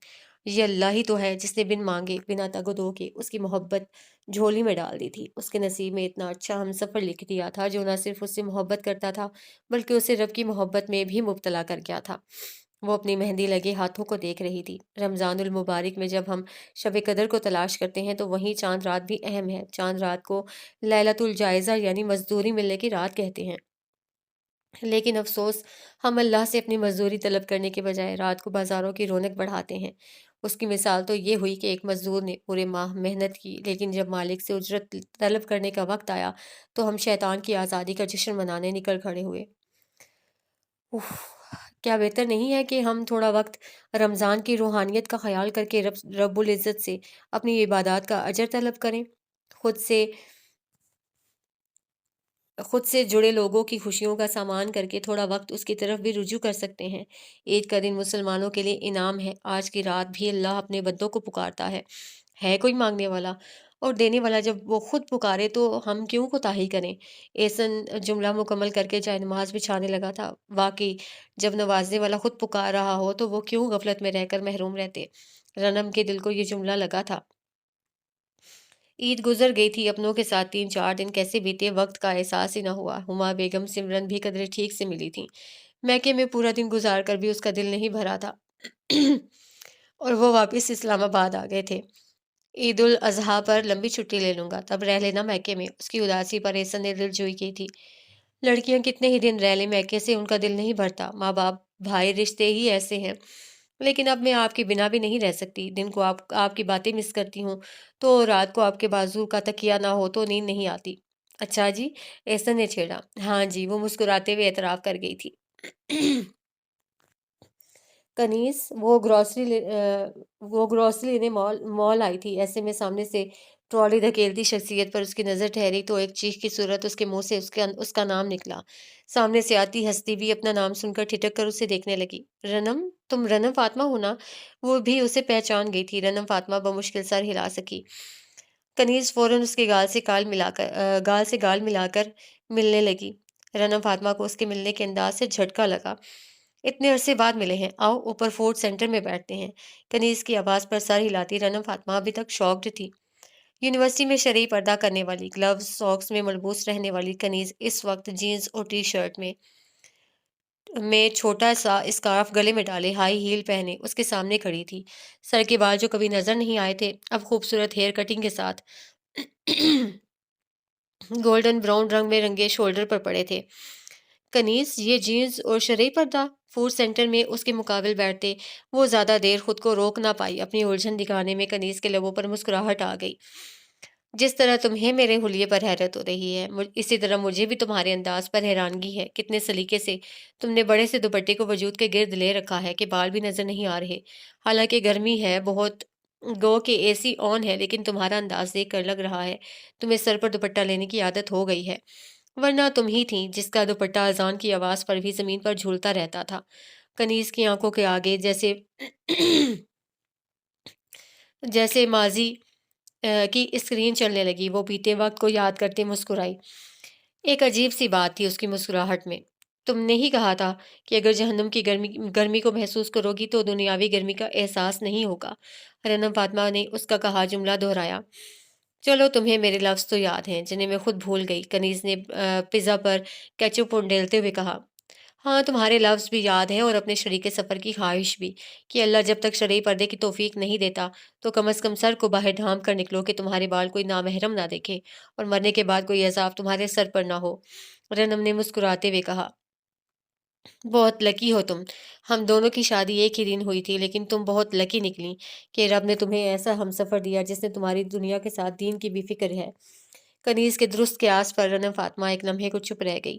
ये अल्लाह ही तो है जिसने बिन मांगे बिना तगदो के उसकी मोहब्बत झोली में डाल दी थी। उसके नसीब में इतना अच्छा हम सफ़र लिख दिया था जो न सिर्फ उससे मोहब्बत करता था बल्कि उसे रब की मोहब्बत में भी मुब्तला कर गया था। वो अपनी मेहंदी लगे हाथों को देख रही थी। रमज़ानुल मुबारक में जब हम शब कदर को तलाश करते हैं तो वहीं चांद रात भी अहम है। चांद रात को लैलतुल जायज़ा यानी मज़दूरी मिलने की रात कहते हैं। लेकिन अफ़सोस, हम अल्लाह से अपनी मज़दूरी तलब करने के बजाय रात को बाज़ारों की रौनक बढ़ाते हैं। उसकी मिसाल तो ये हुई कि एक मज़दूर ने पूरे माह मेहनत की, लेकिन जब मालिक से उजरत तलब करने का वक़्त आया, तो हम शैतान की आज़ादी का जश्न मनाने निकल खड़े हुए। उफ़! क्या बेहतर नहीं है कि हम थोड़ा वक़्त रमज़ान की रूहानियत का ख़याल करके रब्बुल इज़्ज़त से अपनी इबादत का अजर तलब करें? खुद से खुद से जुड़े लोगों की खुशियों का सामान करके थोड़ा वक्त उसकी तरफ भी रुजू कर सकते हैं। ईद का दिन मुसलमानों के लिए इनाम है। आज की रात भी अल्लाह अपने बंदों को पुकारता है कोई मांगने वाला और देने वाला। जब वो खुद पुकारे तो हम क्यों कोताही करें। एहसन जुमला मुकम्मल करके जाए नमाज बिछाने लगा था। वाकई, जब नवाजने वाला खुद पुकार रहा हो तो वो क्यों गफलत में रहकर महरूम रहते। रनम के दिल को ये जुमला लगा था। ईद गुजर गई थी अपनों के साथ। 3-4 दिन कैसे बीते वक्त का एहसास ही न हुआ। हुमा बेगम सिमरन भी कदरे ठीक से मिली थी। मैके में पूरा दिन गुजार कर भी उसका दिल नहीं भरा था और वो वापस इस्लामाबाद आ गए थे। ईद उल अजहा पर लंबी छुट्टी ले लूंगा, तब रह लेना मैके में। उसकी उदासी पर एहसन ने दिलजोई की थी। लड़कियां कितने ही दिन रह ले, मैके से उनका दिल नहीं भरता। माँ बाप भाई रिश्ते ही ऐसे हैं। لیکن اب میں آپ کے بنا بھی نہیں رہ سکتی۔ دن کو آپ کی باتیں مس کرتی ہوں، تو رات کو آپ کے بازو کا تکیہ نہ ہو تو نیند نہیں آتی۔ اچھا جی، احسن نے چھیڑا۔ ہاں جی، وہ مسکراتے ہوئے اعتراف کر گئی تھی۔ کنیز وہ گروسری لینے مال آئی تھی۔ ایسے میں سامنے سے ٹرالی دھکیلتی شخصیت پر اس کی نظر ٹھہری تو ایک چیخ کی صورت اس کے منہ سے اس کا نام نکلا۔ سامنے سے آتی ہستی بھی اپنا نام سن کر ٹھٹک کر اسے دیکھنے لگی۔ رنم، تم رنم فاطمہ ہو نا؟ وہ بھی اسے پہچان گئی تھی۔ رنم فاطمہ بمشکل سر ہلا سکی۔ کنیز فوراً اس کے گال سے گال ملا کر ملنے لگی۔ رنم فاطمہ کو اس کے ملنے کے انداز سے جھٹکا لگا۔ اتنے عرصے بعد ملے ہیں، آؤ اوپر فوڈ سینٹر میں بیٹھتے ہیں۔ کنیز کی آواز پر سر ہلاتی رنم فاطمہ ابھی تک شاکڈ تھی۔ یونیورسٹی میں شرعی پردہ کرنے والی، گلوز ساکس میں ملبوس رہنے والی کنیز اس وقت جینز اور ٹی شرٹ میں چھوٹا سا اسکارف گلے میں ڈالے، ہائی ہیل پہنے اس کے سامنے کھڑی تھی۔ سر کے بال جو کبھی نظر نہیں آئے تھے اب خوبصورت ہیئر کٹنگ کے ساتھ گولڈن براؤن رنگ میں رنگے شولڈر پر پڑے تھے۔ کنیز، یہ جینز اور شرعی پردہ؟ فوڈ سینٹر میں اس کے مقابل بیٹھتے وہ زیادہ دیر خود کو روک نہ پائی۔ اپنی الجھن دکھانے میں کنیز کے لبوں پر مسکراہٹ آ گئی۔ جس طرح تمہیں میرے حلیے پر حیرت ہو رہی ہے، اسی طرح مجھے بھی تمہارے انداز پر حیرانگی ہے۔ کتنے سلیقے سے تم نے بڑے سے دوپٹے کو وجود کے گرد لے رکھا ہے کہ بال بھی نظر نہیں آ رہے۔ حالانکہ گرمی ہے بہت، گو کہ اے سی آن ہے، لیکن تمہارا انداز دیکھ کر لگ رہا ہے تمہیں سر پر دوپٹہ لینے کی عادت ہو گئی ہے، ورنہ تم ہی تھیں جس کا دوپٹہ اذان کی آواز پر بھی زمین پر جھولتا رہتا تھا۔ کنیز کی آنکھوں کے آگے جیسے ماضی کی اسکرین چلنے لگی۔ وہ بیتے وقت کو یاد کرتے مسکرائی۔ ایک عجیب سی بات تھی اس کی مسکراہٹ میں۔ تم نے ہی کہا تھا کہ اگر جہنم کی گرمی کو محسوس کرو گی تو دنیاوی گرمی کا احساس نہیں ہوگا۔ رنم فاطمہ نے اس کا کہا جملہ دہرایا۔ چلو، تمہیں میرے لفظ تو یاد ہیں جنہیں میں خود بھول گئی، کنیز نے پیزا پر کیچپ ڈیلتے ہوئے کہا۔ ہاں، تمہارے لفظ بھی یاد ہیں اور اپنے شریک سفر کی خواہش بھی، کہ اللہ جب تک شرعی پردے کی توفیق نہیں دیتا تو کم از کم سر کو باہر ڈھانپ کر نکلو کہ تمہارے بال کوئی نامحرم نہ دیکھے اور مرنے کے بعد کوئی عذاب تمہارے سر پر نہ ہو۔ رنم نے مسکراتے ہوئے کہا۔ بہت لکی ہو تم۔ ہم دونوں کی شادی ایک ہی دن ہوئی تھی، لیکن تم بہت لکی نکلی کہ رب نے تمہیں ایسا ہمسفر دیا جس نے تمہاری دنیا کے ساتھ دین کی بھی فکر ہے۔ کنیز کے درست قیاس پر رنم فاطمہ ایک لمحے کو چپ رہ گئی۔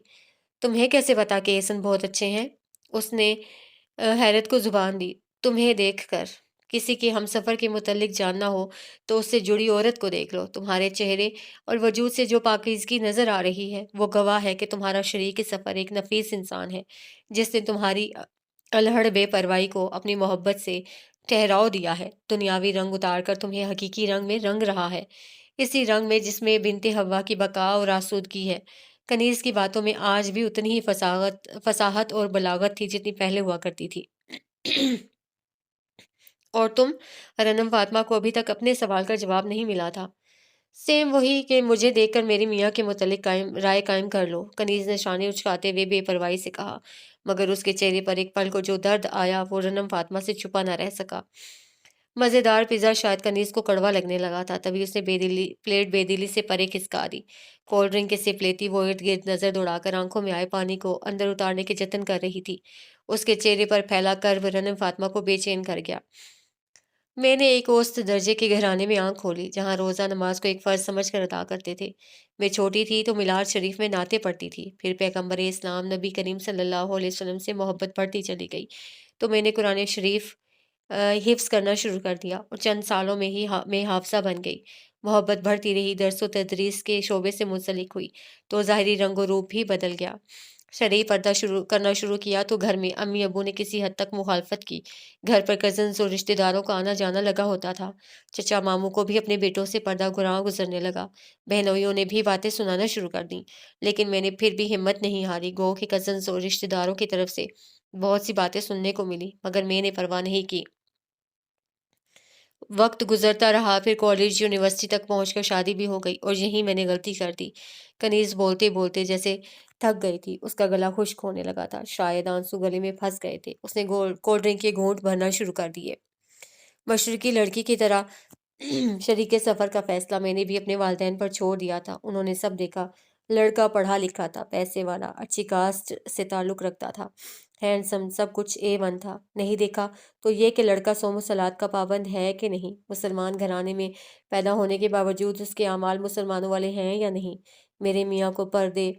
تمہیں کیسے پتا کہ احسن بہت اچھے ہیں؟ اس نے حیرت کو زبان دی۔ تمہیں دیکھ کر کسی کے ہم سفر کے متعلق جاننا ہو تو اس سے جڑی عورت کو دیکھ لو۔ تمہارے چہرے اور وجود سے جو پاکیزگی نظر آ رہی ہے وہ گواہ ہے کہ تمہارا شریک سفر ایک نفیس انسان ہے جس نے تمہاری الہڑ بے پرواہی کو اپنی محبت سے ٹھہراؤ دیا ہے، دنیاوی رنگ اتار کر تمہیں حقیقی رنگ میں رنگ رہا ہے، اسی رنگ میں جس میں بنت حوا کی بقا اور آسودگی ہے۔ کنیز کی باتوں میں آج بھی اتنی ہی فصاحت اور بلاغت تھی جتنی پہلے ہوا کرتی تھی۔ اور تم؟ رنم فاطمہ کو ابھی تک اپنے سوال کا جواب نہیں ملا تھا۔ سیم وہی کہ مجھے دیکھ کر میری میاں کے متعلق رائے قائم کر لو، کنیز نے شانے اچکاتے ہوئے بے پرواہی سے کہا، مگر اس کے چہرے پر ایک پل کو جو درد آیا وہ رنم فاطمہ سے چھپا نہ رہ سکا۔ مزیدار پیزا شاید کنیز کو کڑوا لگنے لگا تھا، تبھی اس نے پلیٹ بے دلی سے پرے کھسکا دی۔ کولڈ ڈرنک کے سپ لیتی وہ ارد گرد نظر دوڑا کر آنکھوں میں آئے پانی کو اندر اتارنے کے جتن کر رہی تھی۔ اس کے چہرے پر پھیلا کرو رنم فاطمہ کو بے چین کر گیا۔ میں نے ایک اوسط درجے کے گھرانے میں آنکھ کھولی جہاں روزہ نماز کو ایک فرض سمجھ کر ادا کرتے تھے۔ میں چھوٹی تھی تو میلاد شریف میں نعتیں پڑھتی تھی، پھر پیغمبر اسلام نبی کریم صلی اللہ علیہ وسلم سے محبت بڑھتی چلی گئی تو میں نے قرآن شریف حفظ کرنا شروع کر دیا اور چند سالوں میں ہی میں حافظہ بن گئی۔ محبت بڑھتی رہی، درس و تدریس کے شعبے سے منسلک ہوئی تو ظاہری رنگ و روپ بھی بدل گیا۔ شرعی پردہ کرنا شروع کیا تو گھر میں امی ابو نے کسی حد تک مخالفت کی۔ گھر پر کزنز اور رشتہ داروں کا آنا جانا لگا ہوتا تھا۔ چچا ماموں کو بھی اپنے بیٹوں سے پردہ گراں گزرنے لگا۔ بہنوئیوں نے بھی باتیں سنانا شروع کر دیں، لیکن میں نے پھر بھی ہمت نہیں ہاری۔ گو کہ کزنز اور رشتہ داروں کی طرف سے بہت سی باتیں سننے کو ملی، مگر میں نے پرواہ نہیں کی۔ وقت گزرتا رہا، پھر کالج یونیورسٹی تک پہنچ کر شادی بھی ہو گئی، اور یہی میں نے غلطی کر دی۔ کنیز بولتے بولتے جیسے تھک گئی تھی، اس کا گلا خشک ہونے لگا تھا، شاید آنسو گلے میں پھنس گئے تھے۔ اس نے کولڈ ڈرنک کے گھونٹ بھرنا شروع کر دیے۔ مشرقی لڑکی کی طرح شریک سفر کا فیصلہ میں نے بھی اپنے والدین پر چھوڑ دیا تھا۔ انہوں نے سب دیکھا، لڑکا پڑھا لکھا تھا، پیسے والا، اچھی کاسٹ سے تعلق رکھتا تھا، ہینڈسم، سب کچھ A1 تھا۔ نہیں دیکھا تو یہ کہ لڑکا صوم و صلات کا پابند ہے کہ نہیں، مسلمان گھرانے میں پیدا ہونے کے باوجود اس کے اعمال مسلمانوں والے ہیں یا نہیں۔ میرے میاں کو پردے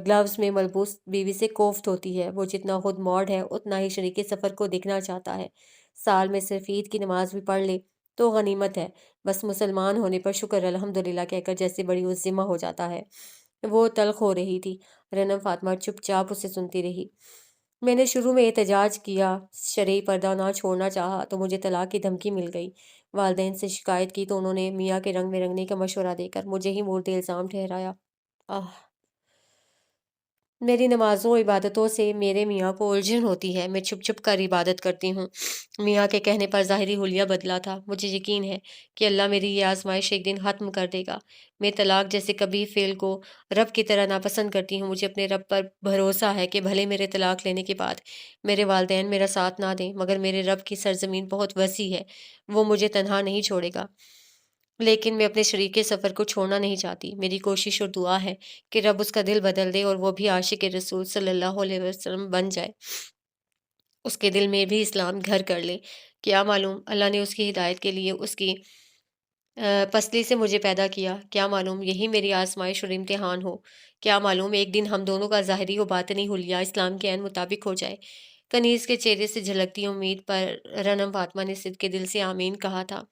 گلوز میں ملبوس بیوی سے کوفت ہوتی ہے۔ وہ جتنا خود موڈ ہے اتنا ہی شریک سفر کو دیکھنا چاہتا ہے۔ سال میں صرف عید کی نماز بھی پڑھ لے تو غنیمت ہے۔ بس مسلمان ہونے پر شکر الحمدللہ کہہ کر جیسے بڑی عظمہ ہو جاتا ہے۔ وہ تلخ ہو رہی تھی۔ رنم فاطمہ چپ چاپ اسے سنتی رہی۔ میں نے شروع میں احتجاج کیا، شرعی پردہ نہ چھوڑنا چاہا تو مجھے طلاق کی دھمکی مل گئی۔ والدین سے شکایت کی تو انہوں نے میاں کے رنگ میں رنگنے کا مشورہ دے کر مجھے ہی مورد الزام ٹھہرایا۔ آہ، میری نمازوں و عبادتوں سے میرے میاں کو الجھن ہوتی ہے۔ میں چھپ چھپ کر عبادت کرتی ہوں۔ میاں کے کہنے پر ظاہری حلیہ بدلا تھا۔ مجھے یقین ہے کہ اللہ میری یہ آزمائش ایک دن ختم کر دے گا۔ میں طلاق جیسے کبھی فعل کو رب کی طرح ناپسند کرتی ہوں۔ مجھے اپنے رب پر بھروسہ ہے کہ بھلے میرے طلاق لینے کے بعد میرے والدین میرا ساتھ نہ دیں، مگر میرے رب کی سرزمین بہت وسیع ہے، وہ مجھے تنہا نہیں چھوڑے گا۔ لیکن میں اپنے شریک سفر کو چھوڑنا نہیں چاہتی۔ میری کوشش اور دعا ہے کہ رب اس کا دل بدل دے اور وہ بھی عاشق رسول صلی اللہ علیہ وسلم بن جائے، اس کے دل میں بھی اسلام گھر کر لے۔ کیا معلوم اللہ نے اس کی ہدایت کے لیے اس کی پسلی سے مجھے پیدا کیا۔ کیا معلوم یہی میری آزمائش اور امتحان ہو۔ کیا معلوم ایک دن ہم دونوں کا ظاہری و باطنی حلیہ اسلام کے عین مطابق ہو جائے۔ کنیز کے چہرے سے جھلکتی امید پر رنم فاطمہ نے صدق کے دل سے آمین کہا تھا۔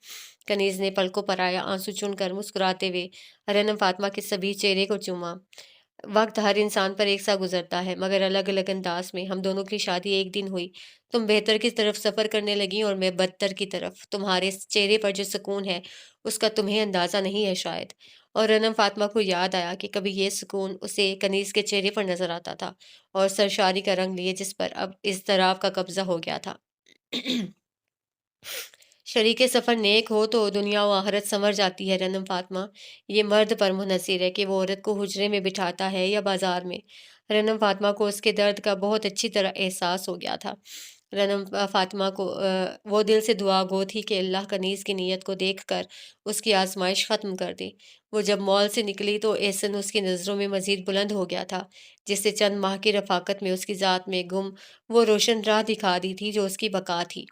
کنیز نے پلکوں پر آیا آنسو چن کر مسکراتے ہوئے رنم فاطمہ کے سبھی چہرے کو چوما۔ وقت ہر انسان پر ایک سا گزرتا ہے، مگر الگ الگ انداز میں۔ ہم دونوں کی شادی ایک دن ہوئی، تم بہتر کی طرف سفر کرنے لگی اور میں بدتر کی طرف۔ تمہارے چہرے پر جو سکون ہے اس کا تمہیں اندازہ نہیں ہے شاید۔ اور رنم فاطمہ کو یاد آیا کہ کبھی یہ سکون اسے کنیز کے چہرے پر نظر آتا تھا اور سرشاری کا رنگ لیے جس پر اب اضطراب کا قبضہ ہو گیا تھا۔ شریک سفر نیک ہو تو دنیا و آخرت سنور جاتی ہے رنم فاطمہ۔ یہ مرد پر منحصر ہے کہ وہ عورت کو حجرے میں بٹھاتا ہے یا بازار میں۔ رنم فاطمہ کو اس کے درد کا بہت اچھی طرح احساس ہو گیا تھا۔ رنم فاطمہ کو وہ دل سے دعا گو تھی کہ اللہ کنیز کی نیت کو دیکھ کر اس کی آزمائش ختم کر دے۔ وہ جب مال سے نکلی تو احسن اس کی نظروں میں مزید بلند ہو گیا تھا، جس سے چند ماہ کی رفاقت میں اس کی ذات میں گم وہ روشن راہ دکھا دی تھی جو اس کی بقا تھی۔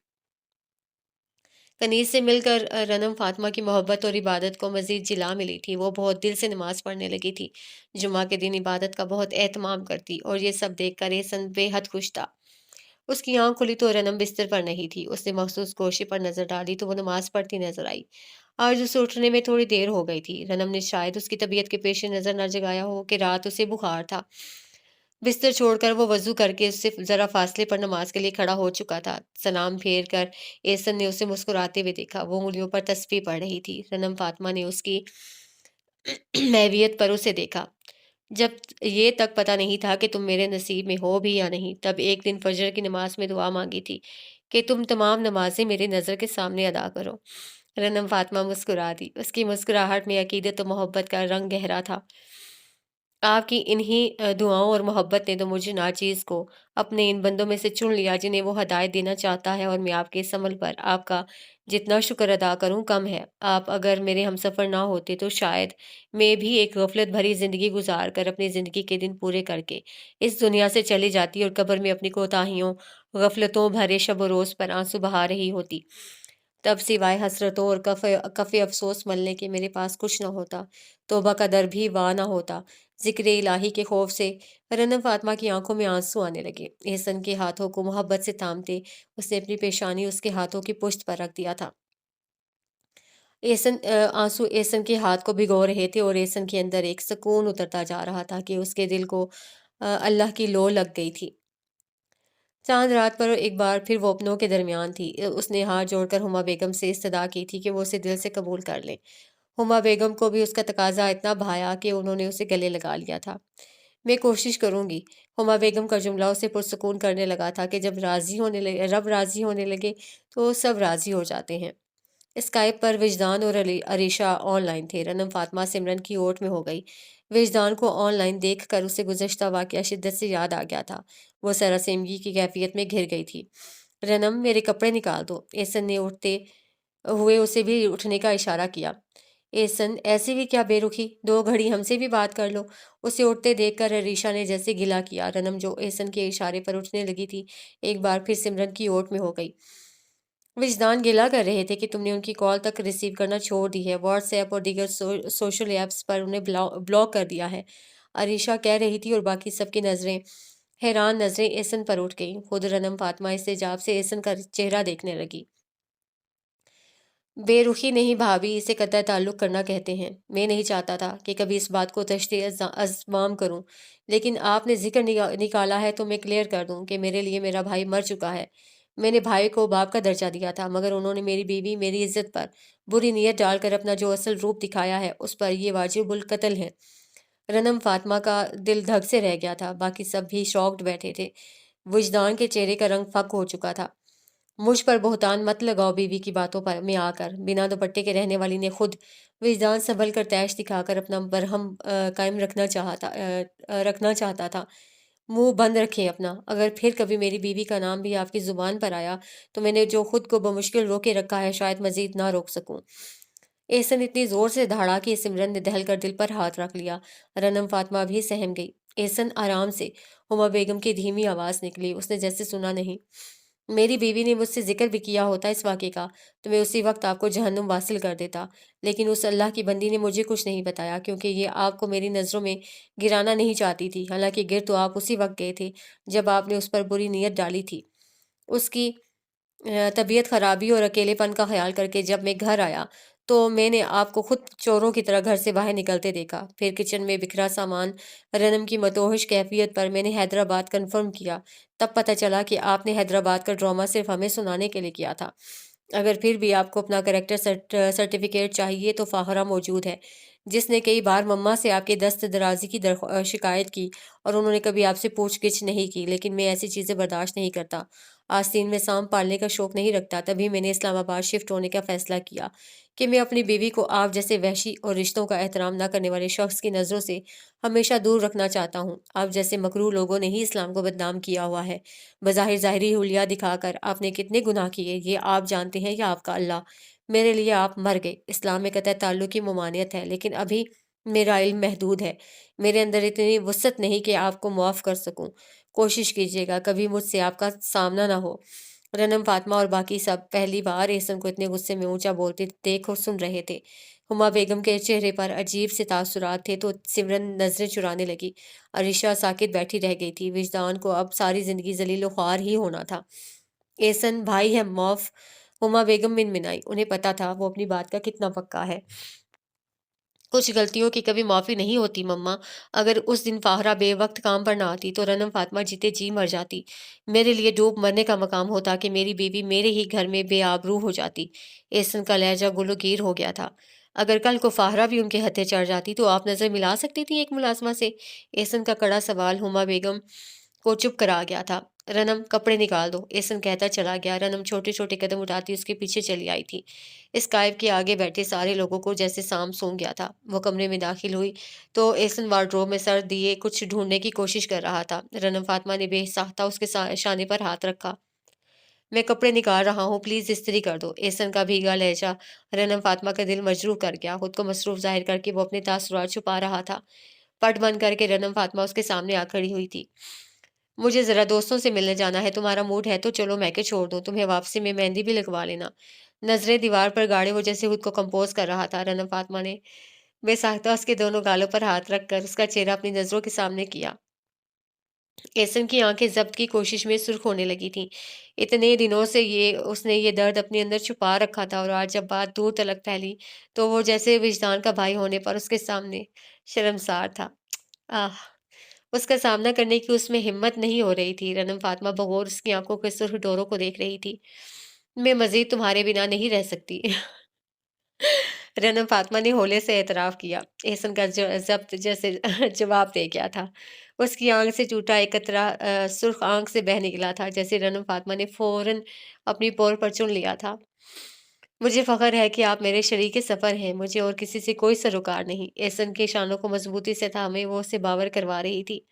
کنیز سے مل کر رنم فاطمہ کی محبت اور عبادت کو مزید جلا ملی تھی۔ وہ بہت دل سے نماز پڑھنے لگی تھی، جمعہ کے دن عبادت کا بہت اہتمام کرتی، اور یہ سب دیکھ کر احسن بے حد خوش تھا۔ اس کی آنکھ کھلی تو رنم بستر پر نہیں تھی۔ اس نے مخصوص گوشے پر نظر ڈالی تو وہ نماز پڑھتی نظر آئی۔ آج اسے اٹھنے میں تھوڑی دیر ہو گئی تھی۔ رنم نے شاید اس کی طبیعت کے پیش نظر نہ جگایا ہو کہ رات اسے بخار تھا۔ بستر چھوڑ کر وہ وضو کر کے اس سے ذرا فاصلے پر نماز کے لیے کھڑا ہو چکا تھا۔ سلام پھیر کر احسن نے اسے مسکراتے ہوئے دیکھا۔ وہ انگلیوں پر تسبیح پڑھ رہی تھی۔ رنم فاطمہ نے اس کی محویت پر اسے دیکھا۔ جب یہ تک پتہ نہیں تھا کہ تم میرے نصیب میں ہو بھی یا نہیں، تب ایک دن فجر کی نماز میں دعا مانگی تھی کہ تم تمام نمازیں میری نظر کے سامنے ادا کرو۔ رنم فاطمہ مسکرا دی۔ اس کی مسکراہٹ میں عقیدت و محبت کا رنگ گہرا تھا۔ آپ کی انہی دعاؤں اور محبت نے تو مجھے ناچیز کو اپنے ان بندوں میں سے چن لیا جنہیں وہ ہدایت دینا چاہتا ہے، اور میں آپ کے اس عمل پر آپ کا جتنا شکر ادا کروں کم ہے۔ آپ اگر میرے ہم سفر نہ ہوتے تو شاید میں بھی ایک غفلت بھری زندگی گزار کر اپنی زندگی کے دن پورے کر کے اس دنیا سے چلی جاتی اور قبر میں اپنی کوتاہیوں، غفلتوں بھرے شب و روز پر آنسو بہا رہی ہوتی۔ تب سوائے حسرتوں اور کف افسوس ملنے کے میرے پاس کچھ نہ ہوتا۔ توبہ کا در بھی وا نہ ہوتا۔ ذکر الہی کے خوف سے رنم فاطمہ کی آنکھوں میں آنسو آنے لگے۔ احسن کے ہاتھوں کو محبت سے تھامتے اس نے اپنی پیشانی اس کے ہاتھوں کی پشت پر رکھ دیا تھا۔ آنسو احسن کے ہاتھ کو بھگو رہے تھے اور احسن کے اندر ایک سکون اترتا جا رہا تھا کہ اس کے دل کو اللہ کی لو لگ گئی تھی۔ چاند رات پر ایک بار پھر وہ اپنوں کے درمیان تھی۔ اس نے ہاتھ جوڑ کر ہما بیگم سے استدعا کی تھی کہ وہ اسے دل سے قبول کر لیں۔ ہما بیگم کو بھی اس کا تقاضا اتنا بھایا کہ انہوں نے اسے گلے لگا لیا تھا۔ میں کوشش کروں گی۔ ہما بیگم کا جملہ اسے پرسکون کرنے لگا تھا کہ جب رب راضی ہونے لگے تو سب راضی ہو جاتے ہیں۔ اسکائپ پر وجدان اور عریشہ آن لائن تھے۔ رنم فاطمہ سمرن کی اوٹ میں ہو گئی۔ وجدان کو آن لائن دیکھ کر اسے گزشتہ واقعہ شدت سے یاد آ گیا تھا۔ وہ سراسیمگی کی کیفیت میں گھر گئی تھی۔ رنم، میرے کپڑے نکال دو۔ احسن نے اٹھتے ہوئے اسے بھی اٹھنے کا اشارہ کیا۔ एहसन ऐसी भी क्या बेरुखी, 2 घड़ी हमसे भी बात कर लो। उसे उठते देखकर अरीशा ने जैसे गिला किया। रनम जो एहसन के इशारे पर उठने लगी थी, एक बार फिर सिमरन की ओट में हो गई। विजदान गिला कर रहे थे कि तुमने उनकी कॉल तक रिसीव करना छोड़ दी है, व्हाट्सएप और दीगर सोशल ऐप्स पर उन्हें ब्लॉक कर दिया है। अरीशा कह रही थी और बाकी सबकी नजरें, हैरान नजरें एहसन पर उठ गईं। खुद रनम फातिमा इस्तेजाब से एहसन का चेहरा देखने लगी। बेरुखी नहीं भाभी, इसे कतई ताल्लुक करना कहते हैं। मैं नहीं चाहता था कि कभी इस बात को तश्ते अज़माम करूं, लेकिन आपने जिक्र निकाला है तो मैं क्लियर कर दूं कि मेरे लिए मेरा भाई मर चुका है। मैंने भाई को बाप का दर्जा दिया था, मगर उन्होंने मेरी बीवी, मेरी इज्जत पर बुरी नीयत डालकर अपना जो असल रूप दिखाया है, उस पर यह वाजिबुल कत्ल है। रनम फातिमा का दिल धक से रह गया था। बाकी सब भी शॉक्ड बैठे थे। वजदान के चेहरे का रंग फक हो चुका था। मुझ पर बहुतान मत लगाओ बीवी की बातों पर में आकर। बिना दुपट्टे के रहने वाली ने खुद विजदान संभल कर तैश दिखाकर अपना बरहम कायम रखना चाहता था। मुंह बंद रखें अपना। अगर फिर कभी मेरी बीवी का नाम भी आपकी जुबान पर आया तो मैंने जो खुद को बमुश्किल रोके रखा है, शायद मजीद ना रोक सकूं। एहसन इतनी जोर से दहाड़ा कि सिमरन ने दहल कर दिल पर हाथ रख लिया। रनम फातिमा भी सहम गई। एहसन आराम से। हुमा बेगम की धीमी आवाज निकली। उसने जैसे सुना नहीं। मेरी बीवी ने मुझसे जिक्र भी किया होता इस वाक़े का, तो मैं उसी वक्त आपको जहन्नुम वासिल कर देता। लेकिन उस अल्लाह की बंदी ने मुझे कुछ नहीं बताया, क्योंकि ये आपको मेरी नज़रों में गिराना नहीं चाहती थी। हालांकि गिर तो आप उसी वक्त गए थे जब आपने उस पर बुरी नीयत डाली थी। उसकी तबीयत खराबी और अकेलेपन का ख्याल करके जब मैं घर आया तो मैंने आपको खुद चोरों की तरह घर से बाहर निकलते देखा। फिर किचन में बिखरा सामान, रनम की मतोहिश कैफियत पर मैंने हैदराबाद कंफर्म किया। तब पता चला कि आपने हैदराबाद का ड्रामा सिर्फ हमें सुनाने के लिए किया था। अगर फिर भी आपको अपना करेक्टर सर्टिफिकेट चाहिए तो फाहरा मौजूद है, जिसने कई बार मम्मा से आपके दस्त दराजी की शिकायत की, और उन्होंने कभी आपसे पूछ-गिछ नहीं की। लेकिन मैं ऐसी चीज़ें बर्दाश्त नहीं करता। आस्तीन में सांप पालने का शौक नहीं रखता। तभी मैंने इस्लामाबाद शिफ्ट होने का फैसला किया कि मैं अपनी बीवी को आप जैसे वहशी और रिश्तों का एहतराम न करने वाले शख्स की नज़रों से हमेशा दूर रखना चाहता हूँ। आप जैसे मकरूह लोगों ने ही इस्लाम को बदनाम किया हुआ है। बज़ाहिर ज़ाहिरी हुलिया दिखाकर आपने कितने गुनाह किए, ये आप जानते हैं या आपका अल्लाह। मेरे लिए आप मर गए। इस्लाम में कतई ताल्लुक की ममानियत है, लेकिन अभी मेरा इल्म महदूद है। मेरे अंदर इतनी वसअत नहीं कि आपको मुआफ़ कर सकूं। कोशिश कीजिएगा कभी मुझसे आपका सामना ना हो। रनम, फातिमा और बाकी सब पहली बार एहसन को इतने गुस्से में ऊंचा बोलते देख और सुन रहे थे। हुमा बेगम के चेहरे पर अजीब से तासुरात थे तो सिमरन नजरें चुराने लगी। अरीशा साकित बैठी रह गई थी। विजदान को अब सारी जिंदगी जलील ख्वार ही होना था। एहसन भाई है मौफ। हुमा बेगम मिनमिनाई। उन्हें पता था वो अपनी बात का कितना पक्का है। कुछ गलतियों की कभी माफ़ी नहीं होती मम्मा। अगर उस दिन फाहरा बेवक्त काम पर ना आती तो रनम फातिमा जीते जी मर जाती। मेरे लिए डूब मरने का मकाम होता कि मेरी बीवी मेरे ही घर में बेआबरू हो जाती। एहसन का लहजा गुलोगीर हो गया था। अगर कल को फाहरा भी उनके हत्थे चढ़ जाती तो आप नज़र मिला सकती थी एक मुलाजमा से? एहसन का कड़ा सवाल हुमा बेगम को चुप करा गया था। रनम, कपड़े निकाल दो, एहसन कहता चला गया। रनम छोटे छोटे कदम उठाती उसके पीछे चली आई थी। स्काइप के आगे बैठे सारे लोगों को जैसे सांप सूंघ गया था। वो कमरे में दाखिल हुई तो एहसन वार्डरोब में सर दिए कुछ ढूंढने की कोशिश कर रहा था। रनम फातिमा ने बेसाख्ता उसके शाने पर हाथ रखा। मैं कपड़े निकाल रहा हूँ, प्लीज इस्त्री कर दो। एहसन का भीगा लहजा रनम फातिमा का दिल मजरूह कर गया। खुद को मसरूफ जाहिर करके वो अपने तासुरात छुपा रहा था। पट बंद करके रनम फातिमा उसके सामने आ खड़ी हुई थी। मुझे जरा दोस्तों से मिलने जाना है। तुम्हारा मूड है तो चलो मैके छोड़ दूं। तुम्हें वापसी में मेहंदी भी लगवा लेना। नजरें दीवार पर गाड़े वो जैसे खुद को कंपोज कर रहा था। रनम फातिमा ने बेसाख्ता उसके दोनों गालों पर हाथ रखकर उसका चेहरा अपनी नजरों के सामने किया। एहसन की आंखें जब्त की कोशिश में सुर्ख होने लगी थीं। इतने दिनों से उसने ये दर्द अपने अंदर छुपा रखा था, और आज जब बात दूर तलक फैली तो वो जैसे विजदान का भाई होने पर उसके सामने शर्मसार था। आह! उसका सामना करने की उसमें हिम्मत नहीं हो रही थी। रनम फातिमा बगौर उसकी आंखों के सुर्ख डोरों को देख रही थी। मैं मज़ीद तुम्हारे बिना नहीं रह सकती। रनम फातिमा ने हौले से एतराफ़ किया। एहसन का ज़ब्त जैसे जवाब दे गया था। उसकी आँख से टूटा एक कतरा सुर्ख़ आँख से बह निकला था, जैसे रनम फातिमा ने फ़ौरन अपनी पोर पर चुन लिया था। मुझे फ़ख्र है कि आप मेरे शरीके सफ़र हैं। मुझे और किसी से कोई सरोकार नहीं। एहसन के शानों को मज़बूती से थामे वो उसे बावर करवा रही थी।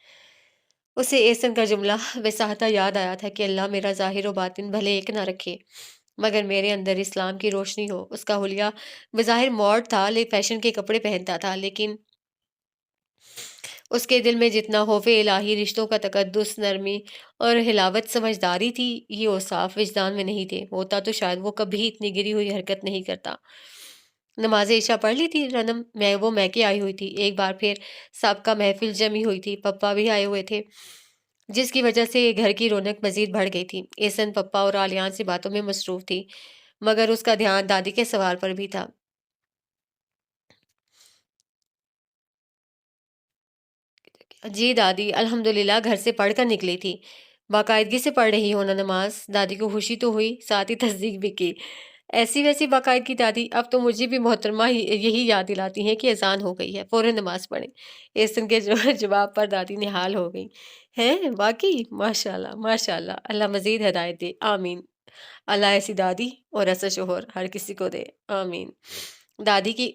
उसे एहसन का जुमला बेसाहता याद आया था कि अल्लाह मेरा ज़ाहिर व बातिन भले एक ना रखे। مگر میرے اندر اسلام کی روشنی ہو۔ اس کا حلیہ بظاہر ماڈ تھا، فیشن کے کپڑے پہنتا تھا، لیکن اس کے دل میں جتنا خوف الہی، رشتوں کا تقدس، نرمی اور حلاوت سمجھداری تھی، یہ اوصاف وجدان میں نہیں تھے۔ ہوتا تو شاید وہ کبھی اتنی گری ہوئی حرکت نہیں کرتا۔ نماز عشاء پڑھ لی تھی رنم، وہ میکے آئی ہوئی تھی۔ ایک بار پھر سابقہ محفل جمی ہوئی تھی، پپا بھی آئے ہوئے تھے، جس کی وجہ سے گھر کی رونق مزید بڑھ گئی تھی۔ ایسن پپا اور آلیان سے باتوں میں مصروف تھی، مگر اس کا دھیان دادی کے سوال پر بھی تھا۔ جی دادی، الحمدللہ گھر سے پڑھ کر نکلی تھی۔ باقاعدگی سے پڑھ رہی ہو نا نماز؟ دادی کو خوشی تو ہوئی، ساتھ ہی تصدیق بھی کی۔ ایسی ویسی باقاعدگی دادی، اب تو مجھے بھی محترمہ یہی یاد دلاتی ہیں کہ اذان ہو گئی ہے، فوراً نماز پڑھیں۔ احسن کے جواب پر دادی نہال ہو گئی۔ ہیں واقعی؟ ماشاءاللہ ماشاءاللہ، اللہ مزید ہدایت دے، آمین۔ اللہ ایسی دادی اور ایسا شوہر ہر کسی کو دے، آمین۔ دادی کی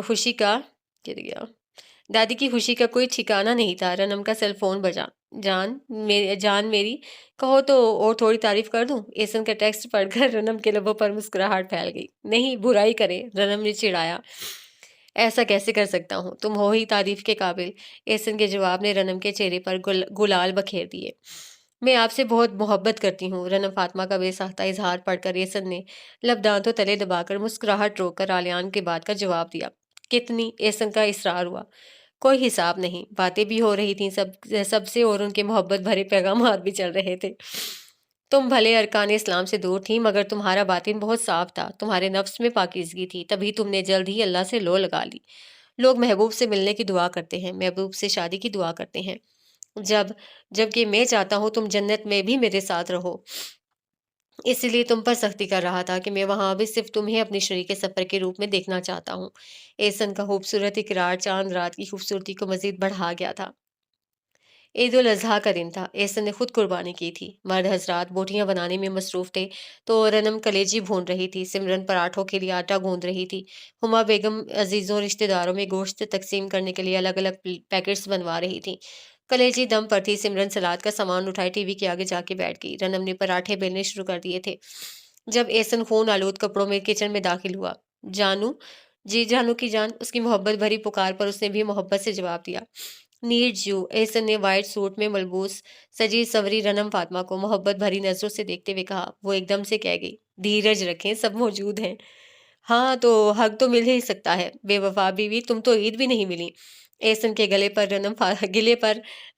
خوشی کا گر گیا دادی کی خوشی کا کوئی ٹھکانہ نہیں تھا۔ رنم کا سیل فون بجا۔ جان میری، کہو تو اور تھوڑی تعریف کر دوں؟ ایسن کا ٹیکسٹ پڑھ کر رنم کے لبوں پر مسکراہٹ پھیل گئی۔ نہیں، برائی کرے، رنم نے چڑھایا۔ ایسا کیسے کر سکتا ہوں؟ تم ہو ہی تعریف کے قابل۔ ایسن کے جواب نے رنم کے چہرے پر گلال بکھیر دیے۔ میں آپ سے بہت محبت کرتی ہوں۔ رنم فاطمہ کا بے ساختہ اظہار پڑھ کر ایسن نے لب دانتوں تلے دبا کر مسکراہٹ روک کر آلیان کے بات کا جواب دیا۔ کتنی؟ ایسن کا اصرار ہوا۔ کوئی حساب نہیں۔ باتیں بھی ہو رہی تھیں سب سے، اور ان کے محبت بھرے پیغامات بھی چل رہے تھے۔ تم بھلے ارکان اسلام سے دور تھی، مگر تمہارا باطن بہت صاف تھا، تمہارے نفس میں پاکیزگی تھی، تبھی تم نے جلد ہی اللہ سے لو لگا لی۔ لوگ محبوب سے ملنے کی دعا کرتے ہیں، محبوب سے شادی کی دعا کرتے ہیں، جبکہ میں چاہتا ہوں تم جنت میں بھی میرے ساتھ رہو۔ اس لیے تم پر سختی کر رہا تھا کہ میں وہاں بھی صرف تمہیں اپنی شریک سفر کے روپ میں دیکھنا چاہتا ہوں۔ ایسن کا خوبصورت اقرار چاند رات کی خوبصورتی کو مزید بڑھا گیا تھا۔ عید الاضحیٰ کا دن تھا۔ ایسن نے خود قربانی کی تھی۔ مرد حضرات بوٹیاں بنانے میں مصروف تھے تو رنم کلیجی بھون رہی تھی، سمرن پراٹھوں کے لیے آٹا گوندھ رہی تھی، ہما بیگم عزیزوں رشتہ داروں میں گوشت تقسیم کرنے کے لیے الگ الگ پیکٹس بنوا رہی تھی۔ کلیجی دم پر تھی، سمرن سلاد کا سامان اٹھائے ٹی وی کے آگے جا کے بیٹھ گئی۔ رنم نے پراٹھے بیلنے شروع کر دیے تھے جب ایسن خون آلود کپڑوں میں کچن میں داخل ہوا۔ جانو؟ جی جانو کی جان، اس کی محبت بھری پکار پر اس نے بھی محبت سے جواب دیا۔ نیڈ یو، ایسن نے وائٹ سوٹ میں ملبوس سجی سوری رنم فاطمہ کو محبت بھری نظروں سے دیکھتے ہوئے کہا۔ وہ ایک دم سے کہہ گئی، دھیرج رکھیں، سب موجود ہیں۔ ہاں تو حق تو مل ہی سکتا ہے، بے وفا بیوی، تم تو عید بھی نہیں ملی۔ ایسن کے گلے پر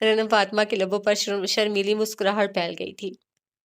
رنم فاطمہ کے لبوں پر شرمیلی مسکراہٹ پھیل گئی تھی۔